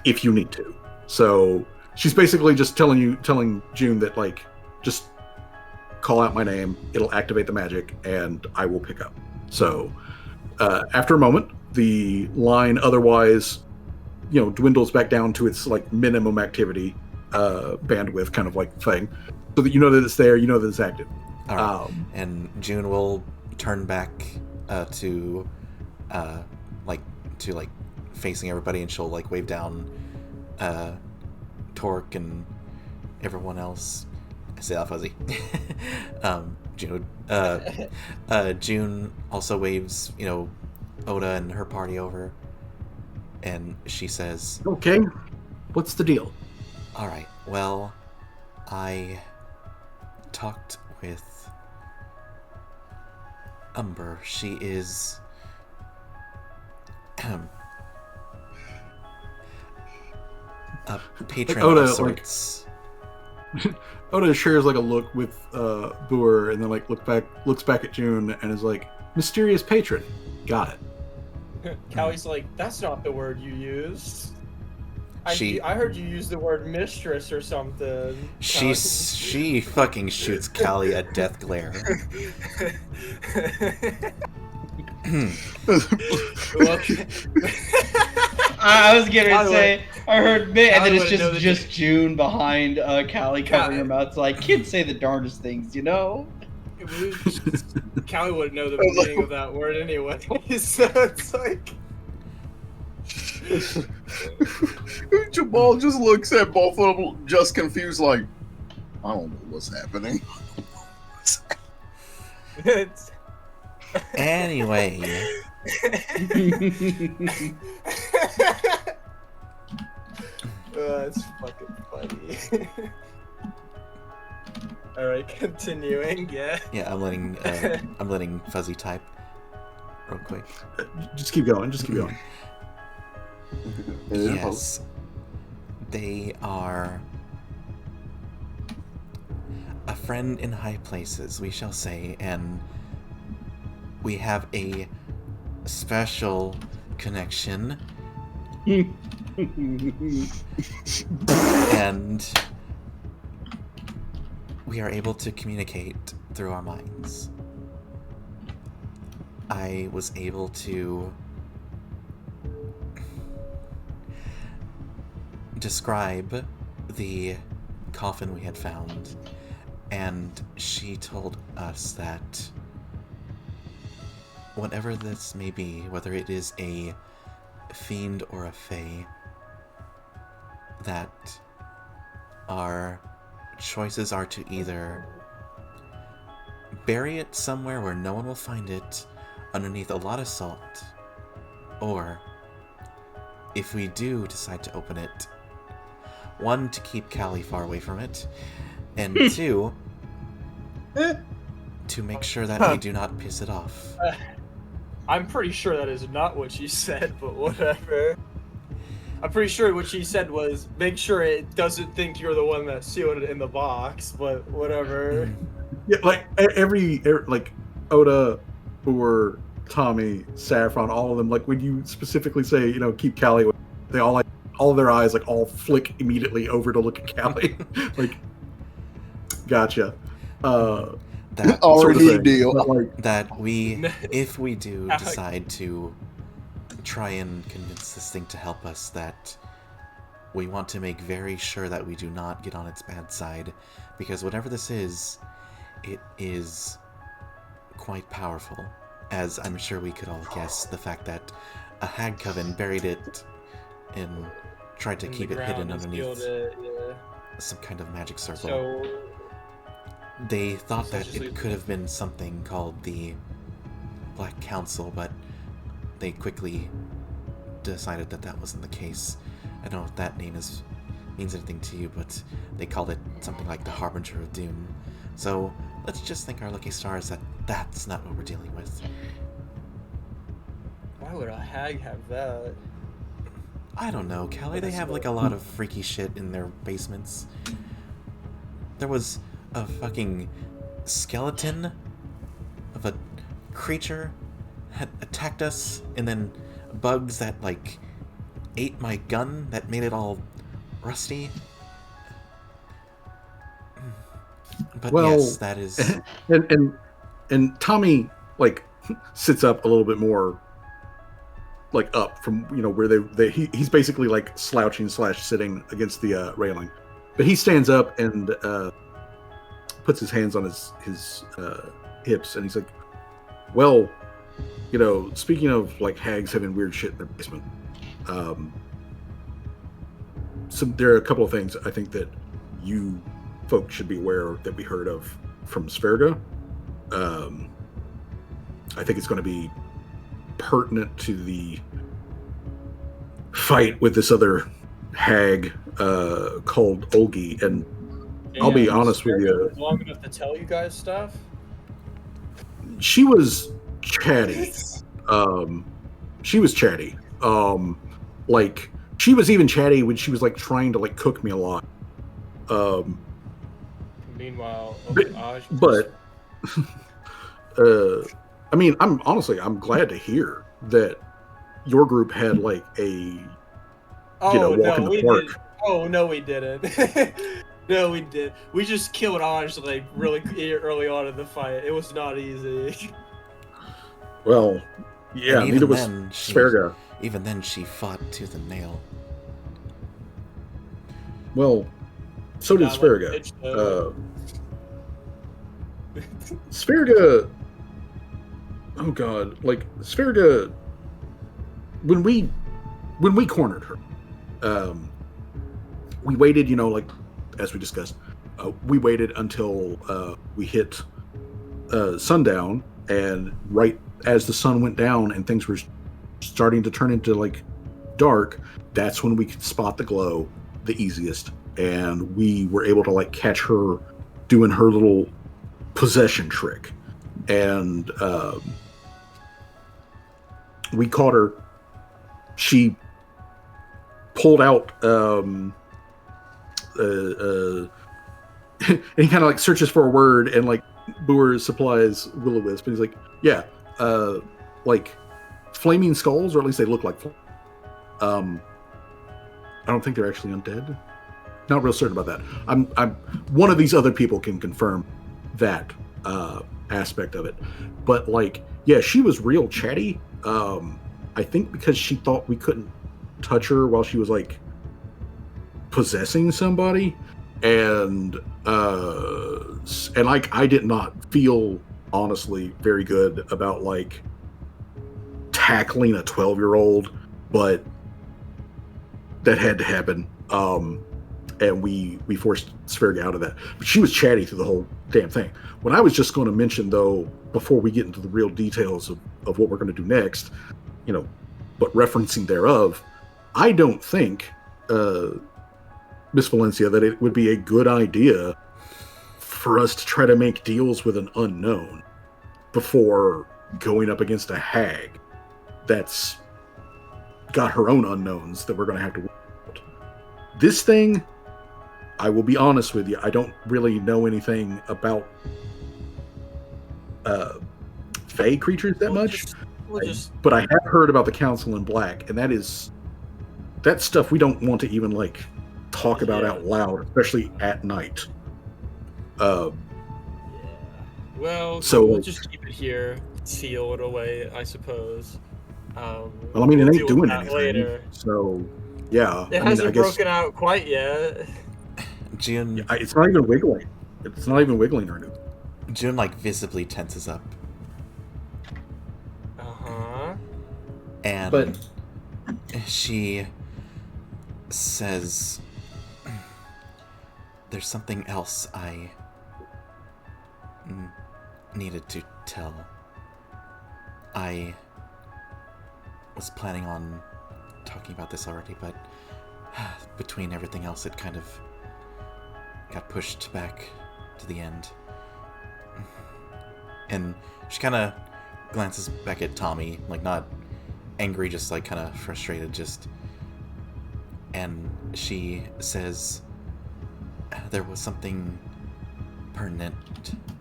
Speaker 1: if you need to. So she's basically just telling June that like just call out my name, it'll activate the magic, and I will pick up. So after a moment, the line otherwise dwindles back down to its like minimum activity bandwidth kind of like thing, so that you know that it's there, you know that it's active.
Speaker 3: All right. And June will turn back to facing everybody, and she'll like wave down Torque and everyone else. I say that fuzzy. June also waves Oda and her party over, and she says,
Speaker 1: "Okay, what's the deal?"
Speaker 3: All right, well, I talked with Umber. She is a patron
Speaker 1: Oda,
Speaker 3: of sorts.
Speaker 1: Oda shares like a look with Boer, and then like looks back at June and is like, "Mysterious patron, got it."
Speaker 5: Callie's like, that's not the word you used. I heard you use the word mistress or something.
Speaker 3: She fucking shoots Callie a death glare.
Speaker 4: I was gonna say I heard Mitt, and then it's just June behind Callie covering her mouth. It's like, kids say the darndest things,
Speaker 5: Callie wouldn't know the meaning of that word anyway, so it's like.
Speaker 7: Jamal just looks at both of them, just confused, like, I don't know what's happening.
Speaker 3: Anyway.
Speaker 5: That's fucking funny. Alright, continuing, yeah.
Speaker 3: Yeah, I'm letting Fuzzy type real quick.
Speaker 1: Just keep going.
Speaker 3: Yes. They are a friend in high places, we shall say, and we have a special connection. And we are able to communicate through our minds. I was able to describe the coffin we had found, and she told us that whatever this may be, whether it is a fiend or a fae, that our choices are to either bury it somewhere where no one will find it underneath a lot of salt, or if we do decide to open it, one, to keep Callie far away from it, and two, to make sure that we do not piss it off.
Speaker 5: I'm pretty sure that is not what she said, but whatever. I'm pretty sure what she said was, make sure it doesn't think you're the one that sealed it in the box, but whatever.
Speaker 1: Yeah, like every like Oda or Tommy, Saffron, all of them, like when you specifically say, you know, keep Callie away, they all like, all of their eyes like all flick immediately over to look at Callie. Like, gotcha.
Speaker 7: That already deal.
Speaker 1: Like,
Speaker 3: that we, if we do decide to try and convince this thing to help us, that we want to make very sure that we do not get on its bad side, because whatever this is, it is quite powerful, as I'm sure we could all guess. The fact that a hag coven buried it and tried to keep it hidden underneath some kind of magic circle.
Speaker 5: So
Speaker 3: they thought that it could have been something called the Black Council, but they quickly decided that that wasn't the case. I don't know if that name means anything to you, but they called it something like the Harbinger of Doom. So let's just thank our lucky stars that that's not what we're dealing with.
Speaker 5: why would a hag have that?
Speaker 3: I don't know, Callie. They have like a lot of freaky shit in their basements. There was a fucking skeleton of a creature had attacked us, and then bugs that like ate my gun that made it all rusty. But
Speaker 1: well,
Speaker 3: yes, that is.
Speaker 1: And Tommy like sits up a little bit more, like up from, you know, where he's basically like slouching / sitting against the railing, but he stands up and puts his hands on his hips, and he's like, well, you know, speaking of like hags having weird shit in their basement, so there are a couple of things I think that you folks should be aware that we heard of from Sverga. I think it's going to be pertinent to the fight with this other hag called Olgi, and I'll be honest with you.
Speaker 5: Long enough to tell you guys stuff?
Speaker 1: She was chatty. She was chatty. Like, she was even chatty when she was like trying to like cook me a lot.
Speaker 5: Meanwhile,
Speaker 1: but I mean, I'm glad to hear that your group had like a walk in the park.
Speaker 5: Oh no, we didn't. No, we did. We just killed Aj like really early on in the fight. It was not easy.
Speaker 1: Well, yeah, neither was Sverga.
Speaker 3: Even then, she fought tooth and nail.
Speaker 1: Well, so did Sverga. Sverga. Oh god, like Sverga. When we cornered her, we waited. You know, like as we discussed, we waited until we hit sundown, and right as the sun went down and things were starting to turn into like dark, that's when we could spot the glow the easiest, and we were able to like catch her doing her little possession trick, and we caught her. She pulled out and he kind of like searches for a word, and like Boer supplies Will-O-Wisp, and he's like, yeah, like flaming skulls, or at least they look like I don't think they're actually undead. Not real certain about that. I'm one of these other people can confirm that aspect of it, but like, yeah, she was real chatty. I think because she thought we couldn't touch her while she was like possessing somebody, and like I did not feel honestly very good about like tackling a 12-year-old, but that had to happen. And we forced Sverga out of that. But she was chatty through the whole damn thing. What I was just going to mention, though, before we get into the real details of what we're going to do next, you know, but referencing thereof, I don't think, Miss Valencia, that it would be a good idea for us to try to make deals with an unknown before going up against a hag that's got her own unknowns that we're going to have to work out. This thing, I will be honest with you, I don't really know anything about Fey creatures that much. But I have heard about the Council in Black, and that's stuff we don't want to even like talk about out loud, especially at night.
Speaker 2: Well, so we'll just keep it here, seal it away, I suppose.
Speaker 1: Well, I mean, it ain't doing anything.
Speaker 2: Later.
Speaker 1: So, yeah.
Speaker 2: It hasn't broken out quite yet.
Speaker 3: June.
Speaker 1: Yeah, it's not even wiggling. It's not even wiggling or anything.
Speaker 3: June, like, visibly tenses up. And she says, there's something else I needed to tell. I was planning on talking about this already, but between everything else, it kind of got pushed back to the end. And she kind of glances back at Tommy, like not angry, just like kind of frustrated, and she says, there was something pertinent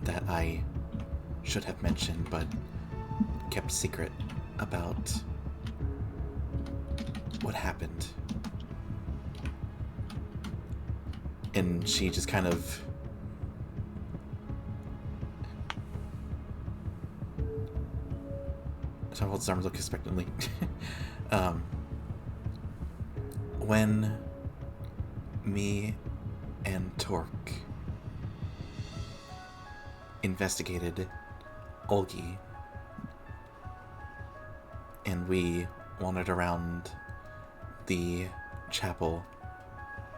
Speaker 3: that I should have mentioned but kept secret about what happened. And she just kind of holds his arms, look expectantly. When me and Torque investigated Olgi and we wandered around the chapel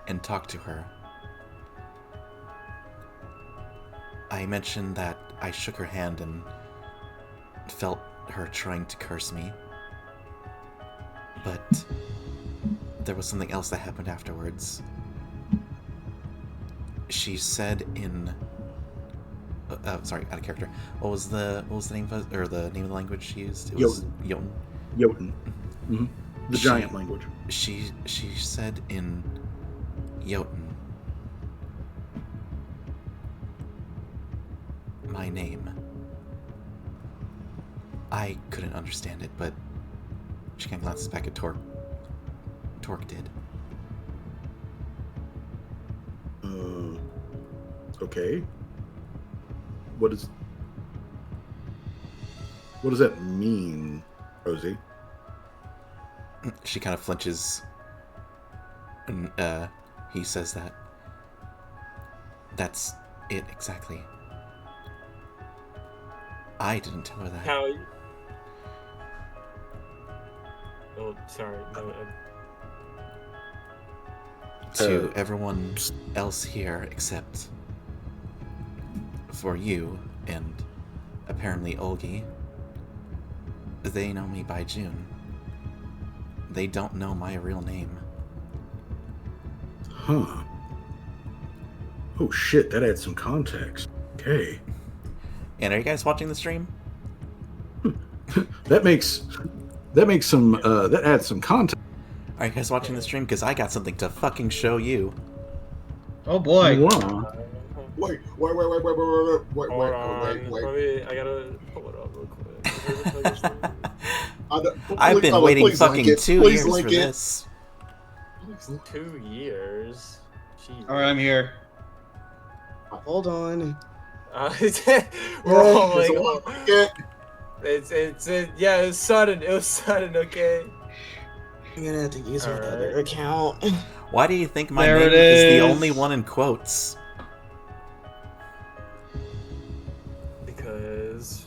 Speaker 3: and talked to her, I mentioned that I shook her hand and felt her trying to curse me, but there was something else that happened afterwards. She said in sorry, out of character. What was the name of the name of the language she used? It was Jotun.
Speaker 1: Jotun. Mm-hmm. The giant language.
Speaker 3: She said in Jotun, my name. I couldn't understand it, but she kind of glances back at Torque. Torque did.
Speaker 1: Okay. What does that mean, Rosie?
Speaker 3: She kind of flinches. And he says that. That's it exactly. I didn't tell her that.
Speaker 2: How? Oh, sorry. No,
Speaker 3: to everyone else here except for you and apparently Olgi, they know me by June. They don't know my real name.
Speaker 1: Huh. Oh shit, that adds some context. Okay.
Speaker 3: And are you guys watching the stream?
Speaker 1: that adds some context.
Speaker 3: Are you guys watching the stream? Because I got something to fucking show you.
Speaker 4: Oh boy.
Speaker 1: Wow.
Speaker 7: Wait.
Speaker 2: I gotta pull it up real quick.
Speaker 3: I've been waiting fucking 2 years for this.
Speaker 2: 2 years? Jeez.
Speaker 4: Alright, I'm here.
Speaker 8: Hold on.
Speaker 2: We're all like, yeah, it was sudden, okay?
Speaker 8: I'm gonna have to use my other account.
Speaker 3: Why do you think my
Speaker 4: There
Speaker 3: name
Speaker 4: it
Speaker 3: is the
Speaker 4: is.
Speaker 3: only one in quotes?
Speaker 2: Because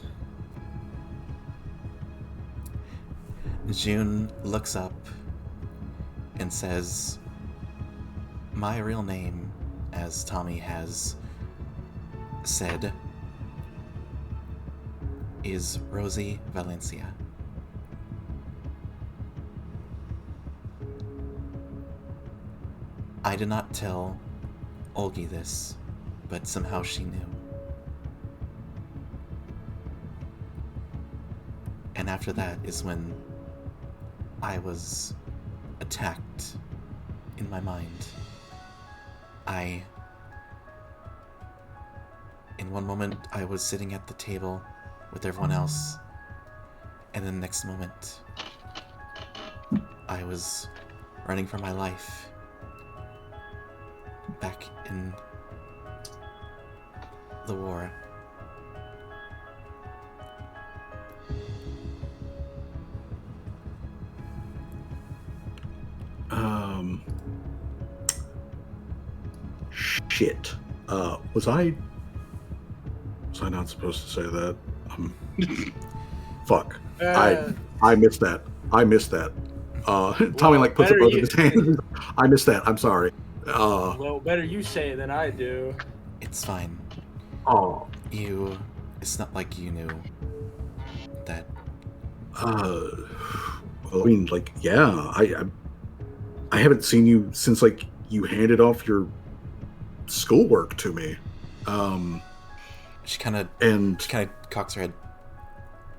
Speaker 3: June looks up and says, my real name, as Tommy has said, is Rosie Valencia. I did not tell Olgi this, but somehow she knew. And after that is when I was attacked in my mind. In one moment, I was sitting at the table with everyone else, and then the next moment, I was running for my life back in the war.
Speaker 1: Shit. Was I not supposed to say that? Fuck. I missed that. Tommy
Speaker 5: Well,
Speaker 1: puts up
Speaker 5: better
Speaker 1: both
Speaker 5: you-
Speaker 1: of his hands. I missed that. I'm sorry.
Speaker 5: Well, better you say it than I do.
Speaker 3: It's fine.
Speaker 1: Oh.
Speaker 3: It's not like you knew that.
Speaker 1: Well, I mean, like, yeah, I haven't seen you since, like, you handed off your schoolwork to me.
Speaker 3: She kind of cocks her head.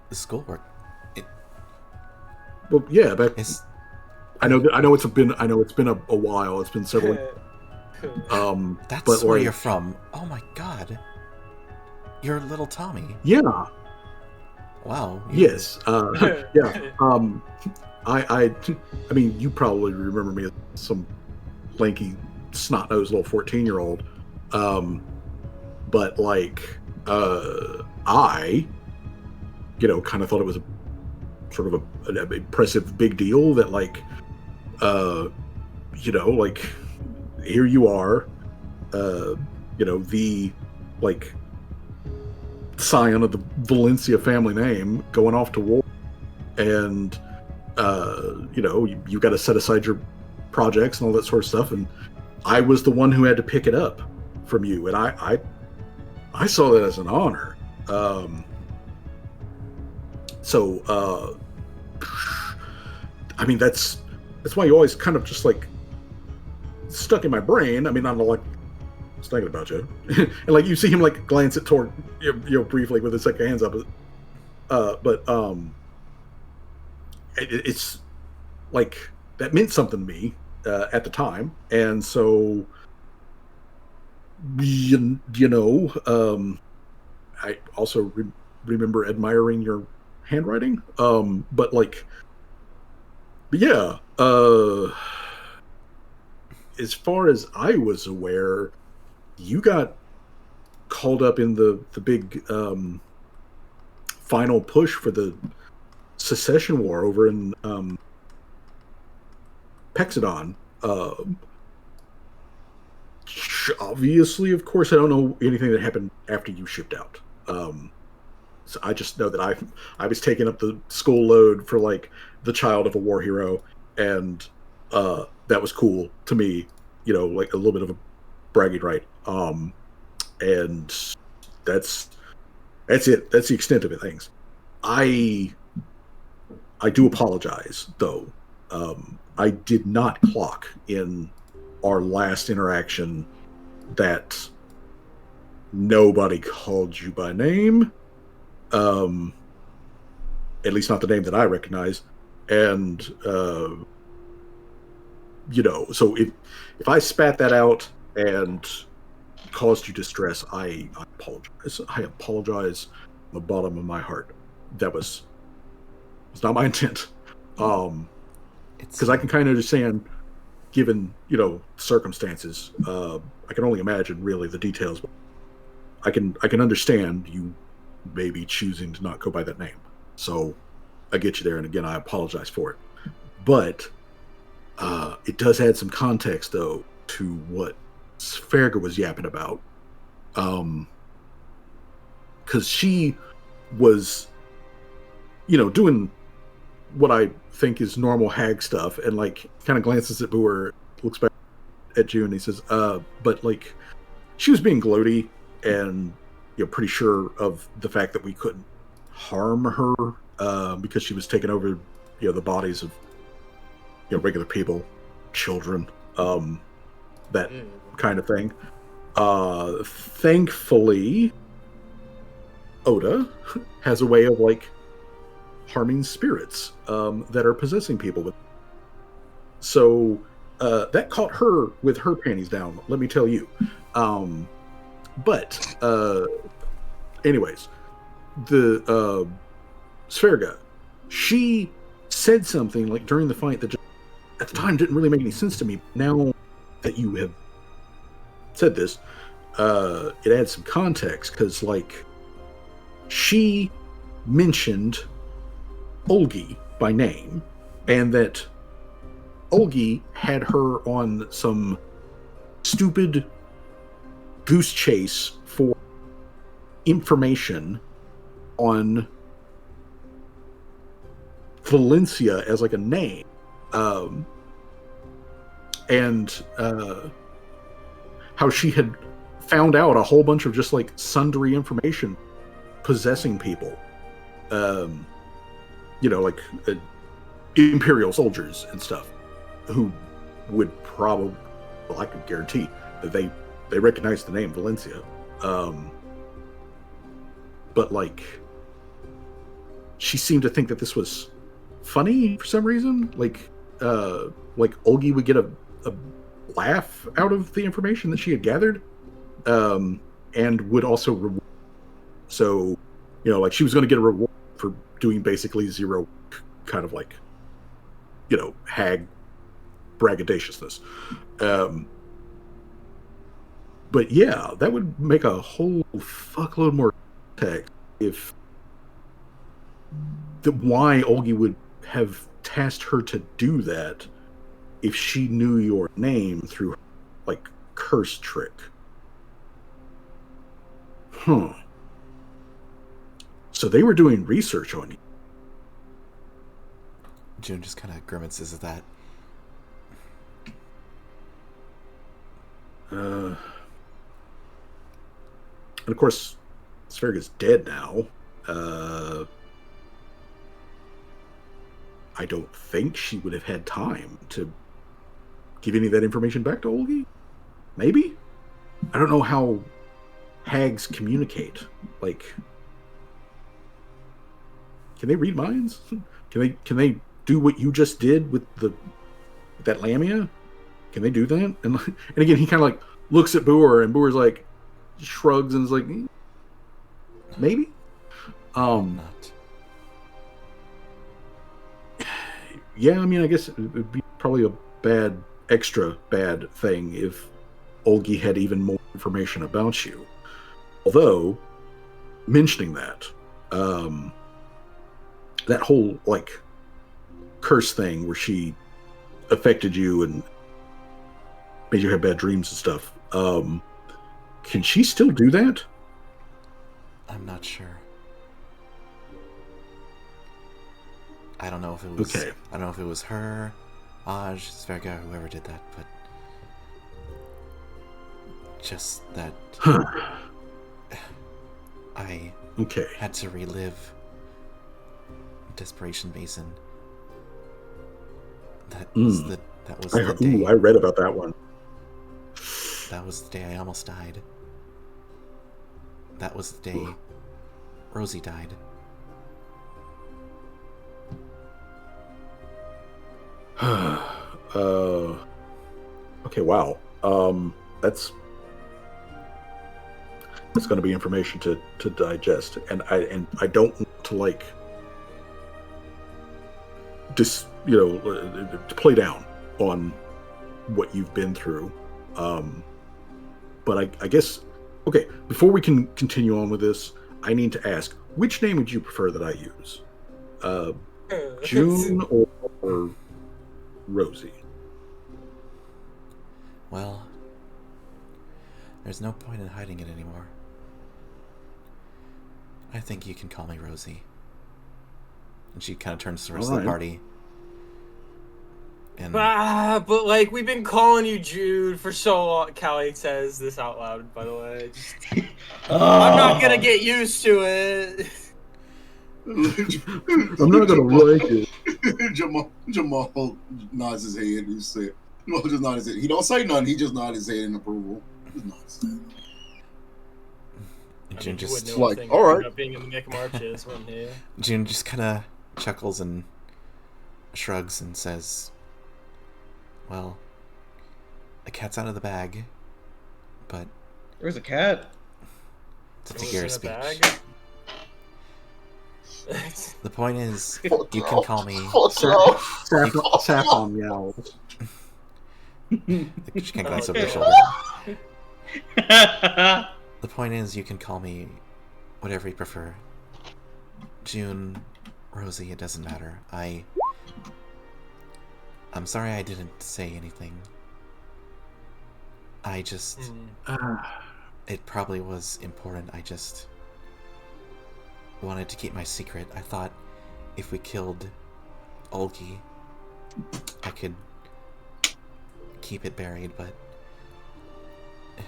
Speaker 3: The schoolwork.
Speaker 1: Well, yeah, but I know it's been a while. It's been several.
Speaker 3: That's
Speaker 1: but
Speaker 3: where
Speaker 1: like,
Speaker 3: you're from. Oh my god, you're little Tommy.
Speaker 1: Yeah.
Speaker 3: Wow.
Speaker 1: Yes. Yeah. I mean, you probably remember me as some lanky, snot-nosed little 14-year-old. But like, I, kind of thought it was a sort of an impressive big deal that, like, like, here you are, the, like, scion of the Valencia family name going off to war, and you got to set aside your projects and all that sort of stuff, and I was the one who had to pick it up from you, and I saw that as an honor. I mean, that's why you always kind of just, like, stuck in my brain. I mean, I'm like, I was thinking about you, and like, you see him, like, glance it toward briefly with his, like, hands up, it's like that meant something to me at the time, and so I also remember admiring your handwriting, but yeah, as far as I was aware, you got called up in the big final push for the secession war over in Pexodon. Obviously, of course, I don't know anything that happened after you shipped out. So I just know that I was taking up the school load for, like, the child of a war hero, and that was cool to me, like a little bit of a bragging right. And that's it. That's the extent of it. Things. I do apologize, though. I did not clock in our last interaction that nobody called you by name. At least not the name that I recognize. And, so if I spat that out and caused you distress, I apologize. I apologize from the bottom of my heart. That was not my intent. Because I can kind of understand, given, circumstances, I can only imagine really the details. I can understand you maybe choosing to not go by that name. So I get you there, and again, I apologize for it. But It does add some context, though, to what Sverga was yapping about. Because she was, doing what I think is normal hag stuff, and like kind of glances at Boer, looks back at June, and he says, but like she was being gloaty and pretty sure of the fact that we couldn't harm her because she was taking over the bodies of regular people, children, that kind of thing. Thankfully, Oda has a way of like harming spirits that are possessing people. So that caught her with her panties down, let me tell you. But anyways, the Sverga, she said something like during the fight that just, at the time didn't really make any sense to me. Now that you have said this, it adds some context, because like she mentioned Olgi by name, and that Olgi had her on some stupid goose chase for information on Valencia as like a name, and how she had found out a whole bunch of just like sundry information possessing people, like Imperial soldiers and stuff, who would probably, well, I could guarantee that they recognize the name Valencia. But like, she seemed to think that this was funny for some reason. Like Olgi would get a laugh out of the information that she had gathered, and would also reward. So, like she was going to get a reward for doing basically zero, kind of like, hag braggadaciousness. But yeah, that would make a whole fuckload more text if why Olgi would have tasked her to do that if she knew your name through like curse trick. So they were doing research on you.
Speaker 3: June just kind of grimaces at that.
Speaker 1: And of course, Sverga's dead now. I don't think she would have had time to give any of that information back to Olgi. Maybe? I don't know how hags communicate. Like, can they read minds? Can they do what you just did with that Lamia? Can they do that? And again, he kind of like looks at Boer, and Boer's like shrugs and is like, maybe.
Speaker 3: Not.
Speaker 1: Yeah, I mean, I guess it would be probably a extra bad thing if Olgi had even more information about you. Although, mentioning that, that whole like curse thing where she affected you and made you have bad dreams and stuff, can she still do that?
Speaker 3: I'm not sure. I don't know if it was.
Speaker 1: Okay.
Speaker 3: I don't know if it was her, Aj, Sverga, whoever did that, but just that I had to relive Desperation Basin. That was the day.
Speaker 1: I read about that one.
Speaker 3: That was the day I almost died. That was the day Rosie died.
Speaker 1: Okay, wow. That's going to be information to digest, and I don't want to like to play down on what you've been through. But I guess, okay, before we can continue on with this, I need to ask, which name would you prefer that I use? June or Rosie?
Speaker 3: Well, there's no point in hiding it anymore. I think you can call me Rosie. And she kind of turns to the rest of the party. And
Speaker 2: but like, we've been calling you Jude for so long. Callie says this out loud, by the way. I'm not gonna get used to it.
Speaker 1: I'm not gonna like it.
Speaker 7: Jamal nods his head. He said, "No, just nod his head." He don't say nothing. He just nods his head in approval. Just nod his head.
Speaker 3: June just
Speaker 7: like, all right.
Speaker 2: Being in the Nick Marches, wasn't he?
Speaker 3: June just kind of chuckles and shrugs and says, "Well, the cat's out of the bag, but
Speaker 4: there's a cat.
Speaker 3: It's a figure of speech. The point is, you can call me
Speaker 1: Saffron Meows.
Speaker 3: She can glance over her shoulder. The point is, you can call me whatever you prefer. June, Rosie, it doesn't matter. I'm sorry I didn't say anything. I just... It probably was important. I just wanted to keep my secret. I thought if we killed Olgi, I could keep it buried, but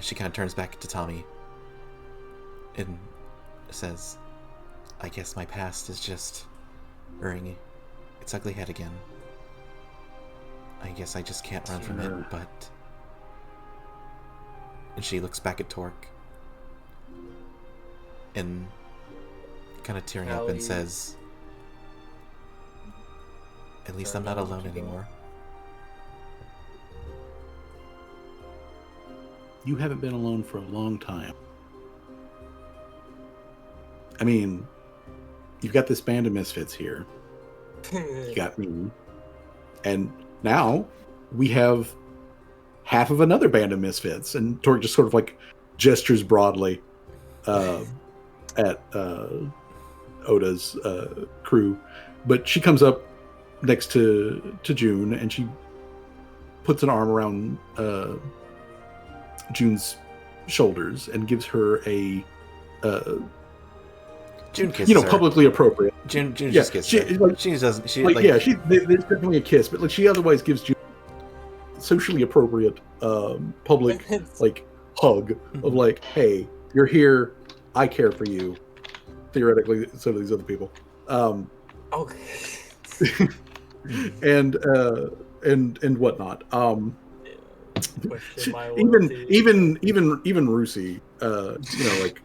Speaker 3: she kind of turns back to Tommy and says, I guess my past is just rearing its ugly head again. I guess I just can't run from it, but... And she looks back at Torque and kind of tearing up and says, at least I'm not alone anymore.
Speaker 1: You haven't been alone for a long time. I mean, you've got this band of misfits here. You got me. And now we have half of another band of misfits. And Torque just sort of like gestures broadly at Oda's crew. But she comes up next to June and she puts an arm around June's shoulders and gives her a
Speaker 3: June kisses her.
Speaker 1: Publicly appropriate.
Speaker 3: June just kisses her.
Speaker 1: Like,
Speaker 3: she doesn't. She
Speaker 1: like yeah. There's definitely a kiss, but like she otherwise gives June socially appropriate public like hug of like, hey, you're here. I care for you. Theoretically, so do these other people.
Speaker 2: Okay.
Speaker 1: and whatnot. Even Rusi, like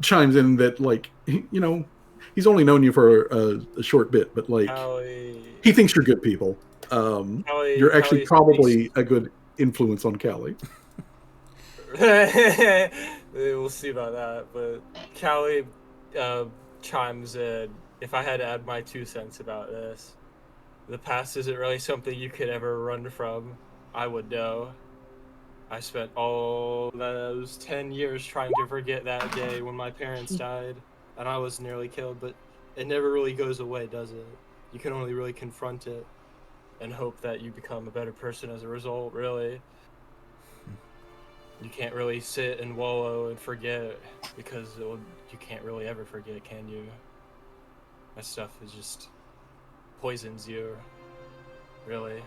Speaker 1: chimes in that like, he's only known you for a short bit, but like he thinks you're good people. You're actually probably a good influence on Callie.
Speaker 2: We'll see about that, but Callie chimes in. If I had to add my 2 cents about this, the past isn't really something you could ever run from. I would know. I spent all those 10 years trying to forget that day when my parents died, and I was nearly killed, but it never really goes away, does it? You can only really confront it and hope that you become a better person as a result, really. You can't really sit and wallow and forget, because you can't really ever forget, can you? That stuff is just poisons you, really.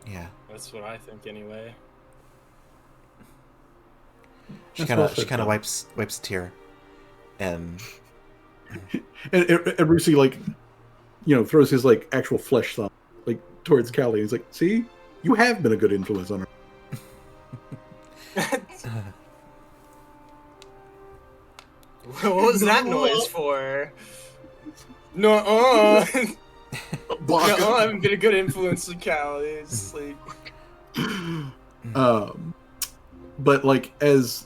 Speaker 3: Yeah.
Speaker 2: That's what I think, anyway.
Speaker 3: She kind of wipes a tear, and
Speaker 1: Brucey like, throws his like actual flesh thumb like towards Callie. He's like, "See, you have been a good influence on her."
Speaker 2: What was that noise for? No, I haven't been a good influence on Callie. It's like,
Speaker 1: but like, as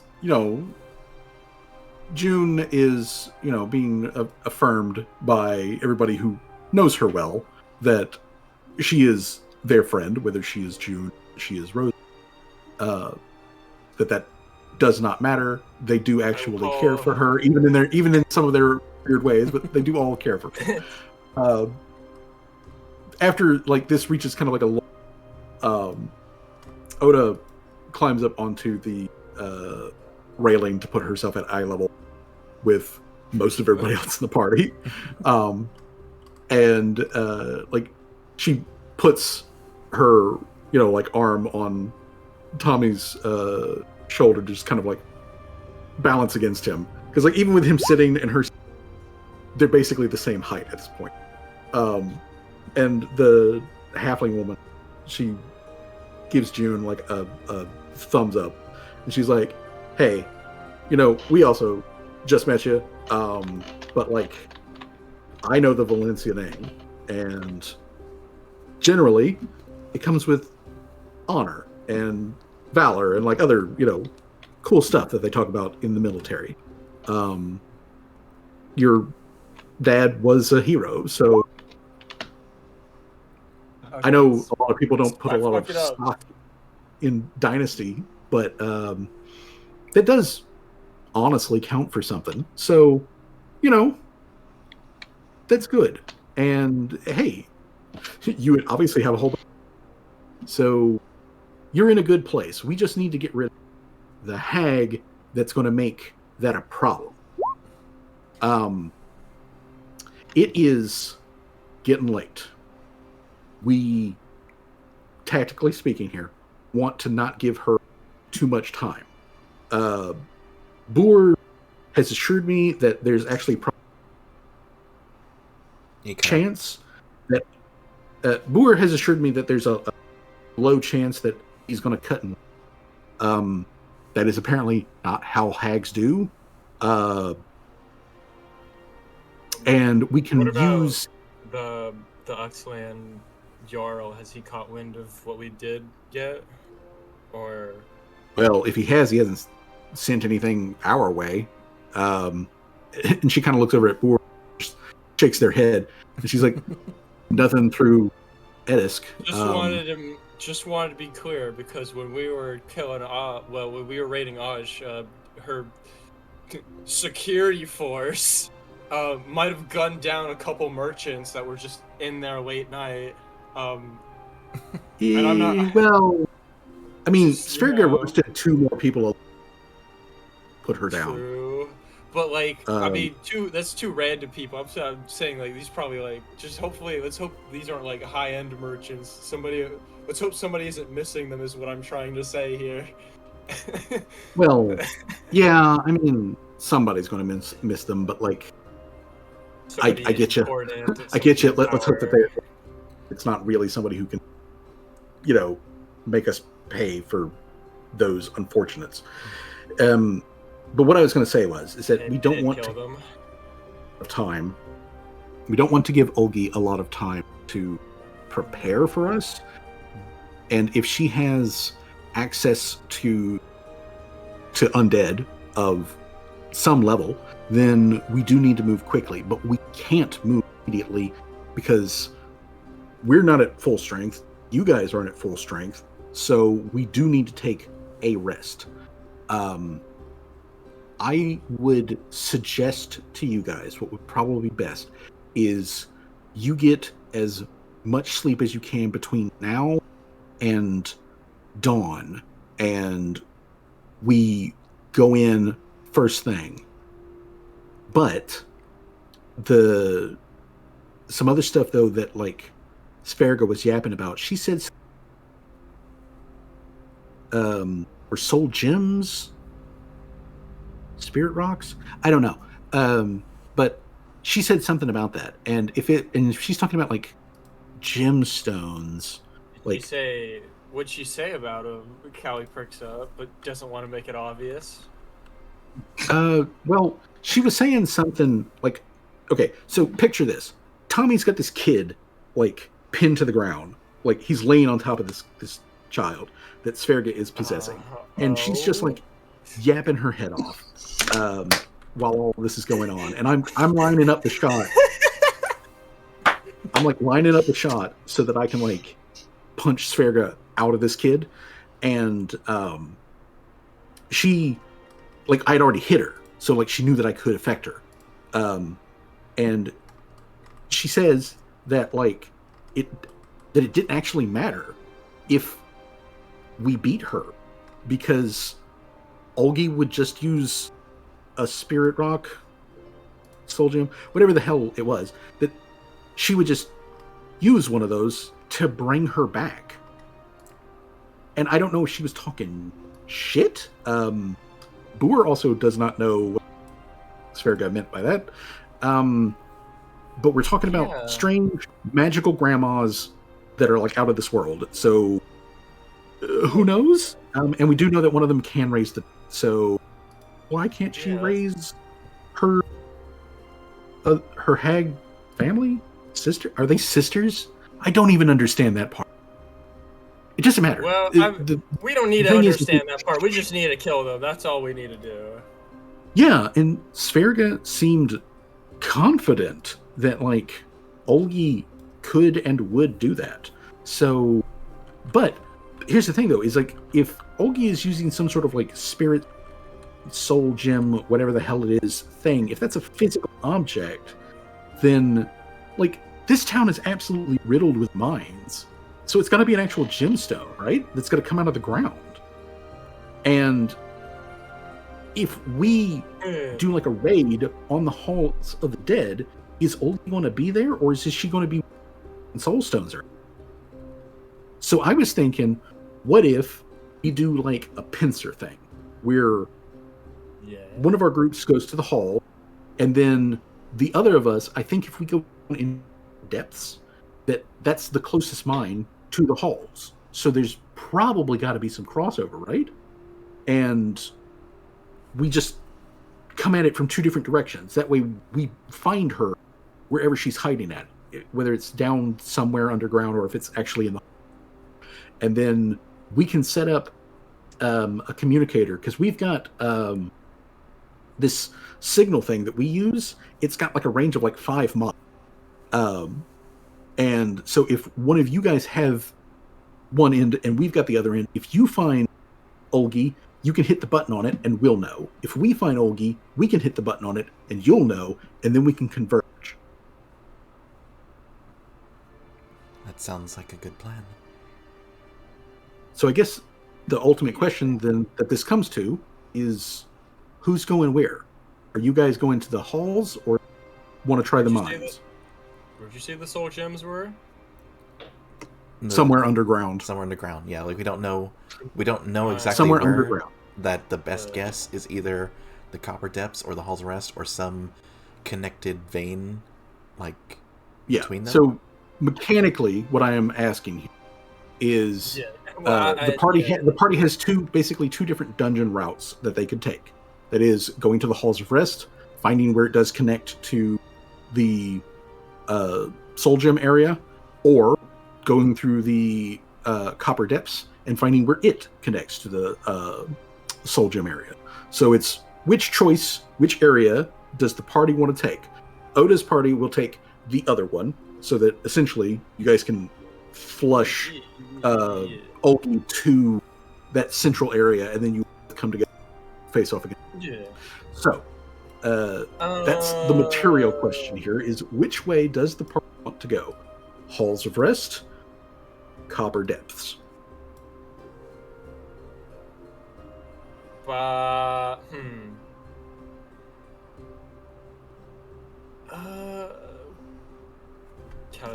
Speaker 1: June is being affirmed by everybody who knows her well that she is their friend, whether she is June, she is Rose. That does not matter. They do actually care for her, even in some of their weird ways, but they do all care for her. after like this reaches kind of like a Oda climbs up onto the railing to put herself at eye level with most of everybody else in the party, and like she puts her like arm on Tommy's shoulder, just kind of like balance against him, because like even with him sitting and her, they're basically the same height at this point. And the halfling woman, she gives June like a thumbs up, and she's like, hey, we also just met you, but like I know the Valencia name, and generally it comes with honor and valor and like other cool stuff that they talk about in the military. Your dad was a hero, so okay. I know a lot of people don't put a lot of stock in Dynasty, but that does honestly count for something. So, that's good. And hey, you obviously have a whole bunch. So you're in a good place. We just need to get rid of the hag that's going to make that a problem. It is getting late. We, tactically speaking here, want to not give her too much time. Boer has assured me that there's actually chance that Boer has assured me that there's a low chance that he's going to cut in. That is apparently not how hags do. And we can use
Speaker 2: the Uxland Jarl. Has he caught wind of what we did yet? Or
Speaker 1: well, if he hasn't sent anything our way. And she kind of looks over at Boer, shakes their head, and she's like, nothing through Edisk.
Speaker 2: Just wanted to be clear, because when we were killing when we were raiding Aj, her security force might have gunned down a couple merchants that were just in there late night. And I'm not.
Speaker 1: Well, I mean, Sverga roasted 2 more people. Put her down.
Speaker 2: True. But like, I mean, that's 2 random people. I'm saying like these probably like just hopefully let's hope these aren't like high-end merchants. Let's hope somebody isn't missing them is what I'm trying to say here.
Speaker 1: Well, yeah, I mean somebody's going to miss them, but like I get you. I get you. Let's hope that it's not really somebody who can make us pay for those unfortunates. But what I was going to say is that we don't want to them. Time. We don't want to give Olgi a lot of time to prepare for us. And if she has access to undead of some level, then we do need to move quickly. But we can't move immediately because we're not at full strength. You guys aren't at full strength. So we do need to take a rest. I would suggest to you guys what would probably be best is you get as much sleep as you can between now and dawn, and we go in first thing. But some other stuff though that like Sverga was yapping about, she said or soul gems, spirit rocks, I don't know, but she said something about that, and if she's talking about like gemstones, like
Speaker 2: what'd she say about them? Callie perks up but doesn't want to make it obvious.
Speaker 1: Well, she was saying something like, okay, so picture this. Tommy's got this kid like pinned to the ground, like he's laying on top of this child that Sverga is possessing, and she's just like yapping her head off while all this is going on, and I'm lining up the shot. I'm like lining up the shot so that I can like punch Sverga out of this kid, and she, like, I'd already hit her, so like she knew that I could affect her, and she says that like it didn't actually matter if we beat her, because Olgi would just use a spirit rock, soul gem, whatever the hell it was, that she would just use one of those to bring her back. And I don't know if she was talking shit. Boer also does not know what Sverga meant by that. But we're talking about strange magical grandmas that are like out of this world. So who knows? And we do know that one of them can raise the. So why can't she raise her hag family sister? Are they sisters? I don't even understand that part. It doesn't matter.
Speaker 2: Well, we don't need to understand that part. We just need to kill them. That's all we need to do.
Speaker 1: Yeah, and Sverga seemed confident that, like, Olgi could and would do that. So, but here's the thing, though, is, like, if Olgi is using some sort of, like, spirit, soul gem, whatever the hell it is, thing, if that's a physical object, then, like, this town is absolutely riddled with mines. So it's got to be an actual gemstone, right? That's going to come out of the ground. And if we do like a raid on the halls of the dead, is Olgi going to be there, or is she going to be in soulstones? So I was thinking, what if we do like a pincer thing, where one of our groups goes to the hall, and then the other of us, I think if we go in depths, that's the closest mine to the halls. So there's probably got to be some crossover, right? And we just come at it from two different directions. That way we find her wherever she's hiding at, whether it's down somewhere underground or if it's actually in the hall. And then we can set up a communicator, because we've got this signal thing that we use. It's got like a range of like 5 miles. And so if one of you guys have one end and we've got the other end, if you find Olgi, you can hit the button on it and we'll know. If we find Olgi, we can hit the button on it and you'll know, and then we can converge.
Speaker 3: That sounds like a good plan.
Speaker 1: So I guess the ultimate question then that this comes to is, who's going where? Are you guys going to the halls or want to try the mines?
Speaker 2: Where'd you say the soul gems were?
Speaker 1: Somewhere underground.
Speaker 3: Somewhere underground. Yeah, like we don't know exactly
Speaker 1: somewhere
Speaker 3: where.
Speaker 1: Underground.
Speaker 3: That the best guess is either the Copper Depths or the Halls of Rest or some connected vein, like between them.
Speaker 1: So mechanically, what I am asking here is the party has basically two different dungeon routes that they could take. That is going to the Halls of Rest, finding where it does connect to the Soul Gem area, or going through the Copper Depths and finding where it connects to the Soul Gem area. So it's which area does the party want to take? Oda's party will take the other one, so that essentially you guys can flush Olgi to that central area, and then you come together, face off again.
Speaker 2: Yeah.
Speaker 1: So that's the material question here, is which way does the party want to go? Halls of Rest, Copper Depths.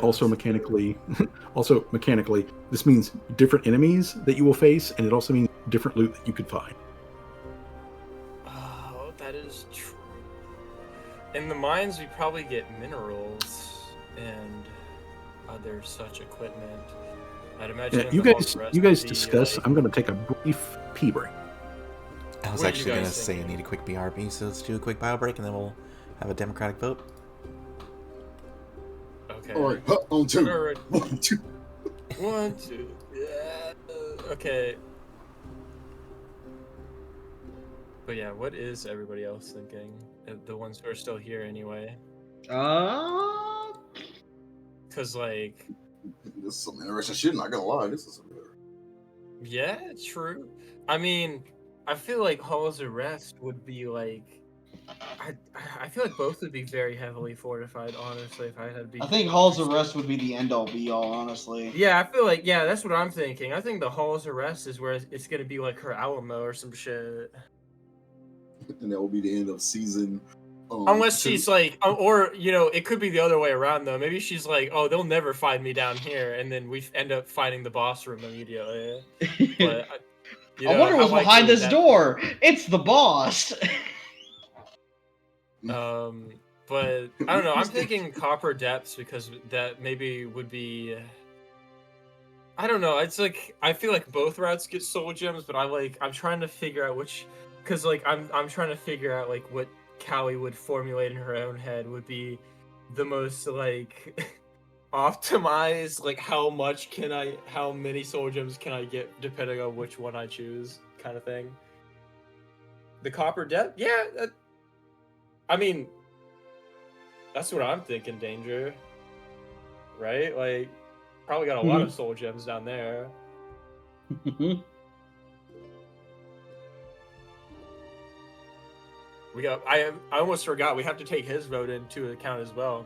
Speaker 1: Also mechanically, this means different enemies that you will face, and it also means different loot that you could find.
Speaker 2: Oh, that is true. In the mines, we probably get minerals and other such equipment. I'd imagine.
Speaker 1: Yeah, you guys discuss. I'm going to take a brief pee break.
Speaker 3: I was actually going to say I need a quick BRB, so let's do a quick bio break, and then we'll have a democratic vote.
Speaker 2: Okay.
Speaker 7: All right, on two.
Speaker 2: All right.
Speaker 7: 1, 2.
Speaker 2: 1, 2. Yeah. Okay. But yeah, what is everybody else thinking? The ones who are still here, anyway. Because like.
Speaker 7: This is some interesting shit. Not gonna lie, this is some.
Speaker 2: Yeah, true. I mean, I feel like Halls of Rest would be like I feel like both would be very heavily fortified, honestly, if I had to be.
Speaker 4: I think Hall's Arrest would be the end-all be-all, honestly.
Speaker 2: Yeah, I feel like, yeah, that's what I'm thinking. I think the Hall's Arrest is where it's gonna be like her Alamo or some shit.
Speaker 7: And that will be the end of season.
Speaker 2: Unless
Speaker 7: 2.
Speaker 2: she's like, or, you know, it could be the other way around, though. Maybe she's like, oh, they'll never find me down here, and then we end up finding the boss room immediately. But, you know,
Speaker 4: I wonder what's behind this
Speaker 2: that...
Speaker 4: door. It's the boss.
Speaker 2: But I don't know. I'm thinking Copper Depths because that maybe would be. I don't know. It's like I feel like both routes get soul gems, but I'm trying to figure out which, because like I'm trying to figure out like what Callie would formulate in her own head would be the most like optimized, like how many soul gems can I get depending on which one I choose, kind of thing. The Copper Depth, yeah. I mean, that's what I'm thinking, Danger. Right? Like, probably got a lot of soul gems down there. I almost forgot, we have to take his vote into account as well.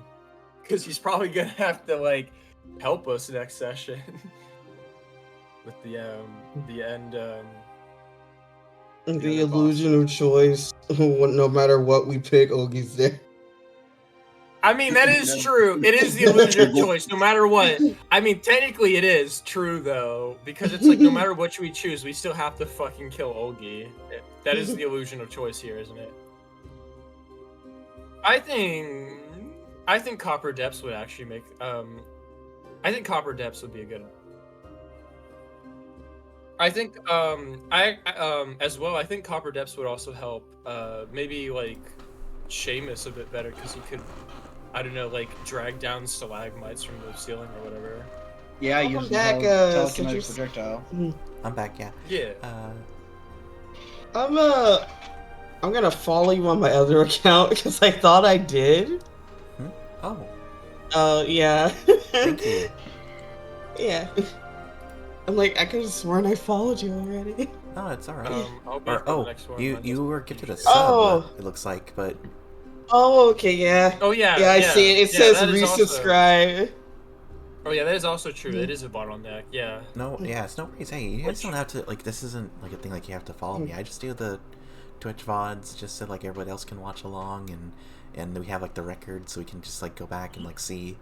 Speaker 2: Because he's probably gonna have to, like, help us next session. With the end,
Speaker 8: the illusion of choice. No matter what we pick, Ogi's there.
Speaker 2: I mean, that is true. It is the illusion of choice, no matter what. I mean, technically it is true, though. Because it's like, no matter which we choose, we still have to fucking kill Olgi. That is the illusion of choice here, isn't it? I think Copper Depths would actually make... I think Copper Depths would be a good... I think, as well, I think Copper Depths would also help, maybe, like, Seamus a bit better, because he could, I don't know, like, drag down stalagmites from the ceiling or whatever.
Speaker 4: Yeah,
Speaker 8: Welcome
Speaker 4: use
Speaker 8: back,
Speaker 4: telekinetic projectile.
Speaker 3: I'm back, yeah.
Speaker 2: Yeah.
Speaker 8: I'm gonna follow you on my other account, because I thought I did.
Speaker 3: Oh.
Speaker 8: Yeah.
Speaker 3: Thank you.
Speaker 8: Yeah. I'm like, I could have sworn I followed you already.
Speaker 3: No, it's alright.
Speaker 2: I'll be for the next one.
Speaker 3: You were gifted a sub, it looks like, but...
Speaker 8: Oh, okay, yeah.
Speaker 2: Oh, yeah.
Speaker 8: Yeah, I see it. It says resubscribe.
Speaker 2: Oh, yeah, that is also true. It is a bottleneck, yeah.
Speaker 3: No, yeah, it's no worries. Hey, you guys don't have to, like, this isn't, like, a thing like you have to follow me. I just do the Twitch VODs just so, like, everybody else can watch along, and we have, like, the record so we can just, like, go back and, like, see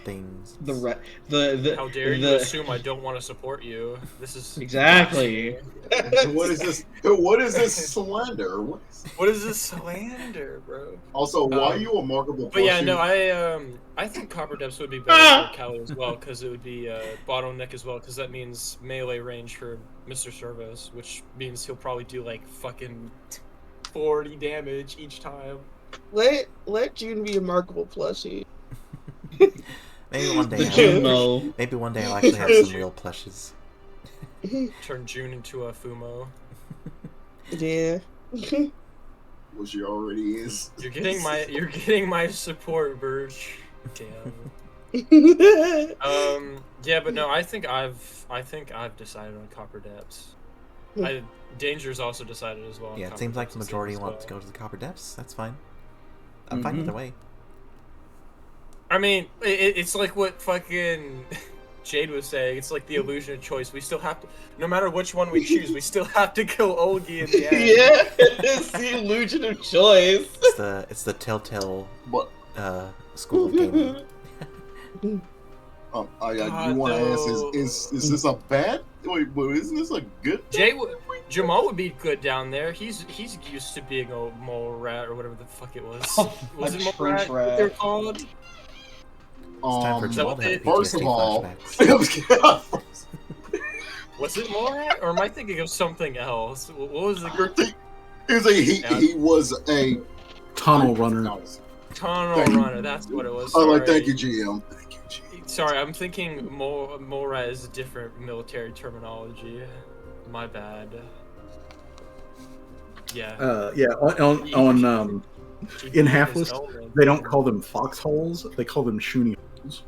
Speaker 3: things.
Speaker 2: How dare you assume I don't want to support you? This is
Speaker 4: exactly.
Speaker 7: What is this? What is this slander?
Speaker 2: What is this slander, bro?
Speaker 7: Also, why are you a marketable?
Speaker 2: But yeah, no, I think Copper Depths would be better for Callie as well, because it would be bottleneck as well, because that means melee range for Mr. Servos, which means he'll probably do like fucking 40 damage each time.
Speaker 8: Let June be a marketable plushie.
Speaker 3: Maybe one day. Maybe one day I'll actually have some real plushes.
Speaker 2: Turn June into a Fumo.
Speaker 8: Yeah.
Speaker 7: Well, she already is.
Speaker 2: You're getting my support, Birch. Damn. Yeah, but no, I think I've decided on Copper Depths. Danger's also decided as well.
Speaker 3: Yeah, it seems like the majority want to go to the Copper Depths. That's fine. I'm fine either way.
Speaker 2: I mean, it's like what fucking Jade was saying. It's like the illusion of choice. We still have to, no matter which one we choose, we still have to kill Olgi in the end.
Speaker 8: Yeah, it's the illusion of choice.
Speaker 3: It's the telltale school of gaming.
Speaker 7: I want to ask: is this a bad? Wait, isn't this a good?
Speaker 2: Jamal would be good down there. He's used to being a mole rat or whatever the fuck it was. Was it mole rat? What they're called?
Speaker 3: It's time for Jamal to have
Speaker 7: first of all,
Speaker 2: was it mole rat, or am I thinking of something else? What was the?
Speaker 7: He was a
Speaker 1: tunnel runner.
Speaker 2: Tunnel runner. That's what it was.
Speaker 7: Oh, like thank you, GM. Thank you, GM.
Speaker 2: Sorry, I'm thinking mole rat is a different military terminology. My bad. Yeah.
Speaker 1: Yeah. On in Halflus, they don't call them foxholes. They call them shooty holes.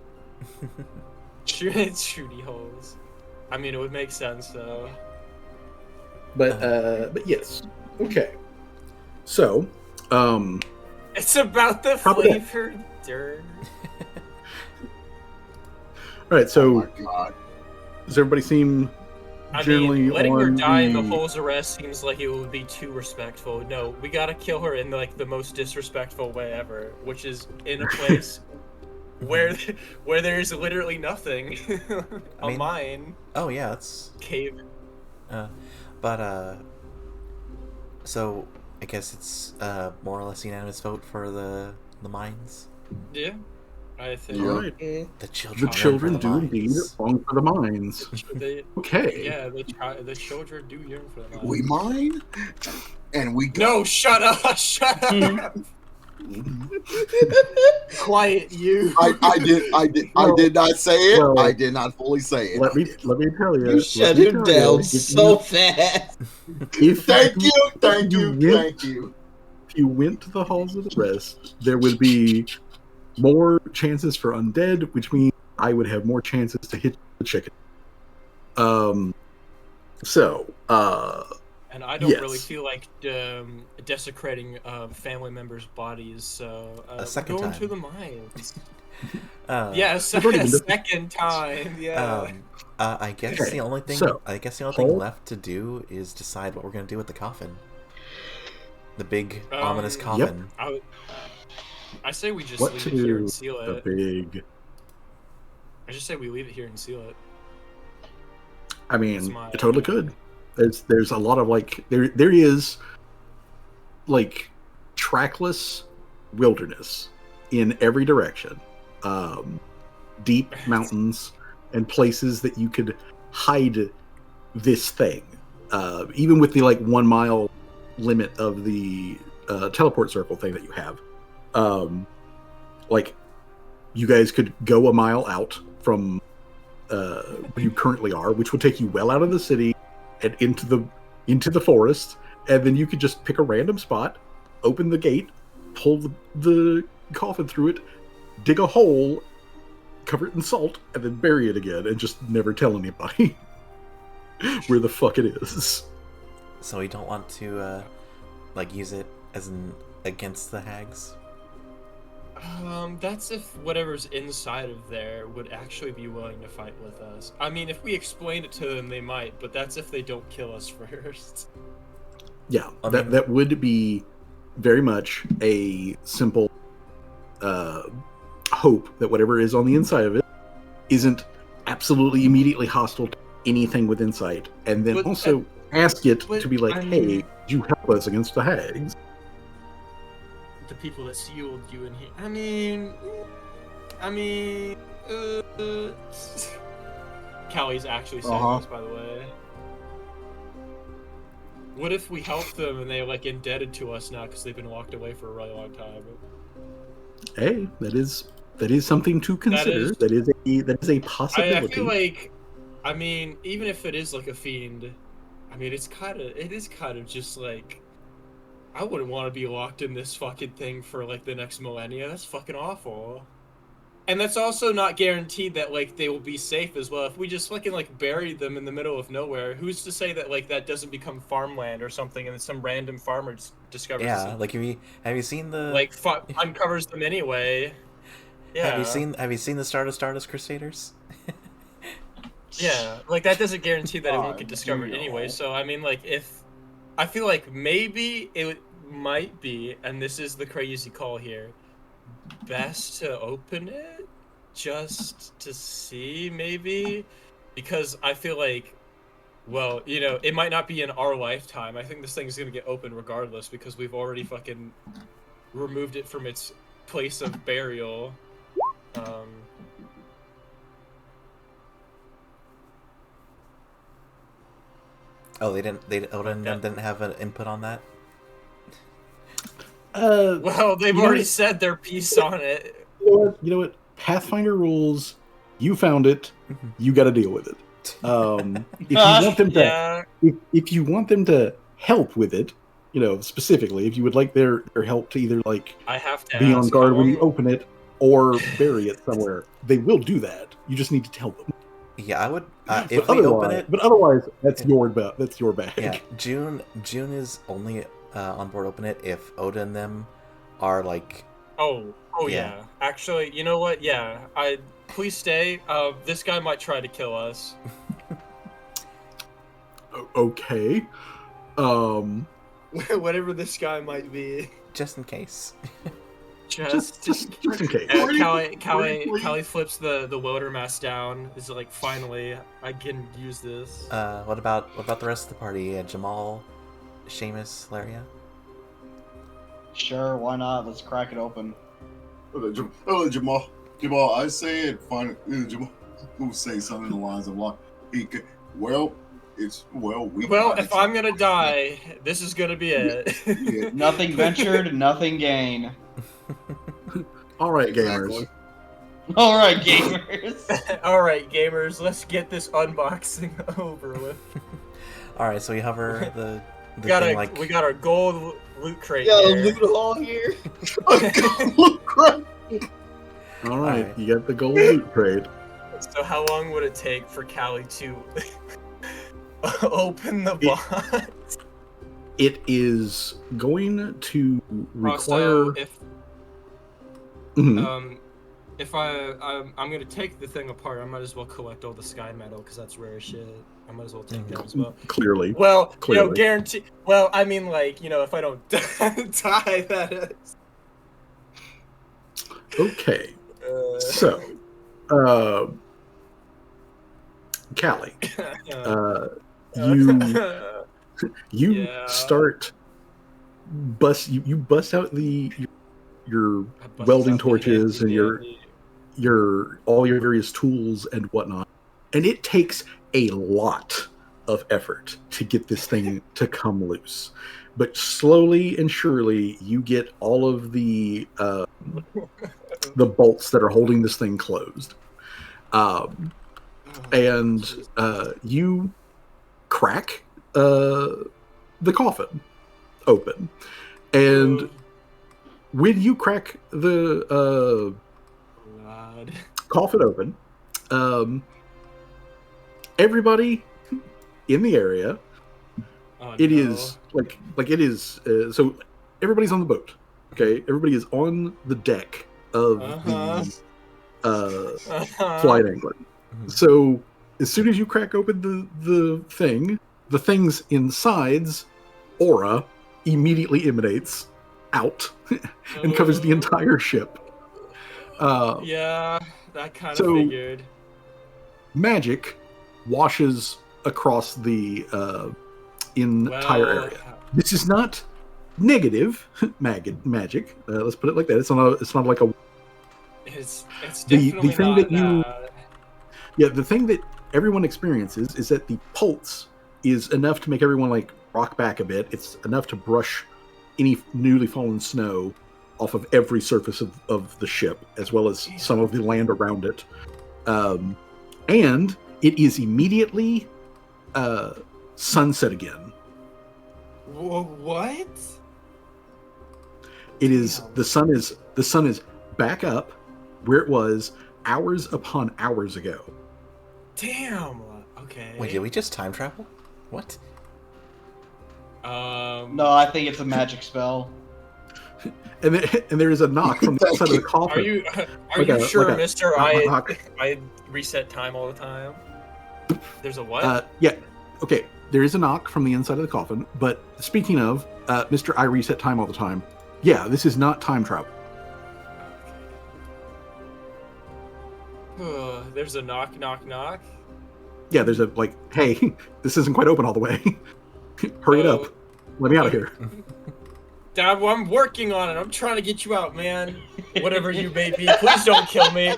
Speaker 2: Shooty holes. I mean, it would make sense though.
Speaker 1: But yes. Okay. So,
Speaker 2: It's about the
Speaker 1: Probably
Speaker 2: flavored dirt.
Speaker 1: All right, so
Speaker 7: Oh my god.
Speaker 1: does everybody seem generally
Speaker 2: letting her
Speaker 1: on
Speaker 2: die in the hole's arrest seems like it would be too respectful. No, we gotta kill her in like the most disrespectful way ever, which is in a place where there's literally nothing. A mine.
Speaker 3: Oh yeah, it's
Speaker 2: cave.
Speaker 3: So I guess it's more or less unanimous vote for the mines.
Speaker 2: Yeah, I think.
Speaker 1: All right.
Speaker 3: The children.
Speaker 1: The children
Speaker 3: yearn for
Speaker 1: do
Speaker 3: the
Speaker 1: indeed
Speaker 3: mines.
Speaker 1: long for the mines. Okay.
Speaker 2: Yeah, the children do yearn for the mines.
Speaker 7: We mine, and we go.
Speaker 2: No, shut up! Shut up! Quiet, you.
Speaker 7: I did not say it.
Speaker 1: Well,
Speaker 7: I did not fully say it.
Speaker 1: Let me tell you.
Speaker 8: You shut him down so fast.
Speaker 7: Thank you.
Speaker 1: If you went to the halls of the rest, there would be more chances for undead, which means I would have more chances to hit the chicken.
Speaker 2: And I don't
Speaker 1: yes.
Speaker 2: really feel like desecrating family members' bodies, so
Speaker 3: A second
Speaker 2: going
Speaker 3: time.
Speaker 2: to the mines.
Speaker 3: Yes,
Speaker 2: a second time. Yeah.
Speaker 3: I guess
Speaker 1: Okay,
Speaker 3: the only thing
Speaker 1: so,
Speaker 3: thing left to do is decide what we're gonna do with the coffin. The big ominous coffin.
Speaker 2: I say we just
Speaker 1: What
Speaker 2: leave
Speaker 1: to
Speaker 2: it here
Speaker 1: do?
Speaker 2: and seal
Speaker 1: The
Speaker 2: it.
Speaker 1: big.
Speaker 2: I just say we leave it here and seal it.
Speaker 1: I mean,
Speaker 2: That's my
Speaker 1: it totally could. There's a lot of like there is like trackless wilderness in every direction, deep mountains and places that you could hide this thing. Even with the like 1 mile limit of the teleport circle thing that you have, like you guys could go a mile out from where you currently are, which would take you well out of the city and into the forest, and then you could just pick a random spot, open the gate, pull the coffin through it, dig a hole, cover it in salt, and then bury it again, and just never tell anybody where the fuck it is.
Speaker 3: So we don't want to like use it as against the hags.
Speaker 2: That's if whatever's inside of there would actually be willing to fight with us. I mean, if we explained it to them, they might, but that's if they don't kill us first.
Speaker 1: Yeah, that would be very much a simple hope that whatever is on the inside of it isn't absolutely immediately hostile to anything within sight, and then also ask it to be like, hey, you help us against the hags.
Speaker 2: The people that sealed you in here. I mean, Callie's actually saying this, by the way. What if we help them and they're like indebted to us now because they've been locked away for a really long time?
Speaker 1: Hey, that is something to consider. That is a possibility.
Speaker 2: I feel like, I mean, even if it is like a fiend, I mean, it is kind of just like, I wouldn't want to be locked in this fucking thing for like the next millennia. That's fucking awful. And that's also not guaranteed that like they will be safe as well. If we just fucking like bury them in the middle of nowhere, who's to say that like that doesn't become farmland or something, and then some random farmer discovers?
Speaker 3: Yeah, like have you seen the
Speaker 2: like uncovers them anyway? Yeah.
Speaker 3: Have you seen the Stardust Crusaders?
Speaker 2: Yeah, like that doesn't guarantee that anyone could discover it anyway. So I mean, like if I feel like maybe it might be, and this is the crazy call here, best to open it just to see, maybe, because I feel like, well, you know, it might not be in our lifetime. I think this thing's gonna get open regardless because we've already fucking removed it from its place of burial.
Speaker 3: Oh, Odin didn't have an input on that?
Speaker 2: Well, they've already said their piece on it.
Speaker 1: You know what? Pathfinder rules. You found it. You got to deal with it. If you want them to, if you want them to help with it, you know, specifically, if you would like their help to either like
Speaker 2: I have to
Speaker 1: be on guard when you open it or bury it somewhere, they will do that. You just need to tell them.
Speaker 3: Yeah, I would.
Speaker 1: But
Speaker 3: If we open it,
Speaker 1: otherwise, that's your bag.
Speaker 3: Yeah, June is only on board. Open it if Oda and them are like.
Speaker 2: Oh yeah. Actually, you know what? Yeah, please stay. This guy might try to kill us.
Speaker 1: Okay.
Speaker 5: Whatever this guy might be.
Speaker 3: Just in case.
Speaker 1: Just in case.
Speaker 2: Callie flips the welder mask down. Is like, finally, I can use this.
Speaker 3: What about the rest of the party? Jamal, Seamus, Laria?
Speaker 4: Sure, why not? Let's crack it open.
Speaker 7: Jamal, I said, fine. Jamal, who say something along the lines of like,
Speaker 2: if I'm gonna die, this is gonna be it.
Speaker 7: Yeah.
Speaker 4: Nothing ventured, nothing gained.
Speaker 1: All right, gamers.
Speaker 7: Exactly.
Speaker 4: All right, gamers.
Speaker 2: All right, gamers. Let's get this unboxing over with.
Speaker 3: All right, so we hover the
Speaker 2: We
Speaker 3: thing
Speaker 2: got our gold loot crate
Speaker 8: Yo,
Speaker 2: here.
Speaker 8: loot haul here.
Speaker 1: All right, you got the gold loot crate.
Speaker 2: So how long would it take for Callie to open the box?
Speaker 1: It is going to require.
Speaker 2: Also, if
Speaker 1: Mhm.
Speaker 2: if I'm gonna take the thing apart, I might as well collect all the sky metal because that's rare as shit. I might as well take that as well.
Speaker 1: Clearly.
Speaker 2: Well,
Speaker 1: Clearly.
Speaker 2: guarantee. Well, I mean, like, if I don't die, that is.
Speaker 1: Okay. So, Callie, you start you bust out your welding torches and your all your various tools and whatnot, and it takes a lot of effort to get this thing to come loose, but slowly and surely you get all of the bolts that are holding this thing closed, and you crack the coffin open, and when you crack the coffin open, everybody in the area, it is so everybody's on the boat. Okay, everybody is on the deck of the flight angler. So as soon as you crack open the thing's inside's aura immediately emanates out and covers the entire ship.
Speaker 2: Yeah, that kind of figured.
Speaker 1: Magic washes across the entire area. This is not negative magic. Let's put it like that. It's not like a.
Speaker 2: It's definitely
Speaker 1: the thing
Speaker 2: not
Speaker 1: that Yeah, the thing that everyone experiences is that the pulse is enough to make everyone like rock back a bit. It's enough to brush any newly fallen snow off of every surface of the ship, as well as some of the land around it. And it is immediately sunset again.
Speaker 5: What?
Speaker 1: It is the sun is back up where it was hours upon hours ago.
Speaker 2: Damn. Okay.
Speaker 3: Wait, did we just time travel? What?
Speaker 4: No, I think it's a magic spell.
Speaker 1: And there is a knock from the side of the coffin.
Speaker 2: Are you sure, Mister? I reset time all the time. There's a what?
Speaker 1: Yeah. Okay. There is a knock from the inside of the coffin. But speaking of, Mr. I reset time all the time. Yeah, this is not time travel.
Speaker 2: There's a knock, knock, knock.
Speaker 1: Yeah, there's a hey, this isn't quite open all the way. Hurry it up. Let me out of here.
Speaker 2: Dad, well, I'm working on it. I'm trying to get you out, man. Whatever you may be, please don't kill me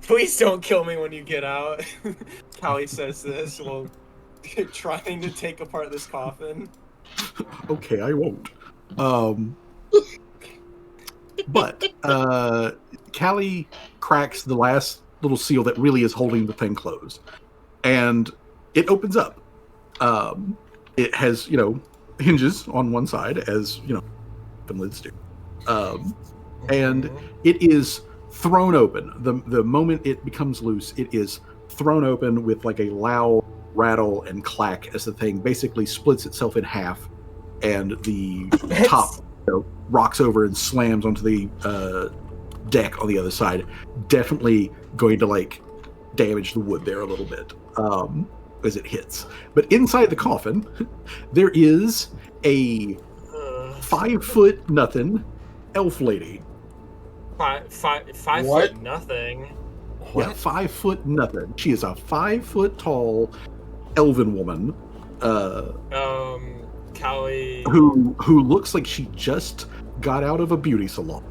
Speaker 2: please don't kill me when you get out. Callie says this while trying to take apart this coffin.
Speaker 1: Okay, I won't. But Callie cracks the last little seal that really is holding the thing closed, and it opens up. It has, hinges on one side, as open lids do, and it is thrown open. The moment it becomes loose, it is thrown open with like a loud rattle and clack as the thing basically splits itself in half, and the top rocks over and slams onto the deck on the other side. Definitely going to like damage the wood there a little bit as it hits. But inside the coffin, there is a 5 foot nothing elf lady.
Speaker 2: Five foot nothing.
Speaker 1: Yeah, 5 foot nothing. She is a 5 foot tall elven woman.
Speaker 2: Callie.
Speaker 1: Who looks like she just got out of a beauty salon.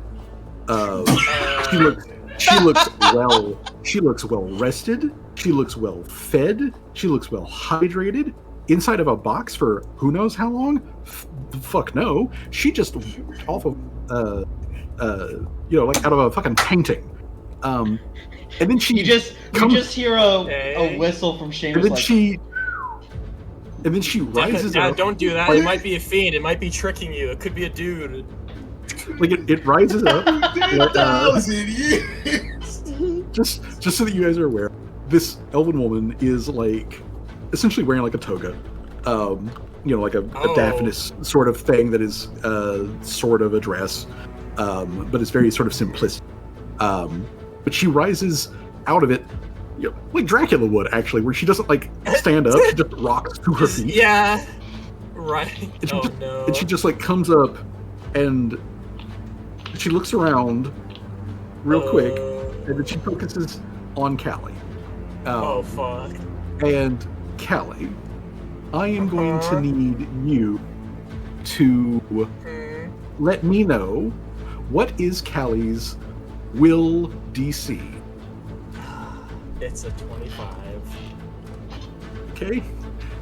Speaker 1: She looks well. She looks well rested. She looks well fed. She looks well hydrated. Inside of a box for who knows how long? Fuck no. She just off of like out of a fucking painting. And then she
Speaker 4: you just hear a whistle from Seamus.
Speaker 1: And then she rises up.
Speaker 2: Don't do that. It might be a fiend. It might be tricking you. It could be a dude.
Speaker 1: Like it rises up.
Speaker 7: 10,000 years.
Speaker 1: Just so that you guys are aware, this elven woman is like essentially wearing like a toga, like a daphnis sort of thing that is sort of a dress, but it's very sort of simplistic. But she rises out of it, like Dracula would actually, where she doesn't like stand up, she just rocks to her feet.
Speaker 2: Yeah, right.
Speaker 1: And she just like comes up and she looks around real quick, and then she focuses on Callie.
Speaker 2: Fuck.
Speaker 1: And Callie, I am going to need you to let me know what is Callie's will DC.
Speaker 2: It's a 25.
Speaker 1: Okay,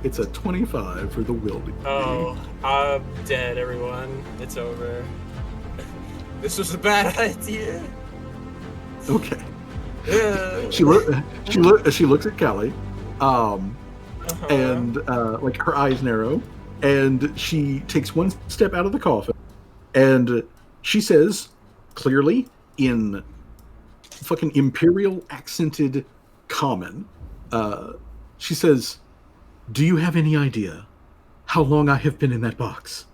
Speaker 1: it's a 25 for the will DC.
Speaker 2: Oh, I'm dead, everyone. It's over. This was a bad idea.
Speaker 1: Okay.
Speaker 2: Yeah.
Speaker 1: She looks at Callie, and like her eyes narrow, and she takes one step out of the coffin, and she says clearly in fucking imperial accented common, she says, "Do you have any idea how long I have been in that box?"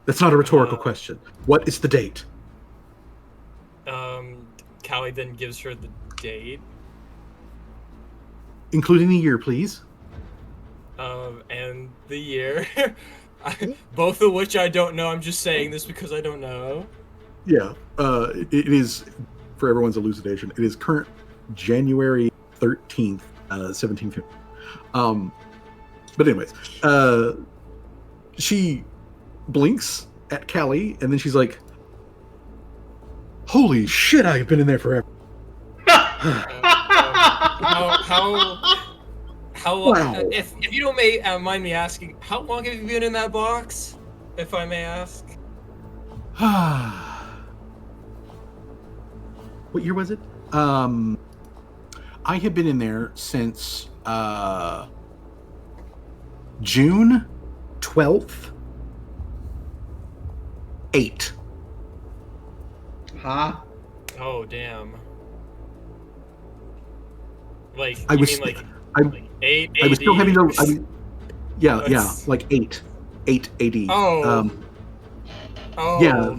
Speaker 1: That's not a rhetorical question. What is the date?
Speaker 2: Callie then gives her the date.
Speaker 1: Including the year, please.
Speaker 2: And the year. Both of which I don't know. I'm just saying this because I don't know.
Speaker 1: Yeah. It is, for everyone's elucidation, it is current January 13th, 1750. But anyways, she blinks at Callie, and then she's like, "Holy shit, I've been in there forever."
Speaker 2: How long?
Speaker 1: Wow.
Speaker 2: If you don't mind me asking, how long have you been in that box? If I may ask.
Speaker 1: What year was it? I have been in there since June 12th. 8.
Speaker 4: Huh?
Speaker 2: Oh damn. Like
Speaker 1: I was
Speaker 2: 8
Speaker 1: I was still having to. Yeah,
Speaker 2: That's...
Speaker 1: like 8 AD.
Speaker 2: Oh.
Speaker 1: Yeah,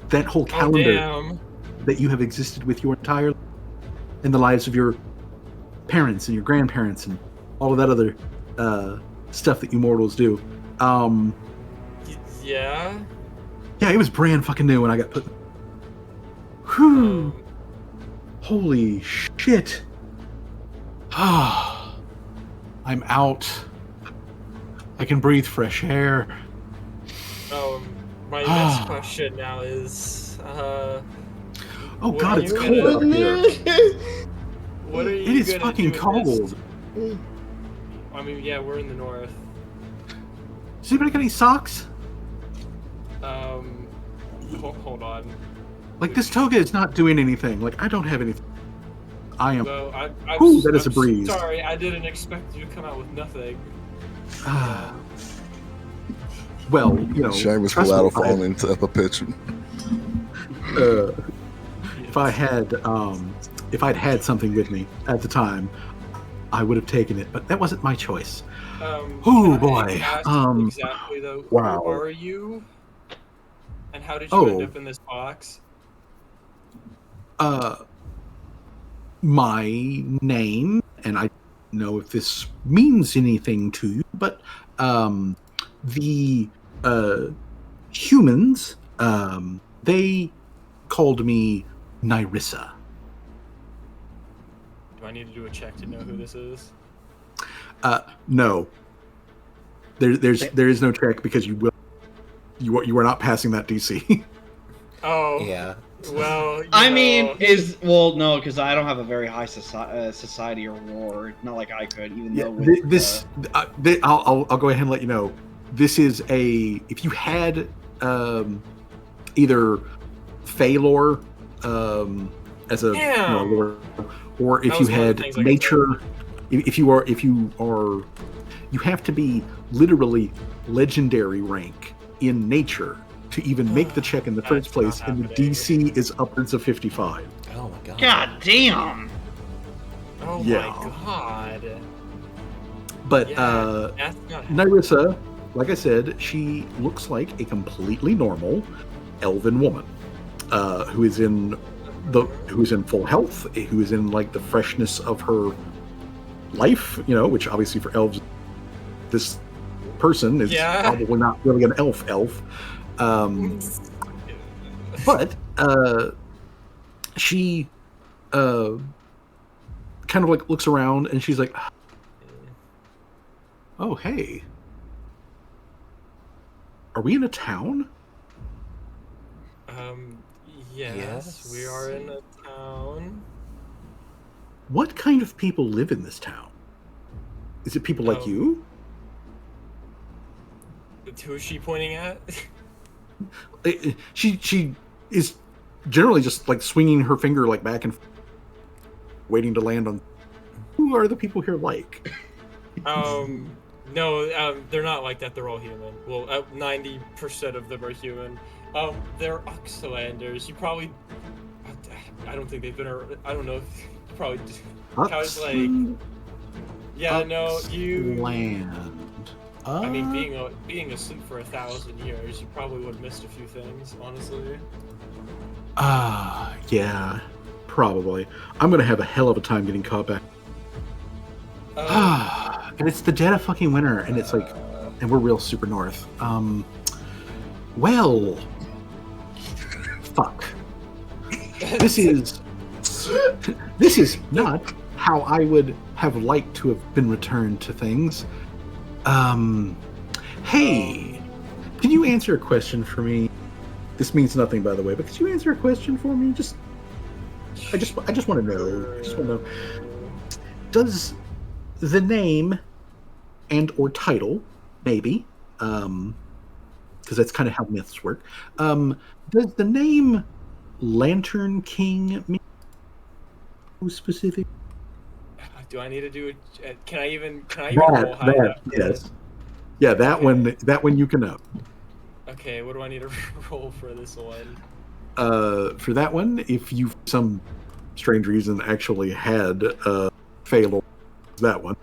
Speaker 1: that whole calendar
Speaker 2: damn.
Speaker 1: that you have existed with your entire, and the lives of your parents and your grandparents and all of that other stuff that you mortals do.
Speaker 2: Yeah.
Speaker 1: Yeah, it was brand fucking new when I got put. Whew. Holy shit. I'm out. I can breathe fresh air.
Speaker 2: My next question now is,
Speaker 1: oh god, it's cold up here.
Speaker 2: What are you
Speaker 1: It is fucking cold.
Speaker 2: I mean, yeah, we're in the north.
Speaker 1: Does anybody got any socks?
Speaker 2: Hold on.
Speaker 1: Like, this toga is not doing anything. Like, I don't have anything. I am.
Speaker 2: No,
Speaker 1: that is a breeze.
Speaker 2: Sorry, I didn't expect you to come out with nothing.
Speaker 1: Well,
Speaker 7: Seamus will out of falling into a pitch.
Speaker 1: If I had if I'd had something with me at the time, I would have taken it, but that wasn't my choice. Oh boy!
Speaker 2: Exactly though.
Speaker 1: Wow.
Speaker 2: Who are you? And how did you end up in this box?
Speaker 1: My name, and I don't know if this means anything to you, but the humans, they called me Nyrissa.
Speaker 2: Do I need to do a check to know who this is?
Speaker 1: No. There is no check because you are not passing that DC.
Speaker 2: Oh.
Speaker 3: Yeah.
Speaker 2: Well,
Speaker 4: no, because I don't have a very high society or war. Not like I could, even though with
Speaker 1: I'll go ahead and let you know. This is if you had either Fey lore as a lore, or if you had nature, if you have to be literally legendary rank in nature to even make the check in the first place, and the DC is upwards of 55.
Speaker 3: Oh my god.
Speaker 4: God damn.
Speaker 2: Oh my god.
Speaker 1: But
Speaker 2: that's not
Speaker 1: Nyrissa, like I said, she looks like a completely normal elven woman, who is in full health, who is in like the freshness of her life, which obviously for elves, this person is probably not really an elf. But she kind of like looks around and she's like, "Oh, hey, are we in a town?"
Speaker 2: Yes, we are in a town.
Speaker 1: What kind of people live in this town? Is it people like you?
Speaker 2: Who is she pointing at?
Speaker 1: She is generally just like swinging her finger like back and forth, waiting to land on. Who are the people here like?
Speaker 2: No, they're not like that. They're all human. Well, 90% of them are human. They're Oxlanders. You probably. I don't think they've been. I don't know if you probably. Like. Yeah, no, you.
Speaker 1: Land.
Speaker 2: I mean, being asleep for 1,000 years, you probably would have missed a few things, honestly.
Speaker 1: Yeah, probably. I'm gonna have a hell of a time getting caught back. And it's the dead of fucking winter, and it's like, and we're real super north. Well, fuck. This is not how I would have liked to have been returned to things. Hey, can you answer a question for me? This means nothing, by the way, but could you answer a question for me? I just want to know. I just want to know. Does the name and or title, maybe, because that's kind of how myths work. Does the name Lantern King mean specific?
Speaker 2: Do I need to do it? Can I even roll high enough?
Speaker 1: Yes. Yeah, that one you can know.
Speaker 2: Okay, what do I need to roll for this one?
Speaker 1: For that one, if you for some strange reason actually had failed that one.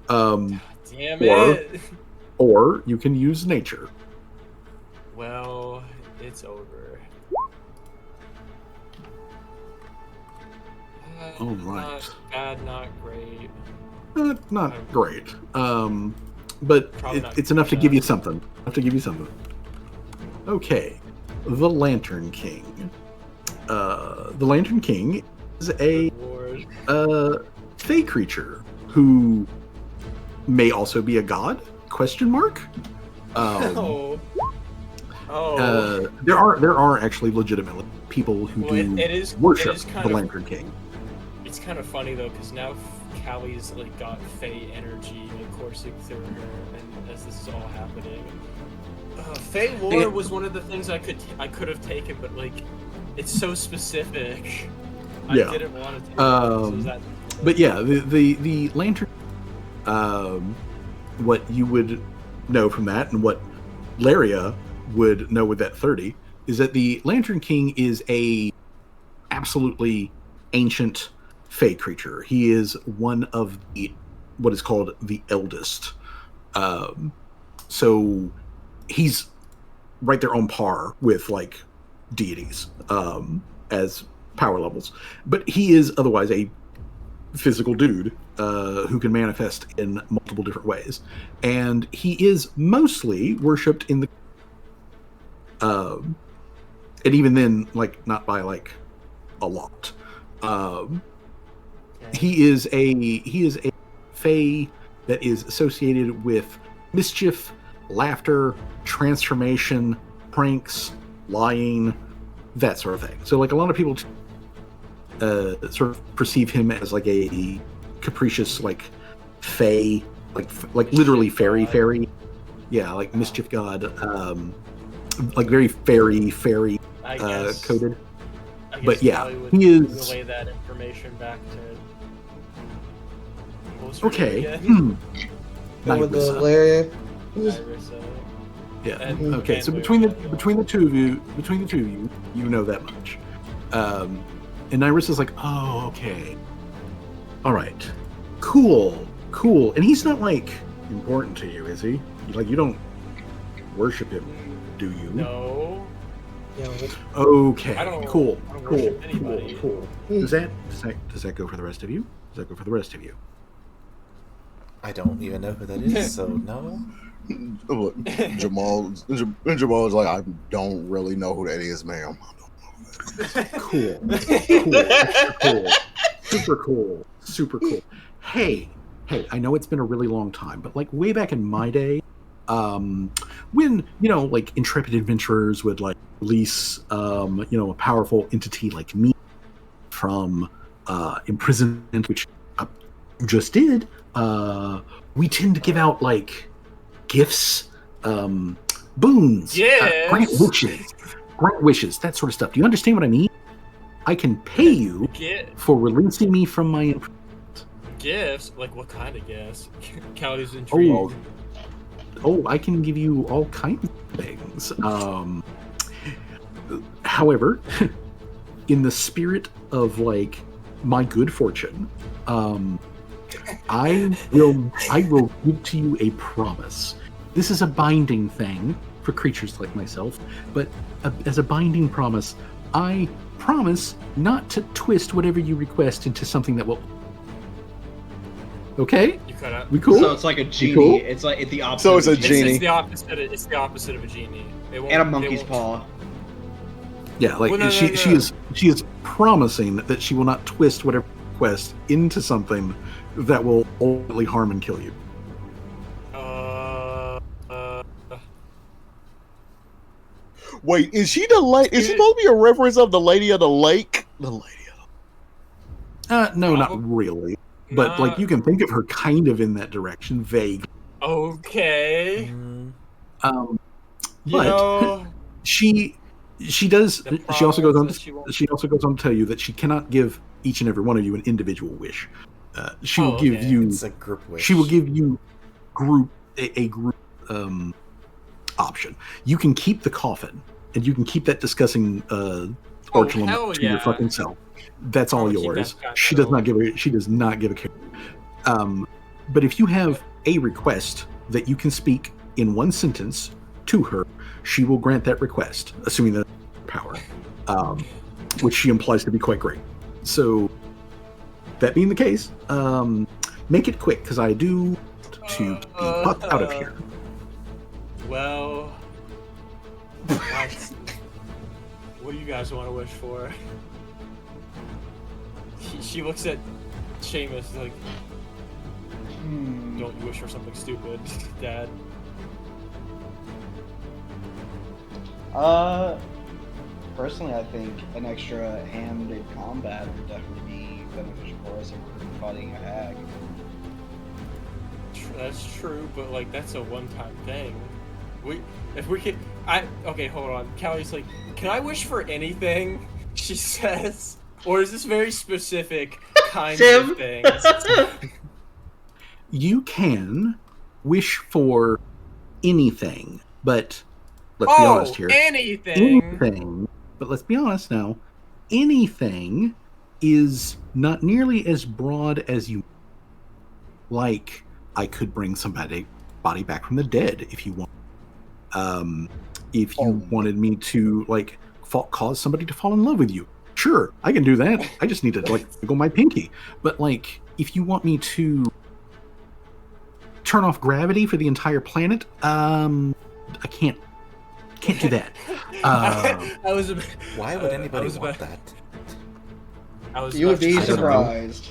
Speaker 2: Damn it.
Speaker 1: Or you can use nature.
Speaker 2: Well, it's over.
Speaker 1: All right.
Speaker 2: Not bad, not great.
Speaker 1: Not great. But it's enough to give you something. Okay. The Lantern King. The Lantern King is a fey creature who may also be a god? Question mark? There are actually legitimately people who worship the Lantern King.
Speaker 2: It's kind of funny though, because now Callie's like got fey energy coursing through her, and as this is all happening, fey lore was one of the things I could have taken, but like it's so specific.
Speaker 1: Yeah.
Speaker 2: I didn't want to take it.
Speaker 1: But yeah, the Lantern. What you would know from that, and what Laria would know with that 30, is that the Lantern King is a absolutely ancient Fey creature. He is one of what is called the eldest. So he's right there on par with like deities as power levels, but he is otherwise a physical dude who can manifest in multiple different ways, and he is mostly worshipped in the and even then, like, not by like a lot. He is a Fae that is associated with mischief, laughter, transformation, pranks, lying, that sort of thing. So like a lot of people sort of perceive him as like a capricious like Fae, like literally fairy. Yeah, like mischief god, like very fairy coded. But yeah, he is.
Speaker 5: Relay that information back to.
Speaker 1: Okay.
Speaker 8: With the Larry.
Speaker 1: Yeah. Okay. So between the two of you, you know that much. And Nyrus is like, oh, okay, all right, cool. And he's not like important to you, is he? Like, you don't worship him, do you?
Speaker 5: No.
Speaker 1: Okay.
Speaker 5: I don't.
Speaker 1: Cool.
Speaker 5: I don't worship anybody.
Speaker 1: Cool. Does that go for the rest of you? Does that go for the rest of you?
Speaker 3: I don't even know who that is, so no.
Speaker 7: Look, Jamal's like, I don't really know who that is, ma'am.
Speaker 1: Cool. Super cool. Hey, I know it's been a really long time, but like way back in my day, when, like intrepid adventurers would like release, a powerful entity like me from imprisonment, which I just did, we tend to give out like gifts, boons, grant wishes, that sort of stuff. Do you understand what I mean? I can pay you for releasing me from my imprisonment.
Speaker 5: Gifts? Like what kind of gifts? Callie's intrigued.
Speaker 1: Oh, I can give you all kinds of things. However, in the spirit of like my good fortune, I will give to you a promise. This is a binding thing for creatures like myself, but as a binding promise, I promise not to twist whatever you request into something that will. Okay, we cool.
Speaker 4: So it's like a genie.
Speaker 1: Cool?
Speaker 4: It's like the opposite.
Speaker 7: So it's a genie.
Speaker 5: It's the opposite. It's the opposite of a genie.
Speaker 4: And a monkey's paw.
Speaker 1: Yeah, like she is promising that she will not twist whatever request into something that will ultimately harm and kill you.
Speaker 7: Wait, is she the lady? Is she supposed to be a reference of the Lady of the Lake? The Lady of the
Speaker 1: No, not really. But like you can think of her kind of in that direction, vague.
Speaker 5: Okay.
Speaker 1: But she does. She also goes on. She also goes on to tell you that she cannot give each and every one of you an individual wish. She will give you.
Speaker 3: It's a group wish.
Speaker 1: She will give you a group option. You can keep the coffin, and you can keep that discussing Archulum to your fucking self. That's all yours. She does not give a care. But if you have a request that you can speak in one sentence to her, she will grant that request, assuming that power, which she implies to be quite great. So, that being the case, make it quick, because I do to be fucked out of here.
Speaker 5: Well, what do you guys want to wish for? She looks at Seamus like, don't you wish for something stupid, Dad?
Speaker 4: Personally, I think an extra hand in combat would definitely be beneficial for us if we're fighting a hag.
Speaker 5: That's true, but like that's a one-time thing. Okay, hold on. Callie's like, can I wish for anything? She says, or is this very specific kinds of things?
Speaker 1: You can wish for anything, but let's be honest here.
Speaker 5: Anything.
Speaker 1: But let's be honest now. Anything is not nearly as broad as you. Like, I could bring somebody back from the dead if you want. If you wanted me to like cause somebody to fall in love with you, sure, I can do that. I just need to like wiggle my pinky. But like, if you want me to turn off gravity for the entire planet, I can't do that.
Speaker 3: Why would anybody want that?
Speaker 4: You would be surprised.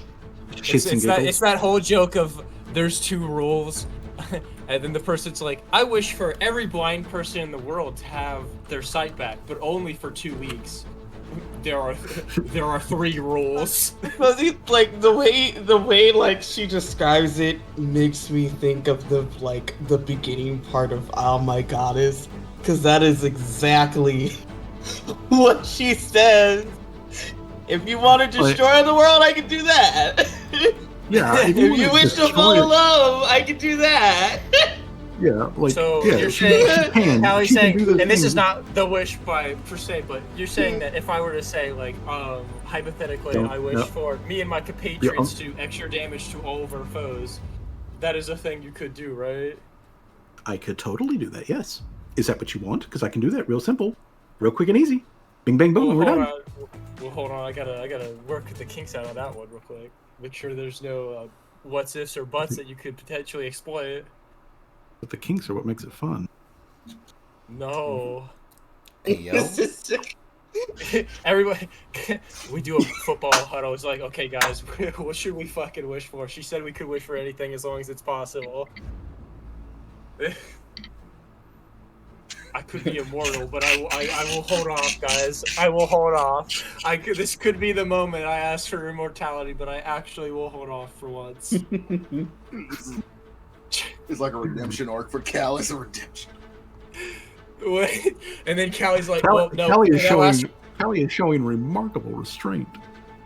Speaker 2: It's that whole joke of there's 2 rules, and then the person's like, I wish for every blind person in the world to have their sight back, but only for 2 weeks. There are 3 rules.
Speaker 8: Like the way like she describes it makes me think of the beginning part of Oh My Goddess, because that is exactly what she says. If you want to destroy the world, I can do that.
Speaker 1: Yeah.
Speaker 8: If you wish to fall in love, I can do that.
Speaker 1: Yeah, like
Speaker 2: so
Speaker 1: yeah,
Speaker 2: you're saying, Callie's saying, and this
Speaker 1: thing.
Speaker 2: is not the wish per se, but you're saying that if I were to say like, hypothetically, I wish for me and my compatriots to do extra damage to all of our foes, that is a thing you could do, right?
Speaker 1: I could totally do that. Yes. Is that what you want? Because I can do that real simple, real quick and easy. Bing bang boom, and we're done.
Speaker 2: Well, hold on. I gotta work the kinks out of that one real quick. Make sure there's no what's ifs or buts that you could potentially exploit.
Speaker 1: But the kinks are what makes it fun.
Speaker 2: No.
Speaker 3: Hey, yo.
Speaker 2: Everybody, we do a football huddle. It's like, okay, guys, what should we fucking wish for? She said we could wish for anything as long as it's possible. I could be immortal, but I will hold off, guys. I will hold off. This could be the moment I ask for immortality, but I actually will hold off for once.
Speaker 7: It's like a redemption arc for Cal. It's a redemption.
Speaker 2: Wait, and then Callie's like,
Speaker 1: Callie,
Speaker 2: well, no.
Speaker 1: Callie is showing remarkable restraint.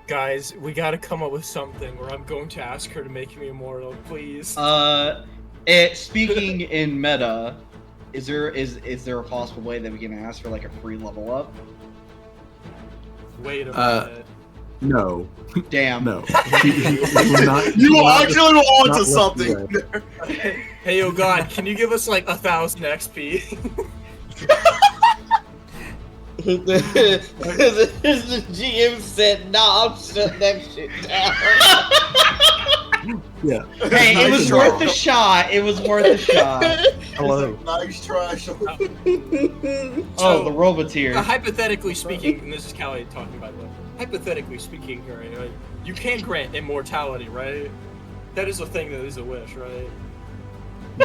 Speaker 2: Guys, we gotta come up with something where I'm going to ask her to make me immortal, please.
Speaker 4: Speaking in meta, is there a possible way that we can ask for like a free level up?
Speaker 2: Wait a minute.
Speaker 1: No.
Speaker 4: Damn.
Speaker 1: No.
Speaker 7: You actually were onto something.
Speaker 2: Hey, yo, God, can you give us like 1,000 XP?
Speaker 8: The GM said, "Nah, I'm shutting that shit down."
Speaker 1: Yeah.
Speaker 4: Hey, it was worth a shot. It was worth a shot.
Speaker 1: Hello.
Speaker 7: Nice try.
Speaker 4: The Roboteer.
Speaker 2: Hypothetically speaking, and this is Callie talking about that. Hypothetically speaking, right, you can grant immortality, right? That is a thing that is a wish, right?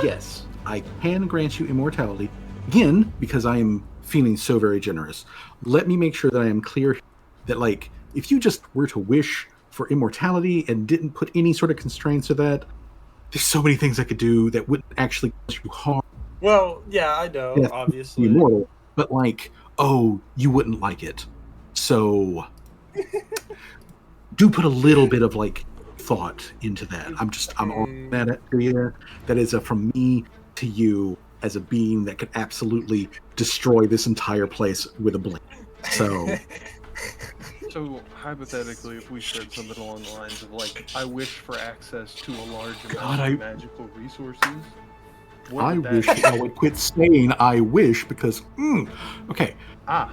Speaker 1: Yes, I can grant you immortality. Again, because I am feeling so very generous. Let me make sure that I am clear that, like, if you just were to wish for immortality and didn't put any sort of constraints to that, there's so many things I could do that wouldn't actually cause you harm.
Speaker 2: Well, yeah, I know, obviously.
Speaker 1: Immortal, but like, oh, you wouldn't like it. So, do put a little bit of like thought into that. I'm on that here. That is from me to you as a being that could absolutely destroy this entire place with a blink. So
Speaker 10: hypothetically, if we said something along the lines of like, I wish for access to a large amount of magical resources.
Speaker 1: I wish I would quit saying I wish because okay.
Speaker 2: Oh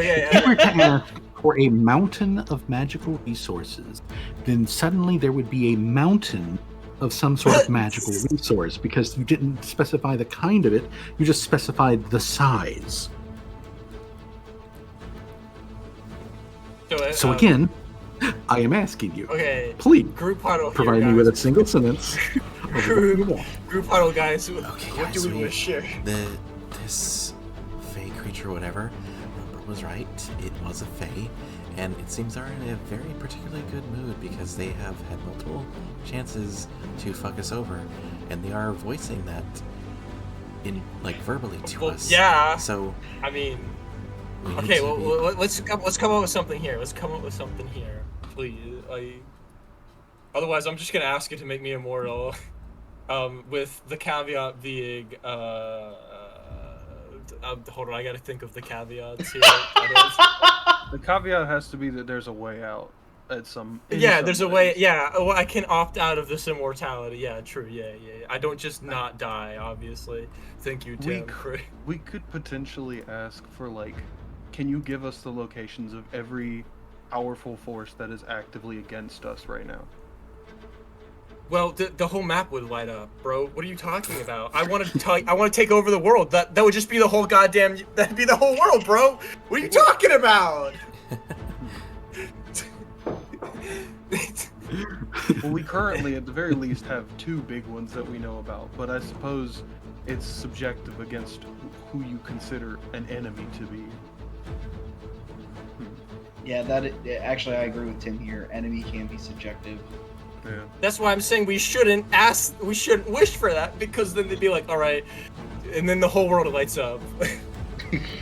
Speaker 2: yeah.
Speaker 1: If we were to ask for a mountain of magical resources, then suddenly there would be a mountain of some sort of magical resource because you didn't specify the kind of it, you just specified the size. So again, I am asking you, please
Speaker 2: group huddle
Speaker 1: provide me with a single sentence.
Speaker 2: Group huddle, guys.
Speaker 3: Okay,
Speaker 2: what
Speaker 3: guys,
Speaker 2: do we wish here?
Speaker 3: This fey creature, whatever, Rumper was right. It was a fey, and it seems they're in a very particularly good mood because they have had multiple chances to fuck us over, and they are voicing that in like verbally to us.
Speaker 2: Yeah.
Speaker 3: So
Speaker 2: I mean, okay. Well, let's come up with something here. Please. Otherwise, I'm just gonna ask it to make me immortal. With the caveat being, hold on, I gotta think of the caveats here.
Speaker 10: The caveat has to be that there's a way out at some.
Speaker 2: Yeah, there's a way. Yeah, well, I can opt out of this immortality. Yeah, true. Yeah. I don't just not die, obviously. Thank you, Tim.
Speaker 10: We could potentially ask for like, can you give us the locations of every powerful force that is actively against us right now?
Speaker 2: Well, the whole map would light up, bro. What are you talking about? I want to take over the world. That would just be the whole goddamn. That'd be the whole world, bro. What are you talking about?
Speaker 10: Well, we currently, at the very least, have 2 big ones that we know about, but I suppose it's subjective against who you consider an enemy to be.
Speaker 4: Yeah, actually, I agree with Tim here. Enemy can be subjective.
Speaker 10: Yeah.
Speaker 2: That's why I'm saying we shouldn't wish for that, because then they'd be like, all right, and then the whole world lights up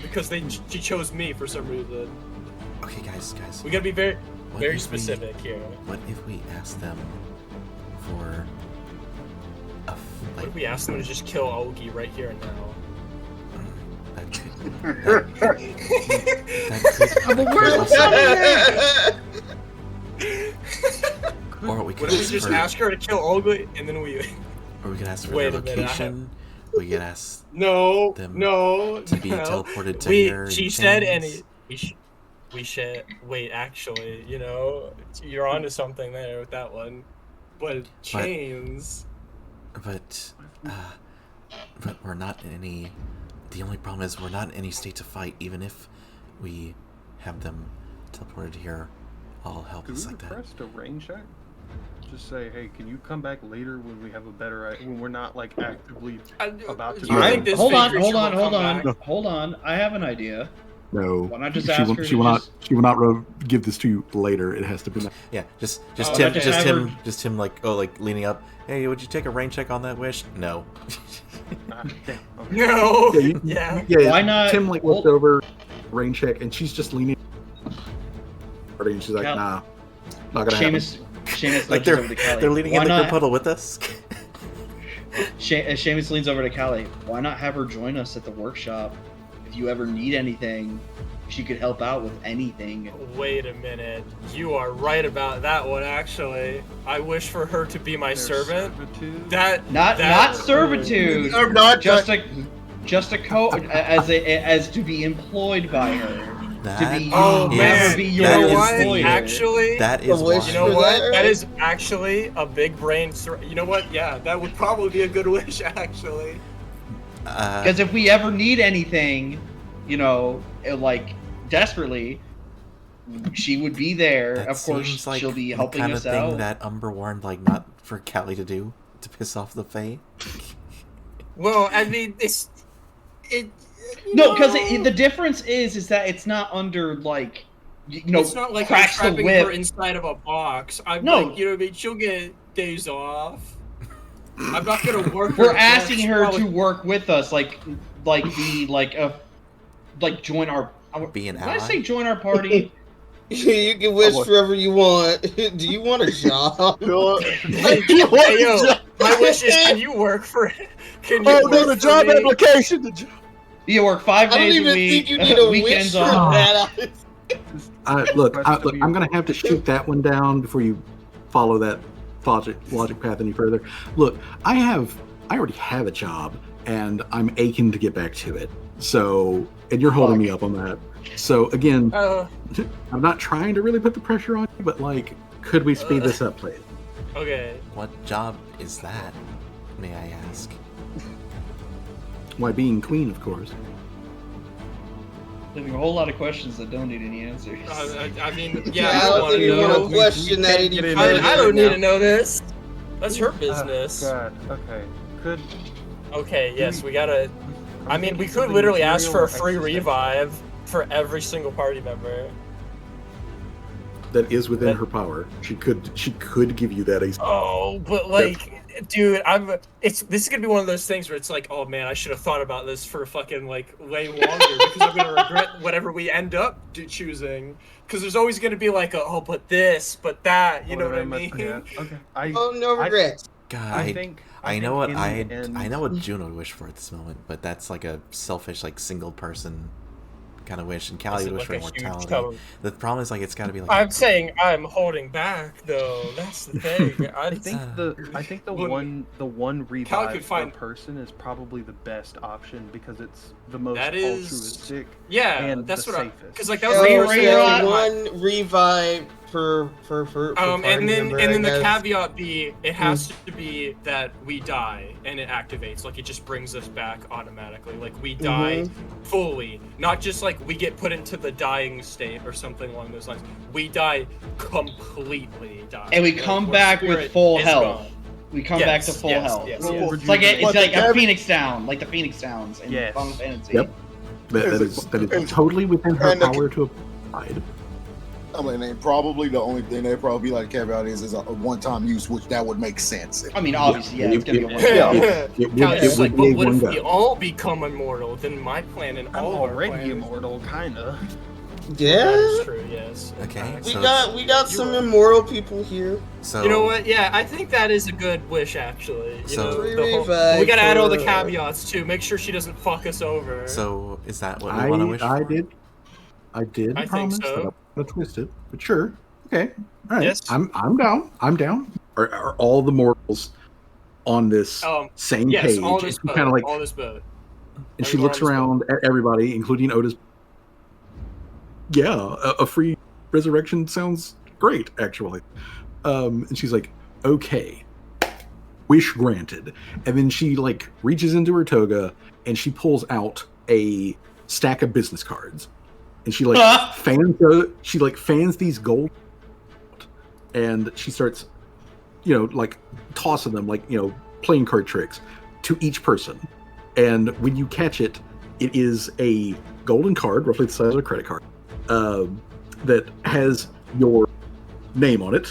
Speaker 2: because she chose me for some reason.
Speaker 3: Okay, guys,
Speaker 2: we gotta be very specific here.
Speaker 3: What if we ask them for
Speaker 2: what if we ask them to just kill Aoki right here and now?
Speaker 3: Or we could
Speaker 2: just ask her to kill Olga, and then we.
Speaker 3: Or we could ask for their location. We could ask them to be teleported to here.
Speaker 2: She said, and we should wait. Actually, you're onto something there with that one. But chains.
Speaker 3: But we're not in any. The only problem is we're not in any state to fight, even if we have them teleported here. All help us like that.
Speaker 10: Could we request a rain check? Just say, hey, can you come back later when we have a better, when we're not like actively about to.
Speaker 4: Hold on. I have an idea.
Speaker 1: No.
Speaker 4: Why not just ask her?
Speaker 1: She will not give this to you later. It has to be.
Speaker 3: Yeah, just Tim, like leaning up. Hey, would you take a rain check on that wish? No.
Speaker 2: No.
Speaker 1: Yeah.
Speaker 4: Why not?
Speaker 1: Tim looked over, rain check, and she's just leaning. And she's like, nah, not gonna happen.
Speaker 4: Seamus
Speaker 3: like they're leaning in the puddle with us.
Speaker 4: Seamus leans over to Callie. Why not have her join us at the workshop? If you ever need anything, she could help out with anything.
Speaker 2: Wait a minute. You are right about that one, actually. I wish for her to be my servant.
Speaker 10: Servitude?
Speaker 4: Not servitude.
Speaker 11: I'm not
Speaker 4: just a as to be employed by her.
Speaker 2: Be your employer. Actually,
Speaker 3: that is
Speaker 2: why. You know what? That is actually a big brain. You know what? Yeah, that would probably be a good wish, actually.
Speaker 4: Because if we ever need anything, desperately, she would be there.
Speaker 3: That
Speaker 4: of course,
Speaker 3: like
Speaker 4: she'll be helping
Speaker 3: kind
Speaker 4: us
Speaker 3: of thing
Speaker 4: out.
Speaker 3: That Umber warned, not for Callie to do, to piss off the Fae.
Speaker 2: Well, I mean, it's.
Speaker 4: No, because the difference is that it's not under
Speaker 2: it's not like I'm trapping her inside of a box. I'm she'll get days off. I'm not gonna work.
Speaker 4: We're asking her to work with us, join our.
Speaker 3: Be an ally.
Speaker 4: Did I say join our party?
Speaker 8: You can wish wherever you want. Do you want a job?
Speaker 2: Hey, yo, my wish is, can you work for? Can you?
Speaker 11: The job application.
Speaker 4: You work 5 days a week.
Speaker 8: I don't even think you need a
Speaker 4: weekends
Speaker 8: wish
Speaker 4: off.
Speaker 1: Look, I'm going to have to shoot that one down before you follow that logic path any further. Look, I already have a job, and I'm aching to get back to it. So, and you're holding me up on that. So again, I'm not trying to really put the pressure on you, but could we speed this up, please?
Speaker 2: Okay.
Speaker 3: What job is that, may I ask?
Speaker 1: Why, being queen, of course.
Speaker 4: There's a whole lot of questions that don't need any answers.
Speaker 2: I mean,
Speaker 8: I don't think you want to question that any further.
Speaker 2: I don't need to know this. That's her business.
Speaker 10: God. Okay.
Speaker 2: Okay. Yes, we gotta. I mean, we could literally ask for a free revive for every single party member.
Speaker 1: That is within her power. She could give you that.
Speaker 2: Oh, but dude, this is gonna be one of those things where it's like, oh man, I should have thought about this for fucking way longer, because I'm gonna regret whatever we end up choosing. Because there's always gonna be but this, but that, you know what I mean?
Speaker 10: Yeah. Okay.
Speaker 8: No regrets.
Speaker 3: God, I know what Juno would wish for at this moment, but that's like a selfish, single person kind of wish, and Callie would wish for immortality. The problem is like it's got to be like.
Speaker 2: I'm saying I'm holding back though. That's the thing.
Speaker 10: I think the one revive per person is probably the best option because it's the most altruistic.
Speaker 2: Yeah,
Speaker 10: and
Speaker 2: that's
Speaker 10: the
Speaker 2: what
Speaker 10: safest.
Speaker 2: because like that was
Speaker 8: one revive per
Speaker 2: and then the caveat be it has to be that we die and it activates, like it just brings us back automatically, like we die fully, not just like we get put into the dying state or something along those lines. We die completely,
Speaker 4: and we come back with full health. Gone. We come back to full health. It's like a Phoenix Down, like the Phoenix Downs in Final Fantasy.
Speaker 1: Yep. That is totally within her power to abide.
Speaker 7: I mean, probably the only thing they'd probably be like caveat is a one-time use, which that would make sense.
Speaker 4: I mean, obviously, it's gonna be a one-time.
Speaker 2: It's like, but what if we all become immortal? Then my plan and all
Speaker 10: already immortal, kinda.
Speaker 8: Yeah.
Speaker 2: That's true. Yes.
Speaker 3: Okay.
Speaker 8: We got some immortal people here.
Speaker 3: So
Speaker 2: you know what? Yeah, I think that is a good wish, actually. You know,
Speaker 8: we
Speaker 2: gotta add all the caveats too. Make sure she doesn't fuck us over.
Speaker 3: So is that what we want to wish for?
Speaker 1: I did
Speaker 2: I
Speaker 1: promise
Speaker 2: think so.
Speaker 1: that I'm gonna twist it, but sure. Okay. All right.
Speaker 2: Yes.
Speaker 1: I'm down. I'm down. Are all the mortals on this same page?
Speaker 2: All this boat.
Speaker 1: Kind of like
Speaker 2: all this boat.
Speaker 1: And she looks around at everybody, including Otis. Yeah, a free resurrection sounds great, actually. And she's like, okay, wish granted. And then she like reaches into her toga and she pulls out a stack of business cards. And she like fans these gold, and she starts, like tossing them like playing card tricks to each person. And when you catch it, it is a golden card, roughly the size of a credit card, that has your name on it.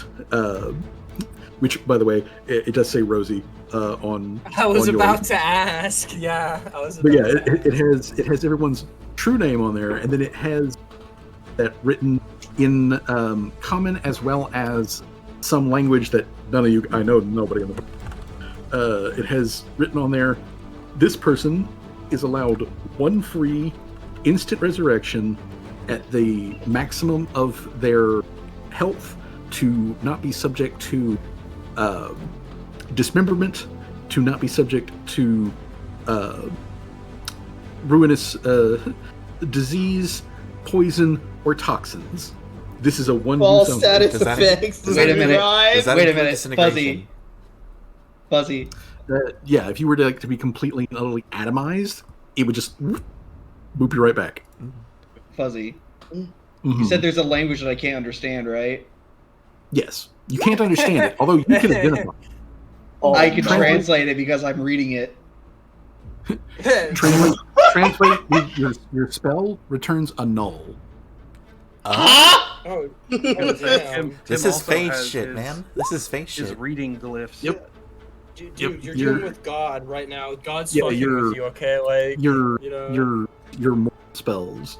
Speaker 1: Which, by the way, it does say Rosie on.
Speaker 2: I was
Speaker 1: on
Speaker 2: about
Speaker 1: yours.
Speaker 2: to ask. Yeah, I was.
Speaker 1: But yeah, it has everyone's true name on there, and then it has that written in common as well as some language that none of you, I know nobody on the it has written on there, this person is allowed one free instant resurrection at the maximum of their health, to not be subject to dismemberment, to not be subject to ruinous disease, poison, or toxins. This is a one
Speaker 8: false status effects.
Speaker 4: Wait a minute. Fuzzy.
Speaker 1: Yeah, if you were to be completely and utterly atomized, it would just boop you right back.
Speaker 4: Fuzzy. Mm-hmm. You said there's a language that I can't understand, right?
Speaker 1: Yes. You can't understand it, although you can identify.
Speaker 4: I can translate it because I'm reading it.
Speaker 1: Translate your spell returns a null.
Speaker 3: This is fake shit, man. This is fake shit.
Speaker 10: His reading glyphs.
Speaker 1: Yep.
Speaker 2: Dude, you're dealing with God right now. God's fucking with you, okay? Like
Speaker 1: your more spells.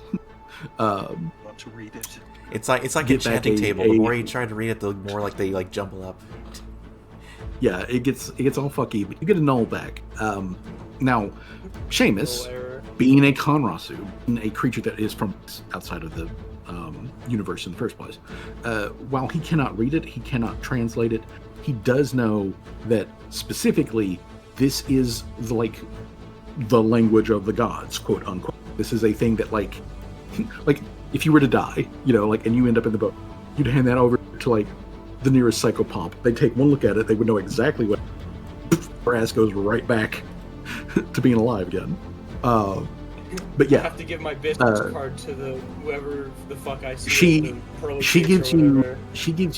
Speaker 10: Want to read it.
Speaker 3: It's like a enchanting table. The more you try to read it, the more like they like jumble up.
Speaker 1: Yeah, it gets all fucky, but you get a null back. Now, Seamus, being a Conrasu, a creature that is from outside of the universe in the first place, while he cannot read it, he cannot translate it, he does know that specifically this is the language of the gods, quote unquote. This is a thing that like if you were to die, and you end up in the boat, you'd hand that over to the nearest psychopomp. They'd take one look at it, they would know exactly what. Her ass goes right back to being alive again. But yeah,
Speaker 2: I have to give my business card to whoever the fuck I see.
Speaker 1: She gives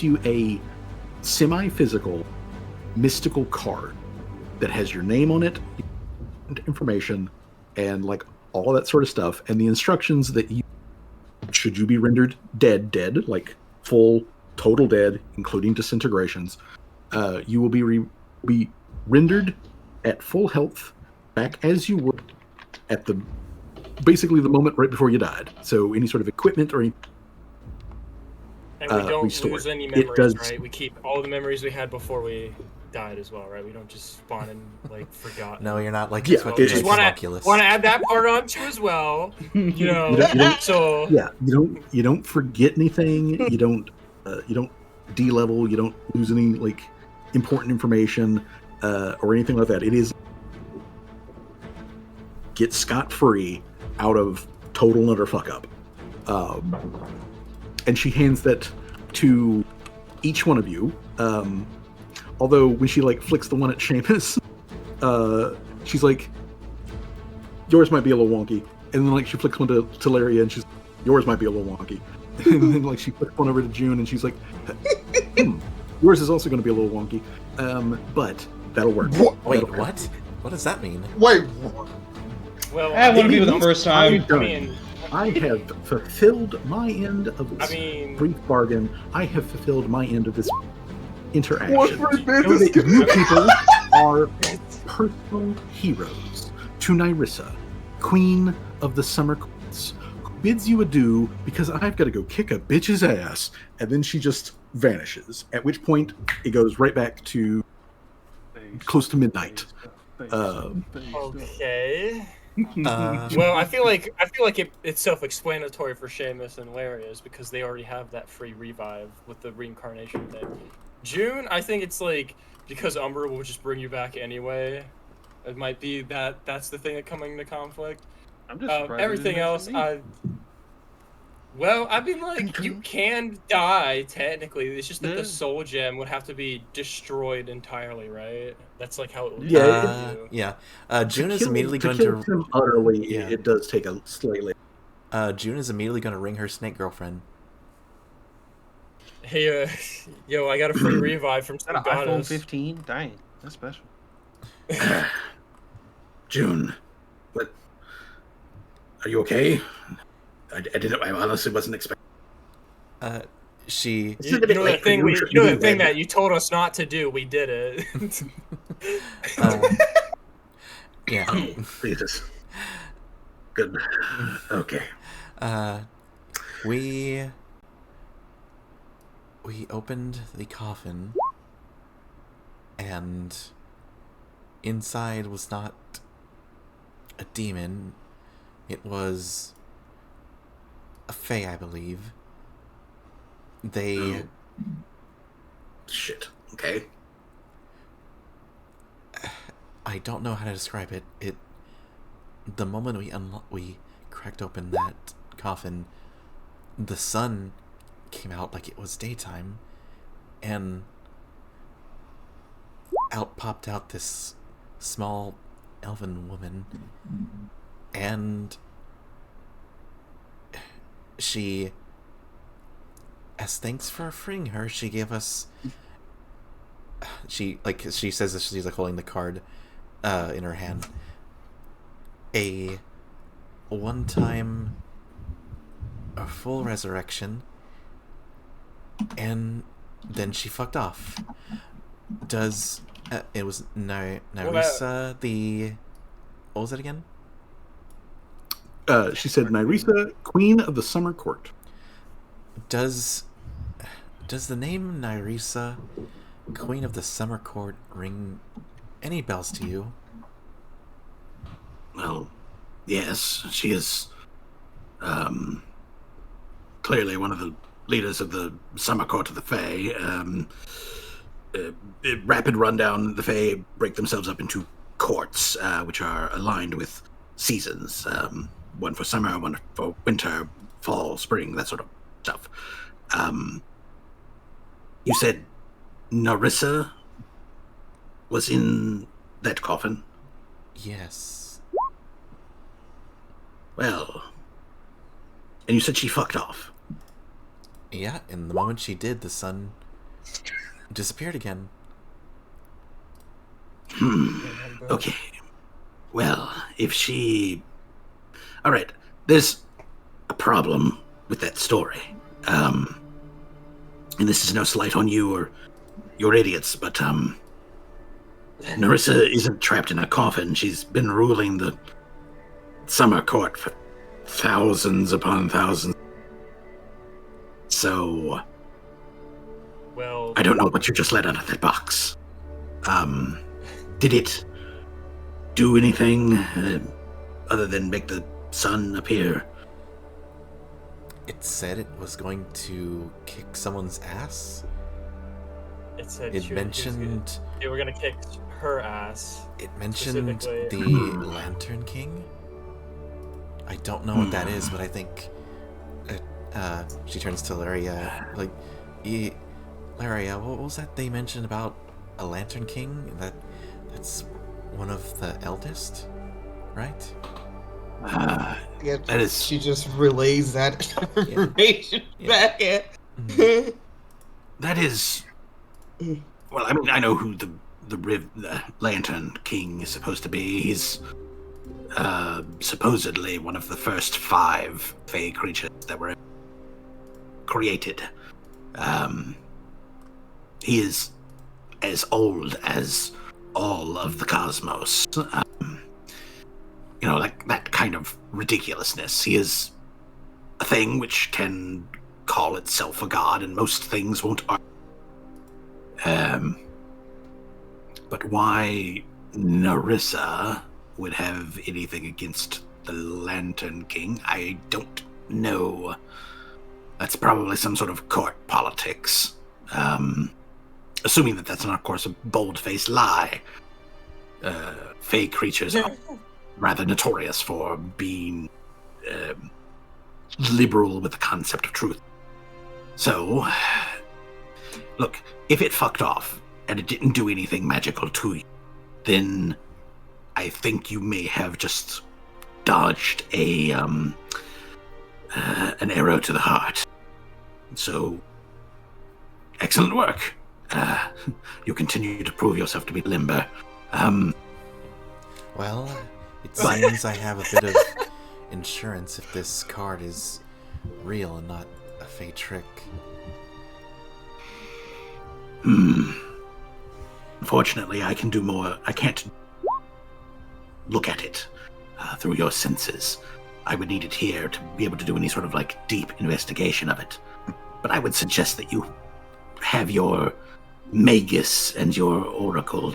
Speaker 1: you a semi-physical, mystical card that has your name on it, information, and all that sort of stuff, and the instructions that should you be rendered dead, like full, total dead, including disintegrations, you will be rendered at full health, back as you were at basically the moment right before you died. So any sort of equipment or any.
Speaker 2: And we don't lose any memories, right? We keep all the memories we had before we died as well, right? We don't just spawn and like forgot.
Speaker 3: No, you're not like
Speaker 1: Yeah,
Speaker 3: this.
Speaker 1: it's
Speaker 2: Just
Speaker 3: like
Speaker 2: want
Speaker 3: homunculus.
Speaker 2: to add that part on too as well. You know,
Speaker 1: You don't-
Speaker 2: so
Speaker 1: Yeah, you don't forget anything. You don't de-level. You don't lose any like important information or anything like that. It is get scot-free out of total utter fuck up. And she hands that to each one of you. Although when she like flicks the one at Seamus, she's like, yours might be a little wonky. And then like she flicks one to Laria and she's, yours might be a little wonky. And then like she flicks one over to June and she's like, yours is also going to be a little wonky. But that'll work.
Speaker 3: Wait,
Speaker 1: That'll work.
Speaker 3: what? What does that mean?
Speaker 7: Wait,
Speaker 2: well,
Speaker 4: That wouldn't be the first time.
Speaker 2: I mean,
Speaker 1: I have fulfilled my end of this brief bargain. I have fulfilled my end of this interaction.
Speaker 7: what free
Speaker 1: Know
Speaker 7: business?
Speaker 1: that you people are personal heroes to Nyrissa, Queen of the Summer Courts, who bids you adieu because I've got to go kick a bitch's ass. And then she just vanishes, at which point it goes right back to close to midnight.
Speaker 2: okay.
Speaker 3: Uh,
Speaker 2: Well, I feel like it's self-explanatory for Seamus and Larius because they already have that free revive with the reincarnation thing. June, I think it's like because Umber will just bring you back anyway. It might be that's the thing that coming into conflict.
Speaker 10: I'm just surprised
Speaker 2: Everything else, well, I mean, like you can die technically. It's just that the soul gem would have to be destroyed entirely, right? That's like how it would.
Speaker 3: yeah. June is immediately
Speaker 1: to
Speaker 3: going
Speaker 1: kill
Speaker 3: to.
Speaker 1: him utterly.
Speaker 3: Yeah.
Speaker 1: It does take a slightly.
Speaker 3: June is immediately going to ring her snake girlfriend.
Speaker 2: Hey, yo, I got a free revive from
Speaker 10: Is that
Speaker 2: some
Speaker 10: an iPhone
Speaker 2: goddess.
Speaker 10: 15? Dang, that's special.
Speaker 9: June, what? Are you okay? I honestly wasn't expecting.
Speaker 3: She.
Speaker 2: You know that thing that you told us not to do. We did it.
Speaker 3: Yeah.
Speaker 9: Oh, Jesus. Good. Okay.
Speaker 3: We opened the coffin, and inside was not a demon. It was a fae, I believe. They...
Speaker 9: Shit. Okay.
Speaker 3: I don't know how to describe it. The moment we cracked open that coffin, the sun came out like it was daytime, and popped out this small elven woman, and she, as thanks for freeing her, she gave us, she says this, she's like holding the card in her hand, a full resurrection, and then she fucked off. Does it was Nyrissa the... What was it again?
Speaker 1: She said, Nyrissa, Queen of the Summer Court.
Speaker 3: Does the name Nyrissa, Queen of the Summer Court, ring any bells to you?
Speaker 9: Well, yes, she is clearly one of the leaders of the Summer Court of the Fae. Rapid rundown, the Fae break themselves up into courts, which are aligned with seasons. One for summer, one for winter, fall, spring, that sort of stuff. You said Nyrissa was in that coffin?
Speaker 3: Yes.
Speaker 9: Well, and you said she fucked off?
Speaker 3: Yeah, and the moment she did, the sun disappeared again.
Speaker 9: Okay. Well, if she... Alright, there's a problem with that story. And this is no slight on you or your idiots, but, Nyrissa isn't trapped in a coffin. She's been ruling the Summer Court for thousands upon thousands. So...
Speaker 2: Well...
Speaker 9: I don't know what you just let out of that box. Did it do anything other than make the sun appear?
Speaker 3: It said it was going to kick someone's ass.
Speaker 2: It said
Speaker 3: It mentioned
Speaker 2: they were gonna kick her ass.
Speaker 3: It mentioned the Lantern King. I don't know what that is, but I think she turns to Laria. Like, Laria, what was that they mentioned about a Lantern King? That's one of the eldest, right?
Speaker 8: Yeah,
Speaker 9: that is.
Speaker 8: She just relays that information back at.
Speaker 9: That is. Well, I mean, I know who the Lantern King is supposed to be. He's supposedly one of the first 5 Fey creatures that were created. He is as old as all of the cosmos. Like that kind of ridiculousness. He is a thing which can call itself a god, and most things won't. But why Narissa would have anything against the Lantern King, I don't know. That's probably some sort of court politics. Assuming that that's not, of course, a bold-faced lie. Fey creatures are rather notorious for being liberal with the concept of truth. So, look, if it fucked off and it didn't do anything magical to you, then I think you may have just dodged an arrow to the heart. So, excellent work. You continue to prove yourself to be limber.
Speaker 3: Well, it seems I have a bit of insurance if this card is real and not a fey trick.
Speaker 9: Unfortunately, I can do more. I can't look at it through your senses. I would need it here to be able to do any sort of deep investigation of it. But I would suggest that you have your magus and your oracle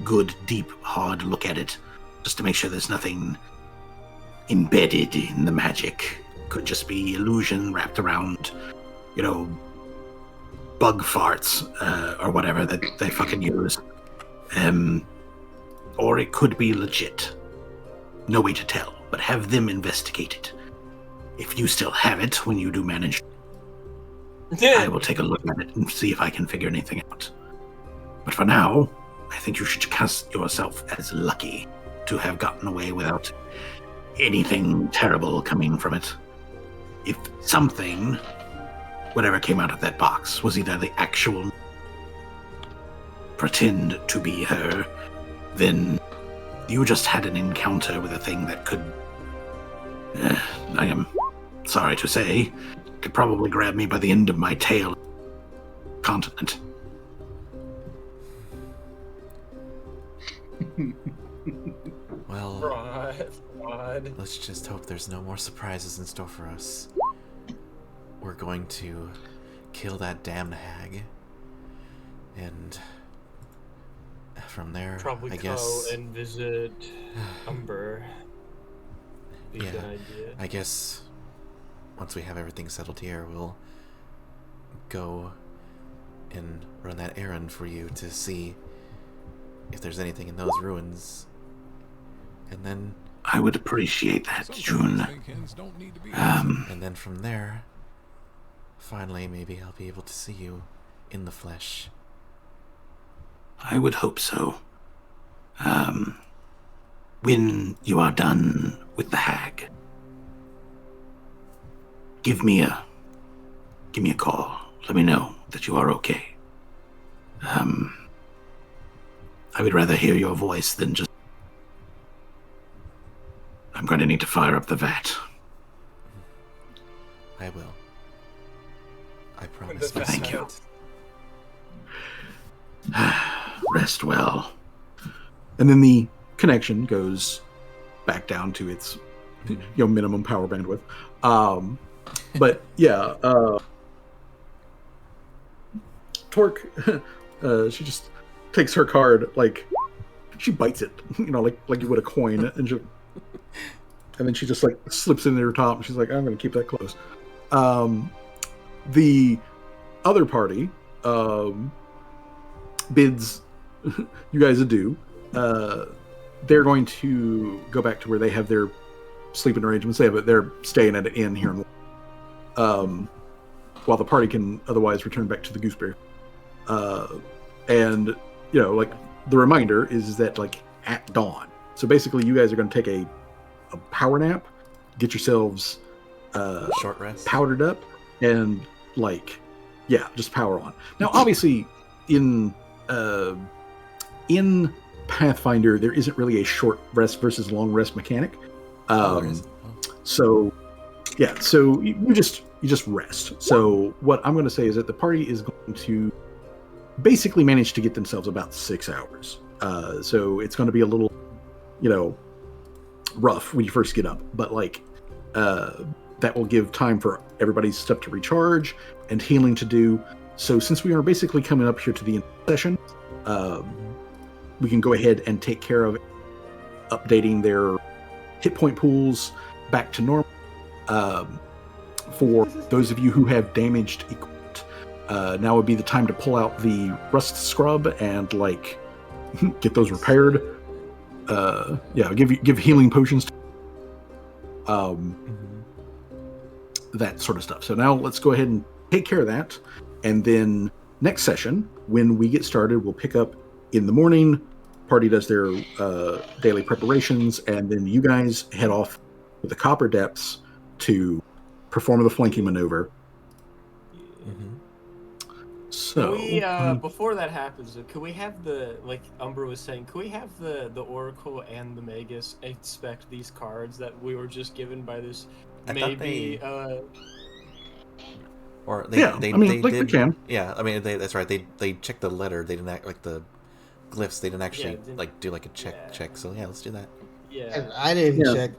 Speaker 9: good, deep, hard look at it, just to make sure there's nothing embedded in the magic. Could just be illusion wrapped around, bug farts or whatever that they fucking use. Or it could be legit. No way to tell, but have them investigate it. If you still have it when you do manage, I will take a look at it and see if I can figure anything out. But for now, I think you should cast yourself as lucky to have gotten away without anything terrible coming from it. If something, whatever came out of that box, was either the actual pretend to be her, then you just had an encounter with a thing that could, I am sorry to say, could probably grab me by the end of my tail continent.
Speaker 3: Well,
Speaker 2: Fraud.
Speaker 3: let's just hope there's no more surprises in store for us. We're going to kill that damned hag, and from there,
Speaker 2: Probably
Speaker 3: I
Speaker 2: go
Speaker 3: guess
Speaker 2: and visit Umber. Be a good idea.
Speaker 3: I guess once we have everything settled here, we'll go and run that errand for you to see if there's anything in those ruins. And then
Speaker 9: I would appreciate that, June.
Speaker 3: And then from there, finally, maybe I'll be able to see you in the flesh.
Speaker 9: I would hope so. When you are done with the hag, give me a call. Let me know that you are okay. I would rather hear your voice than just... I'm going to need to fire up the vat.
Speaker 3: I will. I promise.
Speaker 9: Thank you. Rest well. And then the connection goes back down to its minimum power bandwidth. But yeah, Torque, she just
Speaker 1: takes her card, like she bites it, like you would a coin, and then she just like slips it into her top, and she's like, I'm going to keep that close. The other party bids you guys adieu. They're going to go back to where they have their sleeping arrangements. They're staying at an inn here in while the party can otherwise return back to the Gooseberry. And like the reminder is that like at dawn. So basically, you guys are going to take a power nap, get yourselves
Speaker 3: short rest,
Speaker 1: powdered up, and just power on. Now, obviously, in Pathfinder, there isn't really a short rest versus long rest mechanic. So you just rest. So what I'm going to say is that the party is going to basically manage to get themselves about 6 hours. So it's going to be a little, rough when you first get up, but that will give time for everybody's stuff to recharge and healing to do. So since we are basically coming up here to the end of the session, we can go ahead and take care of updating their hit point pools back to normal. For those of you who have damaged equipment, now would be the time to pull out the rust scrub and get those repaired. Give healing potions. That sort of stuff. So now let's go ahead and take care of that, and then next session when we get started, we'll pick up in the morning. Party does their daily preparations, and then you guys head off to the Copper Depths to perform the flanking maneuver. So
Speaker 5: before that happens, could we have like Umbra was saying, could we have the Oracle and the Magus inspect these cards that we were just given by this?
Speaker 3: Or
Speaker 1: they can.
Speaker 3: Yeah, I mean that's right. They checked the letter. They didn't act like the glyphs. They didn't actually do like a check. So yeah, let's do that.
Speaker 5: Yeah,
Speaker 8: I didn't check.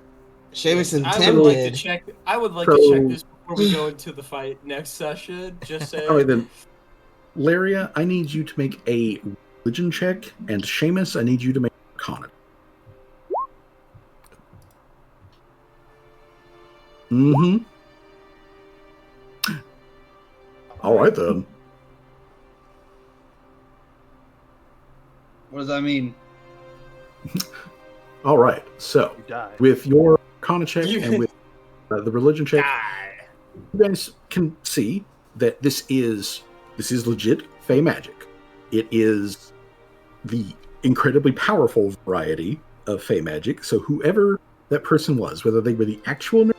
Speaker 8: Seamus and
Speaker 5: I
Speaker 8: Tim
Speaker 5: would
Speaker 8: did.
Speaker 5: like to check. I would like to check this before we go into the fight next session. Just saying.
Speaker 1: All right then, Laria, I need you to make a religion check, and Seamus, I need you to make a Arcana. All right then.
Speaker 4: What does that mean?
Speaker 1: All right. So, with your Arcana check and with the religion check, you guys can see that this is legit Fey magic. It is the incredibly powerful variety of Fey magic. So, whoever that person was, whether they were the actual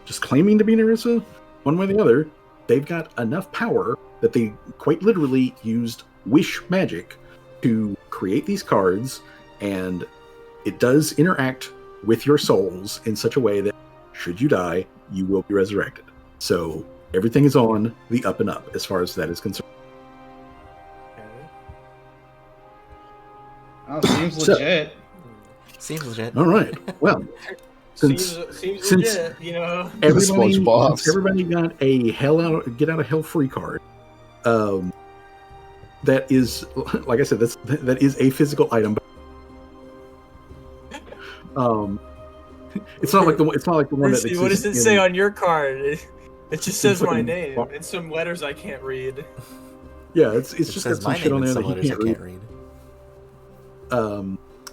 Speaker 1: just claiming to be Nerissa, one way or the other, they've got enough power that they quite literally used wish magic to create these cards, and it does interact with your souls in such a way that should you die, you will be resurrected. So everything is on the up and up as far as that is concerned.
Speaker 4: Oh, seems legit.
Speaker 3: Seems legit.
Speaker 1: All right. Well,
Speaker 5: seems legit,
Speaker 1: everybody got a get out of hell free card. That is, like I said, that is a physical item. It's not like the one that.
Speaker 5: What does it say on your card? It just says my name and some letters I can't read.
Speaker 1: Yeah, it's just got some shit on there that he can't read.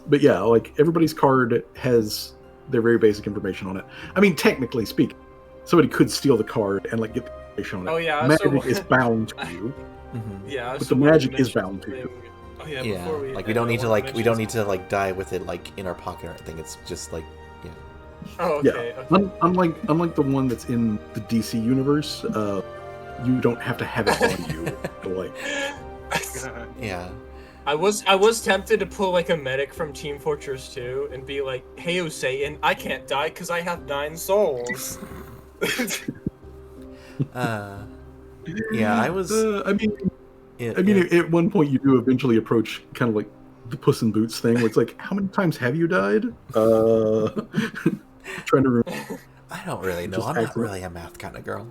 Speaker 1: But yeah, like everybody's card has their very basic information on it. I mean, technically speaking, somebody could steal the card and get the information on it.
Speaker 5: Oh yeah,
Speaker 1: magic is bound to you.
Speaker 5: Yeah,
Speaker 1: but the magic is bound to you.
Speaker 5: Oh yeah,
Speaker 3: yeah. We don't need to die with it in our pocket or anything. It's just
Speaker 5: Oh, okay.
Speaker 1: Yeah. Okay. Unlike the one that's in the DC universe, you don't have to have it on you.
Speaker 3: Yeah.
Speaker 5: I was tempted to pull a medic from Team Fortress 2 and be like, "Hey, Satan, I can't die because I have 9 souls."
Speaker 3: Yeah, I was.
Speaker 1: I mean, at one point you do eventually approach kind of like the Puss in Boots thing, where it's like, how many times have you died? Trying to remember.
Speaker 3: I don't really know. I'm not really a math kind of girl.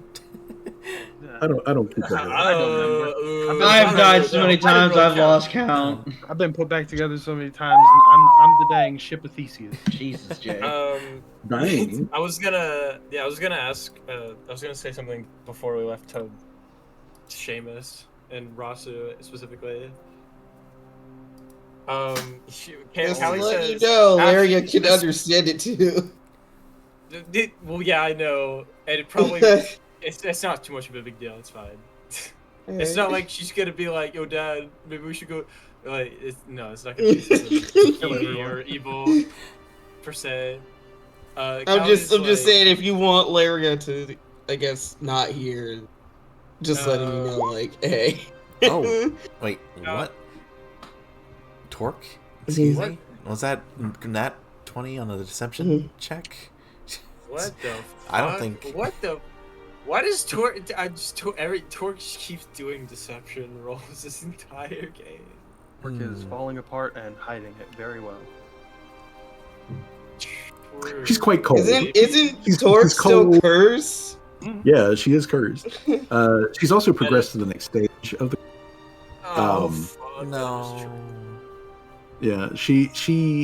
Speaker 1: I don't keep that.
Speaker 10: I don't remember.
Speaker 4: I've died so many times I've lost count.
Speaker 10: I've been put back together so many times. And I'm the dang ship of Theseus.
Speaker 4: Jesus, Jay.
Speaker 1: Dang.
Speaker 2: I was gonna ask. I was gonna say something before we left to Seamus and Rasu specifically.
Speaker 8: Just
Speaker 2: Callie
Speaker 8: let
Speaker 2: says,
Speaker 8: you know, Laria can
Speaker 2: this-
Speaker 8: understand it too.
Speaker 2: Well, yeah, I know, and it probably it's not too much of a big deal. It's fine. It's not like she's gonna be like, "Yo, Dad, maybe we should go." Like, it's not gonna be evil or evil per se.
Speaker 8: I'm just saying, if you want Laria to, I guess, not hear, just letting you know, like, hey.
Speaker 3: Oh, wait, what? Torque? Excuse me? Was that nat 20 on the deception check?
Speaker 2: What the?
Speaker 3: I don't think.
Speaker 2: What the? Why does Torque? Torque just keeps doing deception rolls this entire game.
Speaker 10: Torque is falling apart and hiding it very well.
Speaker 1: She's quite cold.
Speaker 8: Isn't Torque still cursed?
Speaker 1: Yeah, she is cursed. She's also progressed to the next stage of the.
Speaker 3: No.
Speaker 1: Yeah, she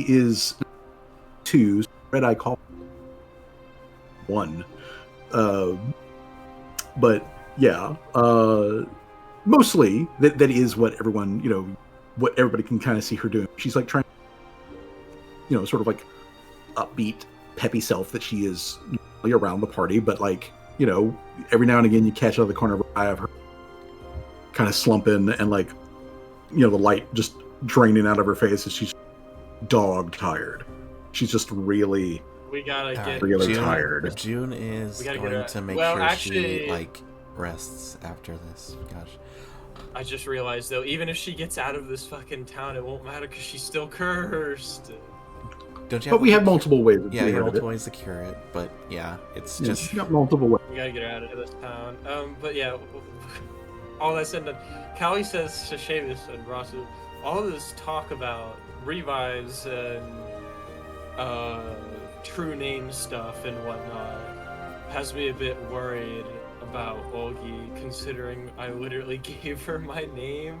Speaker 1: is 2. Red Eye call 1. But yeah, mostly that is what everyone, what everybody can kind of see her doing. She's like trying, sort of like upbeat, peppy self that she is really around the party. But like, every now and again you catch out of the corner of her eye of her kind of slumping and like, the light just draining out of her face as she's dog tired. She's just really.
Speaker 2: We gotta get
Speaker 1: really tired.
Speaker 3: June is going to make sure she like rests after this. Gosh.
Speaker 2: I just realized though, even if she gets out of this fucking town, it won't matter because she's still cursed.
Speaker 3: Don't you?
Speaker 1: But we have multiple ways.
Speaker 3: Yeah, you have multiple ways to cure it. But yeah, it's just.
Speaker 1: You got multiple ways.
Speaker 2: We gotta get her out of this town. But yeah, all that said, Callie says to Seamus and Rasu, all this talk about revives and true name stuff and whatnot has me a bit worried about Olgi, considering I literally gave her my name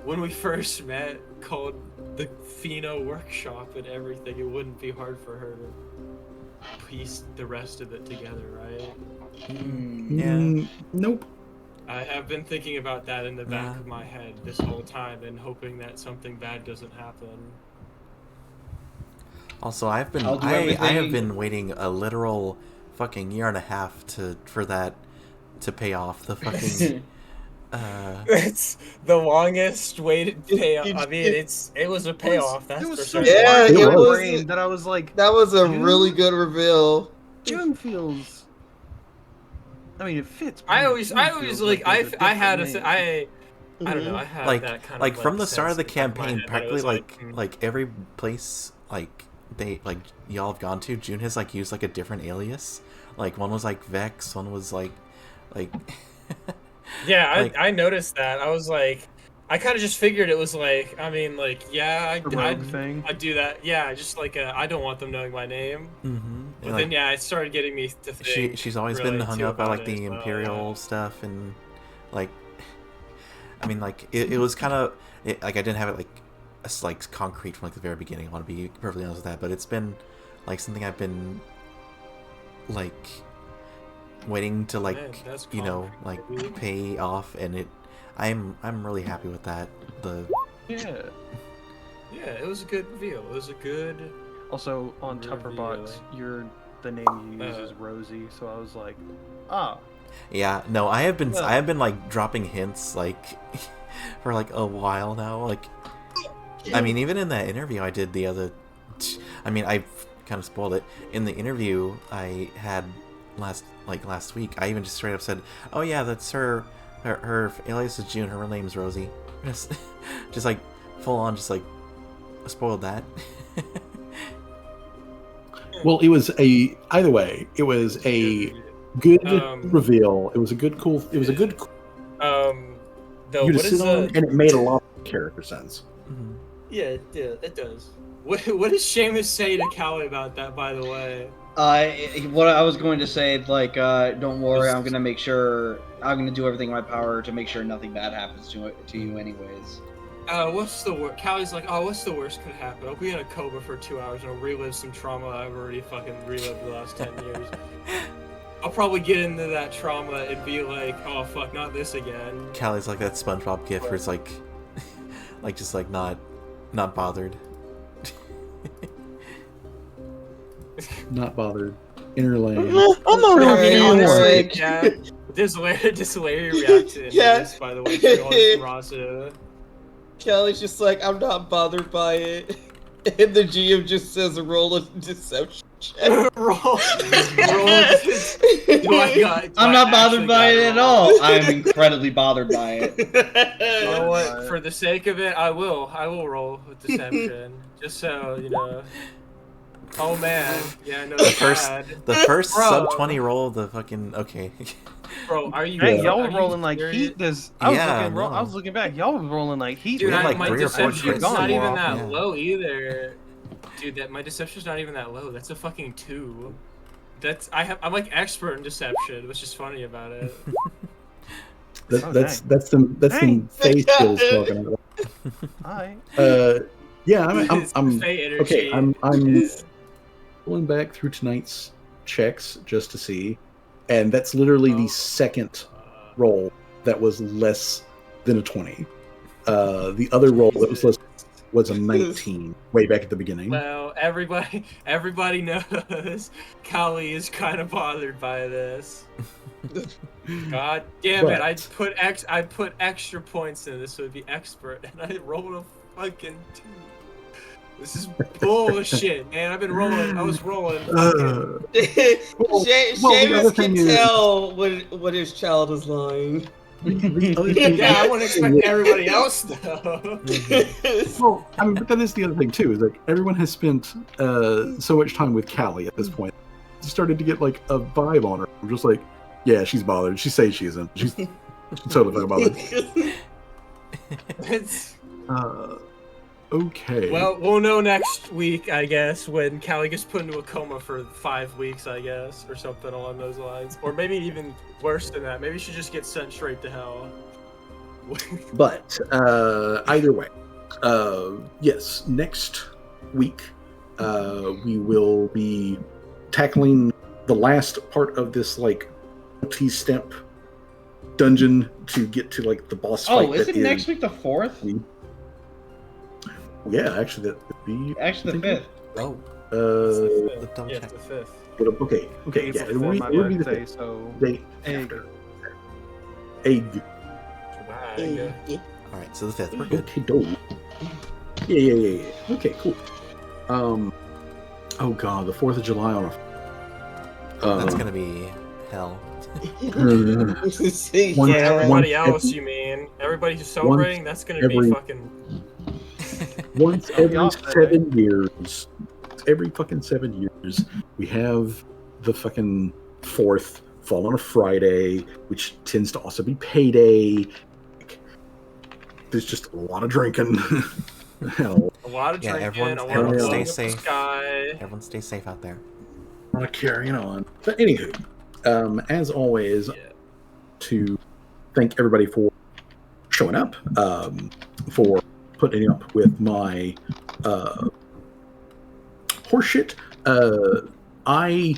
Speaker 2: when we first met, called the Pheno Workshop and everything. It wouldn't be hard for her to piece the rest of it together, right?
Speaker 3: Yeah.
Speaker 1: Nope.
Speaker 2: I have been thinking about that in the back of my head this whole time and hoping that something bad doesn't happen.
Speaker 3: Also, I have been waiting a literal fucking year and a half for that to pay off the fucking.
Speaker 2: It's the longest way to pay off. I mean, it was a payoff. That's for sure.
Speaker 8: Yeah, it was.
Speaker 10: That I was like,
Speaker 8: that was a really good reveal.
Speaker 10: June feels. I mean, it fits.
Speaker 2: I always like I had I don't know. I had
Speaker 3: like
Speaker 2: that kind
Speaker 3: like
Speaker 2: of
Speaker 3: from the start of the campaign,
Speaker 2: head,
Speaker 3: practically
Speaker 2: like
Speaker 3: every place y'all have gone to, June has like used like a different alias. Like one was like Vex, one was like.
Speaker 2: Yeah, I noticed that. I was like, I kind of just figured it was like, I mean, like, yeah, I do that. Yeah, just like I don't want them knowing my name.
Speaker 3: Mm-hmm.
Speaker 2: But then yeah, it started getting me to think.
Speaker 3: She's always
Speaker 2: really
Speaker 3: been hung up by like the
Speaker 2: well,
Speaker 3: Imperial stuff and like, I mean, like it was kind of like I didn't have it like concrete from like the very beginning. I want to be perfectly honest with that, but it's been like something I've been like waiting to like like pay off, and I'm really happy with that.
Speaker 2: Yeah, it was a good reveal. It was a good.
Speaker 10: Also on Tupperbots, the name you use is Rosie, so I was like,
Speaker 3: Yeah, no, I have been like dropping hints like for like a while now. Like, I mean, even in that interview I did the other, I mean, I kind of spoiled it. In the interview I had last week, I even just straight up said, "Oh yeah, that's her alias is June. Her real name's Rosie." Just like full on, just like spoiled that.
Speaker 1: Well, it was either way. It was a good reveal. It was a good cool. It was a good.
Speaker 2: Though, what is
Speaker 1: and it made a lot of character sense.
Speaker 2: Yeah, it does. What does Seamus say to Callie about that? By the way.
Speaker 4: What I was going to say, like, don't worry, I'm gonna make sure, I'm gonna do everything in my power to make sure nothing bad happens to you anyways.
Speaker 5: What's the worst? Callie's like, oh, what's the worst could happen? I'll be in a coma for 2 hours and I'll relive some trauma I've already fucking relived the last 10 years. I'll probably get into that trauma and be like, oh fuck, not this again.
Speaker 3: Callie's like that SpongeBob gif where it's like, just like not bothered.
Speaker 1: Not bothered. Inner lane.
Speaker 8: I'm not
Speaker 5: honestly, yeah. This Larry reaction this, by the way, to Rasa.
Speaker 8: Callie's just like, I'm not bothered by it. And the GM just says roll a deception check.
Speaker 5: roll.
Speaker 4: I'm not bothered by it at all. I'm incredibly bothered by it.
Speaker 5: You know what? For the sake of it, I will roll with deception. Just so, you know. Oh man, yeah, no.
Speaker 3: The first sub 20 roll of the fucking
Speaker 5: Bro, are you?
Speaker 10: Hey, y'all were
Speaker 5: rolling
Speaker 10: rolling like heat. I was looking back. Y'all was rolling like heat.
Speaker 5: Dude,
Speaker 3: like
Speaker 5: my
Speaker 3: 3 or 4
Speaker 5: deception's
Speaker 3: tricks.
Speaker 5: not even that low either. Dude, my deception's not even that low. That's a fucking 2. I'm like expert in deception, which is funny about it.
Speaker 1: That's some face skills talking about.
Speaker 10: Hi.
Speaker 1: Yeah, I'm
Speaker 5: Fey
Speaker 1: okay.
Speaker 5: energy.
Speaker 1: I'm pulling back through tonight's checks just to see, and that's literally the second roll that was less than a 20. The other roll that was less was a 19 way back at the beginning.
Speaker 5: Well, everybody knows Callie is kind of bothered by this. God damn it! I put extra points in this so it'd be expert, and I rolled a fucking 2. This is bullshit, man. I was rolling.
Speaker 8: Seamus can tell when his child is lying.
Speaker 5: Yeah, I wouldn't expect everybody else though.
Speaker 1: Well, I mean, but that is the other thing too. Is like everyone has spent so much time with Callie at this point. Started to get like a vibe on her. I'm just like, yeah, she's bothered. She says she isn't. She's totally fucking bothered. Okay.
Speaker 5: Well, we'll know next week, I guess, when Callie gets put into a coma for 5 weeks, I guess, or something along those lines. Or maybe even worse than that. Maybe she just gets sent straight to hell.
Speaker 1: But either way, yes, next week we will be tackling the last part of this like multi-step dungeon to get to like the boss fight.
Speaker 4: Oh, is it next week the 4th?
Speaker 1: Yeah, actually, that would be
Speaker 4: actually the 5th.
Speaker 3: Oh,
Speaker 5: yeah, it's the 5th.
Speaker 1: Okay, yeah, it would be the 5th.
Speaker 10: So
Speaker 1: day after. Egg.
Speaker 3: All right, so the 5th, we're good.
Speaker 1: Okay, dope. Yeah. Okay, cool. Oh god, the 4th of July on a.
Speaker 3: That's gonna be hell.
Speaker 5: Everybody else, you mean? Everybody who's celebrating, that's gonna be fucking.
Speaker 1: Once every 7 years, every fucking 7 years, we have the fucking 4th fall on a Friday, which tends to also be payday. There's just a lot of drinking. Hell.
Speaker 5: A lot of drinking.
Speaker 3: Everyone stay safe. Everyone stay safe out there.
Speaker 1: A lot of carrying on. But anywho, as always, to thank everybody for showing up, for putting up with my horseshit. I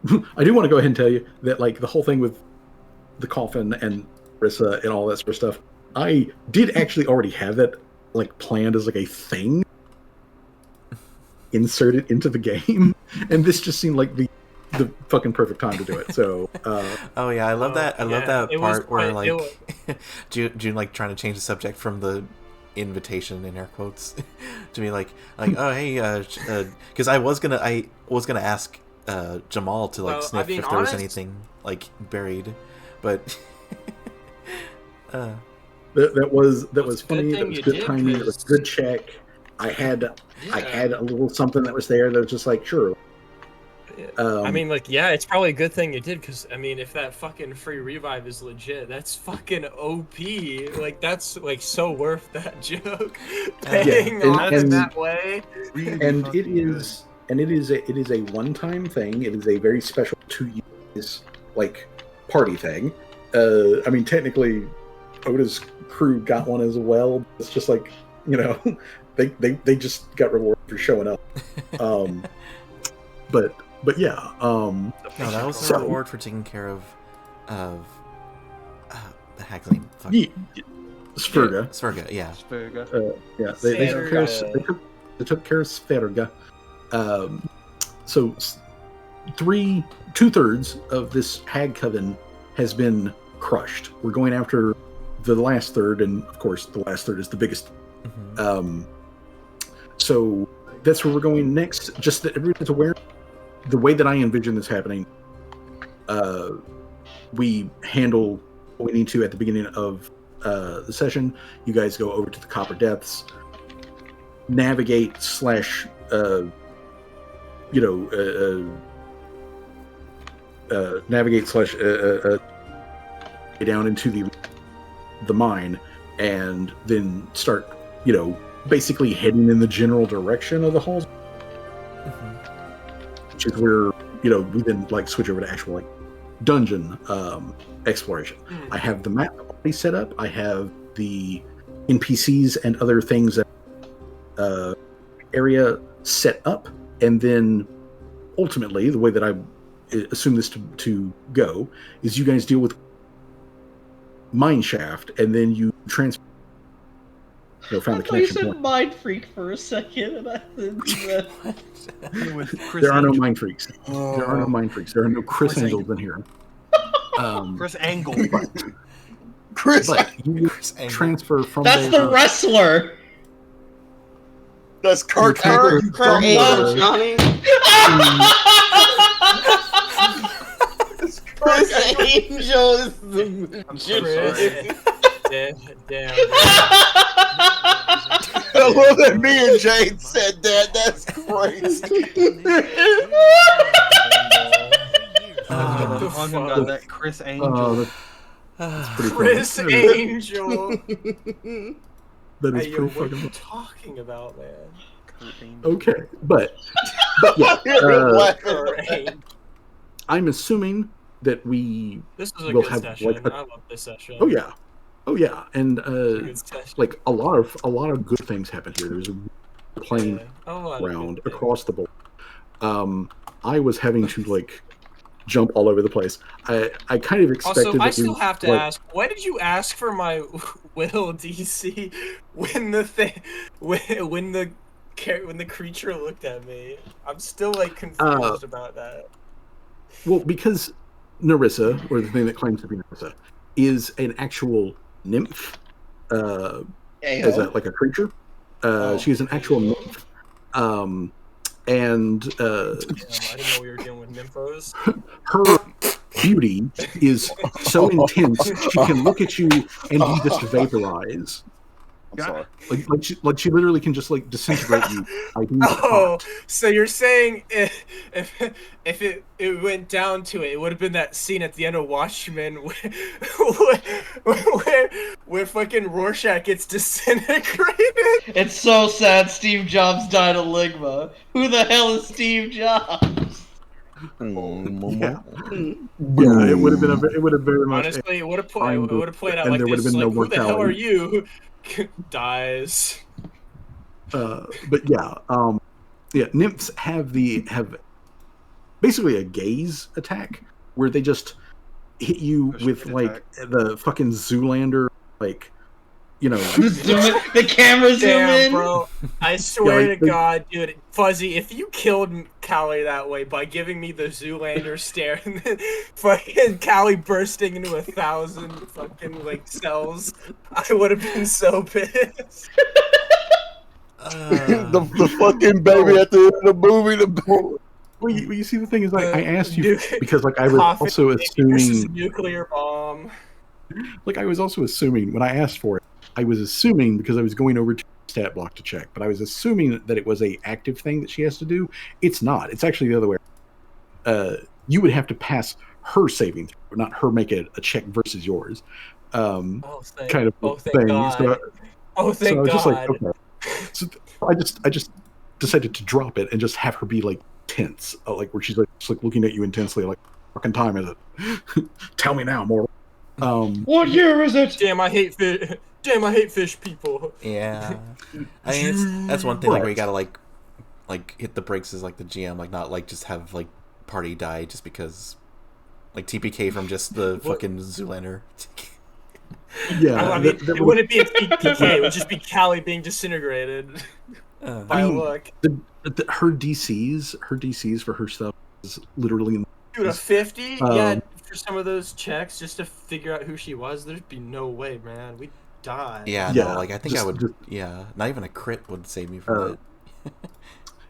Speaker 1: do want to go ahead and tell you that like the whole thing with the coffin and Rissa and all that sort of stuff, I did actually already have that like planned as like a thing inserted into the game, and this just seemed like the fucking perfect time to do it. So
Speaker 3: oh yeah, I love that. I love that part where like June like trying to change the subject from the invitation in air quotes to be like oh hey because I was gonna ask Jamal to like sniff if there was anything like buried, but
Speaker 1: that was funny. That was good timing. It was good check. I had a little something that was there that was just like sure.
Speaker 2: I mean, like, yeah, it's probably a good thing you did, because, I mean, if that fucking free revive is legit, that's fucking OP. Like, that's, like, so worth that joke. Paying off in that way.
Speaker 1: And it is, and it is a one-time thing. It is a very special to use like party thing. I mean, technically, Oda's crew got one as well. It's just like, you know, they just got rewarded for showing up. But yeah.
Speaker 3: No, that was the reward for taking care of the haggling.
Speaker 1: Sverga.
Speaker 3: Sverga, yeah.
Speaker 1: Sverga. Yeah, they took care of Sverga. So 2/3 of this hag coven has been crushed. We're going after the last third, and of course the last third is the biggest. So that's where we're going next. Just that everyone's aware. The way that I envision this happening, we handle what we need to at the beginning of the session. You guys go over to the Copper Depths, navigate down into the mine, and then start, basically heading in the general direction of the halls, which is where, we then switch over to actual dungeon exploration. I have the map already set up. I have the NPCs and other things area set up, and then ultimately the way that I assume this to go is you guys deal with mine shaft, and then you transfer. Found the connection point.
Speaker 4: You said mind freak for a second, and I didn't do that.
Speaker 1: There are no mind freaks. There are no mind freaks. There are no Chris Angels in here.
Speaker 10: Chris Angle.
Speaker 7: Chris.
Speaker 1: But you transfer from.
Speaker 4: That's the wrestler.
Speaker 7: That's Kurt
Speaker 8: Angle, Johnny. Chris Angel is the magician.
Speaker 2: Damn.
Speaker 7: I love that me and Jade said that. That's crazy.
Speaker 10: That Chris Angel.
Speaker 1: That's pretty
Speaker 2: Chris
Speaker 1: funny.
Speaker 2: Angel.
Speaker 1: That is
Speaker 2: Hey,
Speaker 1: pretty
Speaker 2: what are
Speaker 1: fucking
Speaker 2: you talking about, man?
Speaker 1: okay. But yeah, I'm assuming that
Speaker 2: This is a
Speaker 1: will
Speaker 2: good
Speaker 1: have
Speaker 2: session. I love this session.
Speaker 1: Oh yeah, and
Speaker 2: Good session.
Speaker 1: a lot of good things happen here. There's a plane round across the board. I was having to jump all over the place. I kind of expected.
Speaker 2: Also, I still have to ask, why did you ask for my will DC when the creature looked at me? I'm still confused about that.
Speaker 1: Well, because Narissa, or the thing that claims to be Narissa, is an actual nymph, as a creature. She is an actual nymph, and
Speaker 2: Damn, I didn't know we were dealing with nymphos.
Speaker 1: her beauty is so intense she can look at you and you just vaporize.
Speaker 7: I'm sorry.
Speaker 1: She literally can just disintegrate you.
Speaker 2: So you're saying if it went down to it would have been that scene at the end of Watchmen where fucking Rorschach gets disintegrated?
Speaker 4: It's so sad Steve Jobs died of Ligma. Who the hell is Steve Jobs?
Speaker 1: Yeah, it would have very much.
Speaker 2: Honestly, it would have played out like
Speaker 1: there would
Speaker 2: this.
Speaker 1: have been no
Speaker 2: Who the hell are
Speaker 1: mortality.
Speaker 2: you? Dies.
Speaker 1: But yeah, nymphs have basically a gaze attack where they just hit you with the fucking Zoolander,
Speaker 4: the camera zoom in.
Speaker 2: Bro, I swear to God, dude, Fuzzy, if you killed Callie that way by giving me the Zoolander stare and then fucking Callie bursting into 1,000 fucking cells, I would have been so pissed.
Speaker 7: the fucking baby at the end of the movie.
Speaker 1: Well, you see, the thing is, I asked you because I was also assuming
Speaker 2: nuclear bomb.
Speaker 1: I was also assuming when I asked for it, I was assuming because I was going over to stat block to check, but I was assuming that it was a active thing that she has to do. It's not. It's actually the other way. You would have to pass her saving throw, not her make a check versus yours. Kind of thing.
Speaker 2: God. Thank God.
Speaker 1: Just okay. So I just decided to drop it and just have her be like tense, like where she's like just like looking at you intensely, like, "Fucking time is it? Tell me now, more."
Speaker 4: What year is it?
Speaker 2: Damn, I hate fish. Damn, I hate fish people.
Speaker 3: Yeah, I mean that's one thing like where you gotta like hit the brakes as like the GM, like not like just have like party die just because like TPK from just the fucking Zoolander.
Speaker 1: Yeah,
Speaker 2: I mean, it wouldn't be a TPK. It would just be Callie being disintegrated by a look.
Speaker 1: Her DCs for her stuff is literally
Speaker 2: Dude, a 50? Yeah, for some of those checks, just to figure out who she was, there'd be no way, man. We'd die.
Speaker 3: Yeah, no, like I think I would. Not even a crit would save me from that.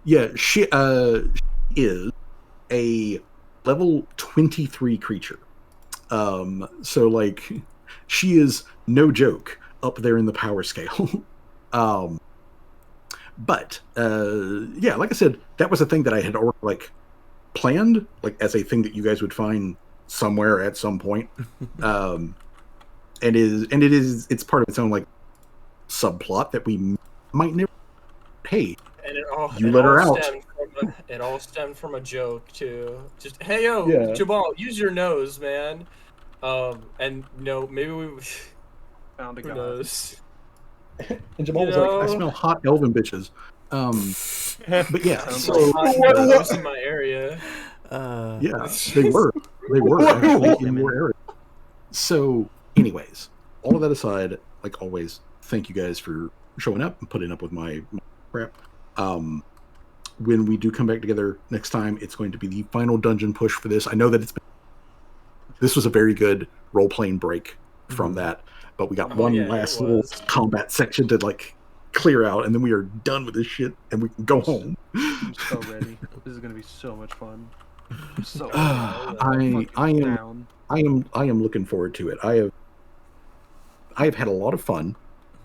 Speaker 1: Yeah, she is a level 23 creature. So like she is no joke up there in the power scale. But yeah, like I said, that was a thing that I had already like planned, like as a thing that you guys would find somewhere at some point. It's part of its own like subplot that we might never. Hey,
Speaker 2: and
Speaker 1: you let her out.
Speaker 2: It all stemmed from a joke too. Just hey yo, Jamal, use your nose, man. And no, maybe we
Speaker 10: found a guy.
Speaker 2: Who knows?
Speaker 1: And Jamal was like, "I smell hot elven bitches." But yeah, so
Speaker 2: in my area.
Speaker 1: Yeah, they were actually in your area. So, anyways, all of that aside, like always, thank you guys for showing up and putting up with my crap. When we do come back together next time, it's going to be the final dungeon push for this. I know that this was a very good role-playing break from that, but we got one last little combat section to like clear out, and then we are done with this shit, and we can go home.
Speaker 10: I'm so ready. This is gonna be so much fun. I'm so
Speaker 1: I am looking forward to it. I have had a lot of fun.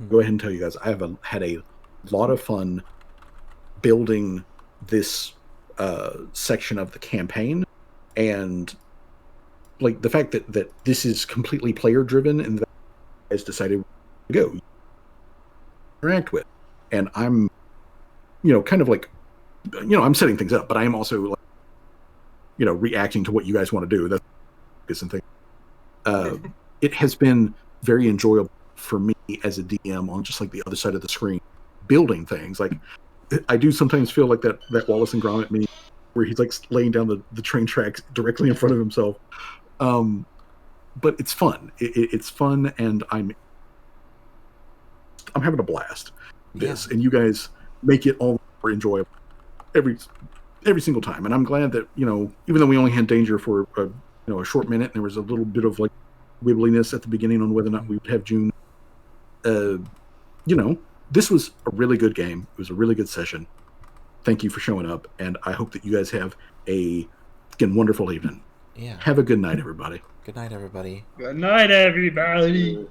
Speaker 1: Go ahead and tell you guys, I have had a lot of fun building this section of the campaign, and like the fact that this is completely player driven, and that guys decided to go interact with, and I'm, kind of like, I'm setting things up, but I am also like, reacting to what you guys want to do. That's something. It has been very enjoyable for me as a DM on just like the other side of the screen, building things. Like I do sometimes feel like that Wallace and Gromit meme where he's like laying down the train tracks directly in front of himself. But it's fun. It's fun, and I'm having a blast. And you guys make it all more enjoyable every single time. And I'm glad that even though we only had danger for a short minute, and there was a little bit of like wibbliness at the beginning on whether or not we would have June. This was a really good game. It was a really good session. Thank you for showing up, and I hope that you guys have a wonderful evening.
Speaker 3: Yeah.
Speaker 1: Have a good night, everybody.
Speaker 3: Good night, everybody.
Speaker 4: Good night, everybody.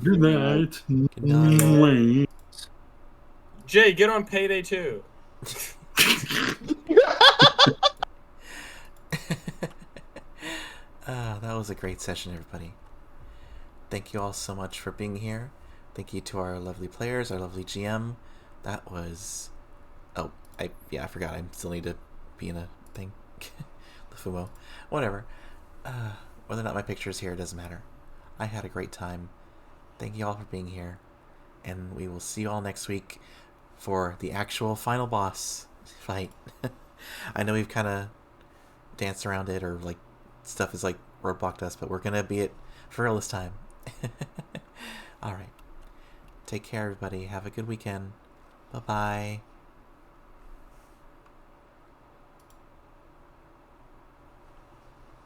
Speaker 1: Good night.
Speaker 3: Good night.
Speaker 2: Jay, get on Payday 2.
Speaker 3: That was a great session, everybody. Thank you all so much for being here. Thank you to our lovely players, our lovely GM. That was... I forgot. I still need to be in a thing. The FUMO. Whatever. Whether or not my picture is here, it doesn't matter. I had a great time. Thank you all for being here. And we will see you all next week for the actual final boss fight. I know we've kind of danced around it, or like stuff is like roadblocked us, but we're gonna be it for real this time. All right. Take care, everybody. Have a good weekend. Bye-bye.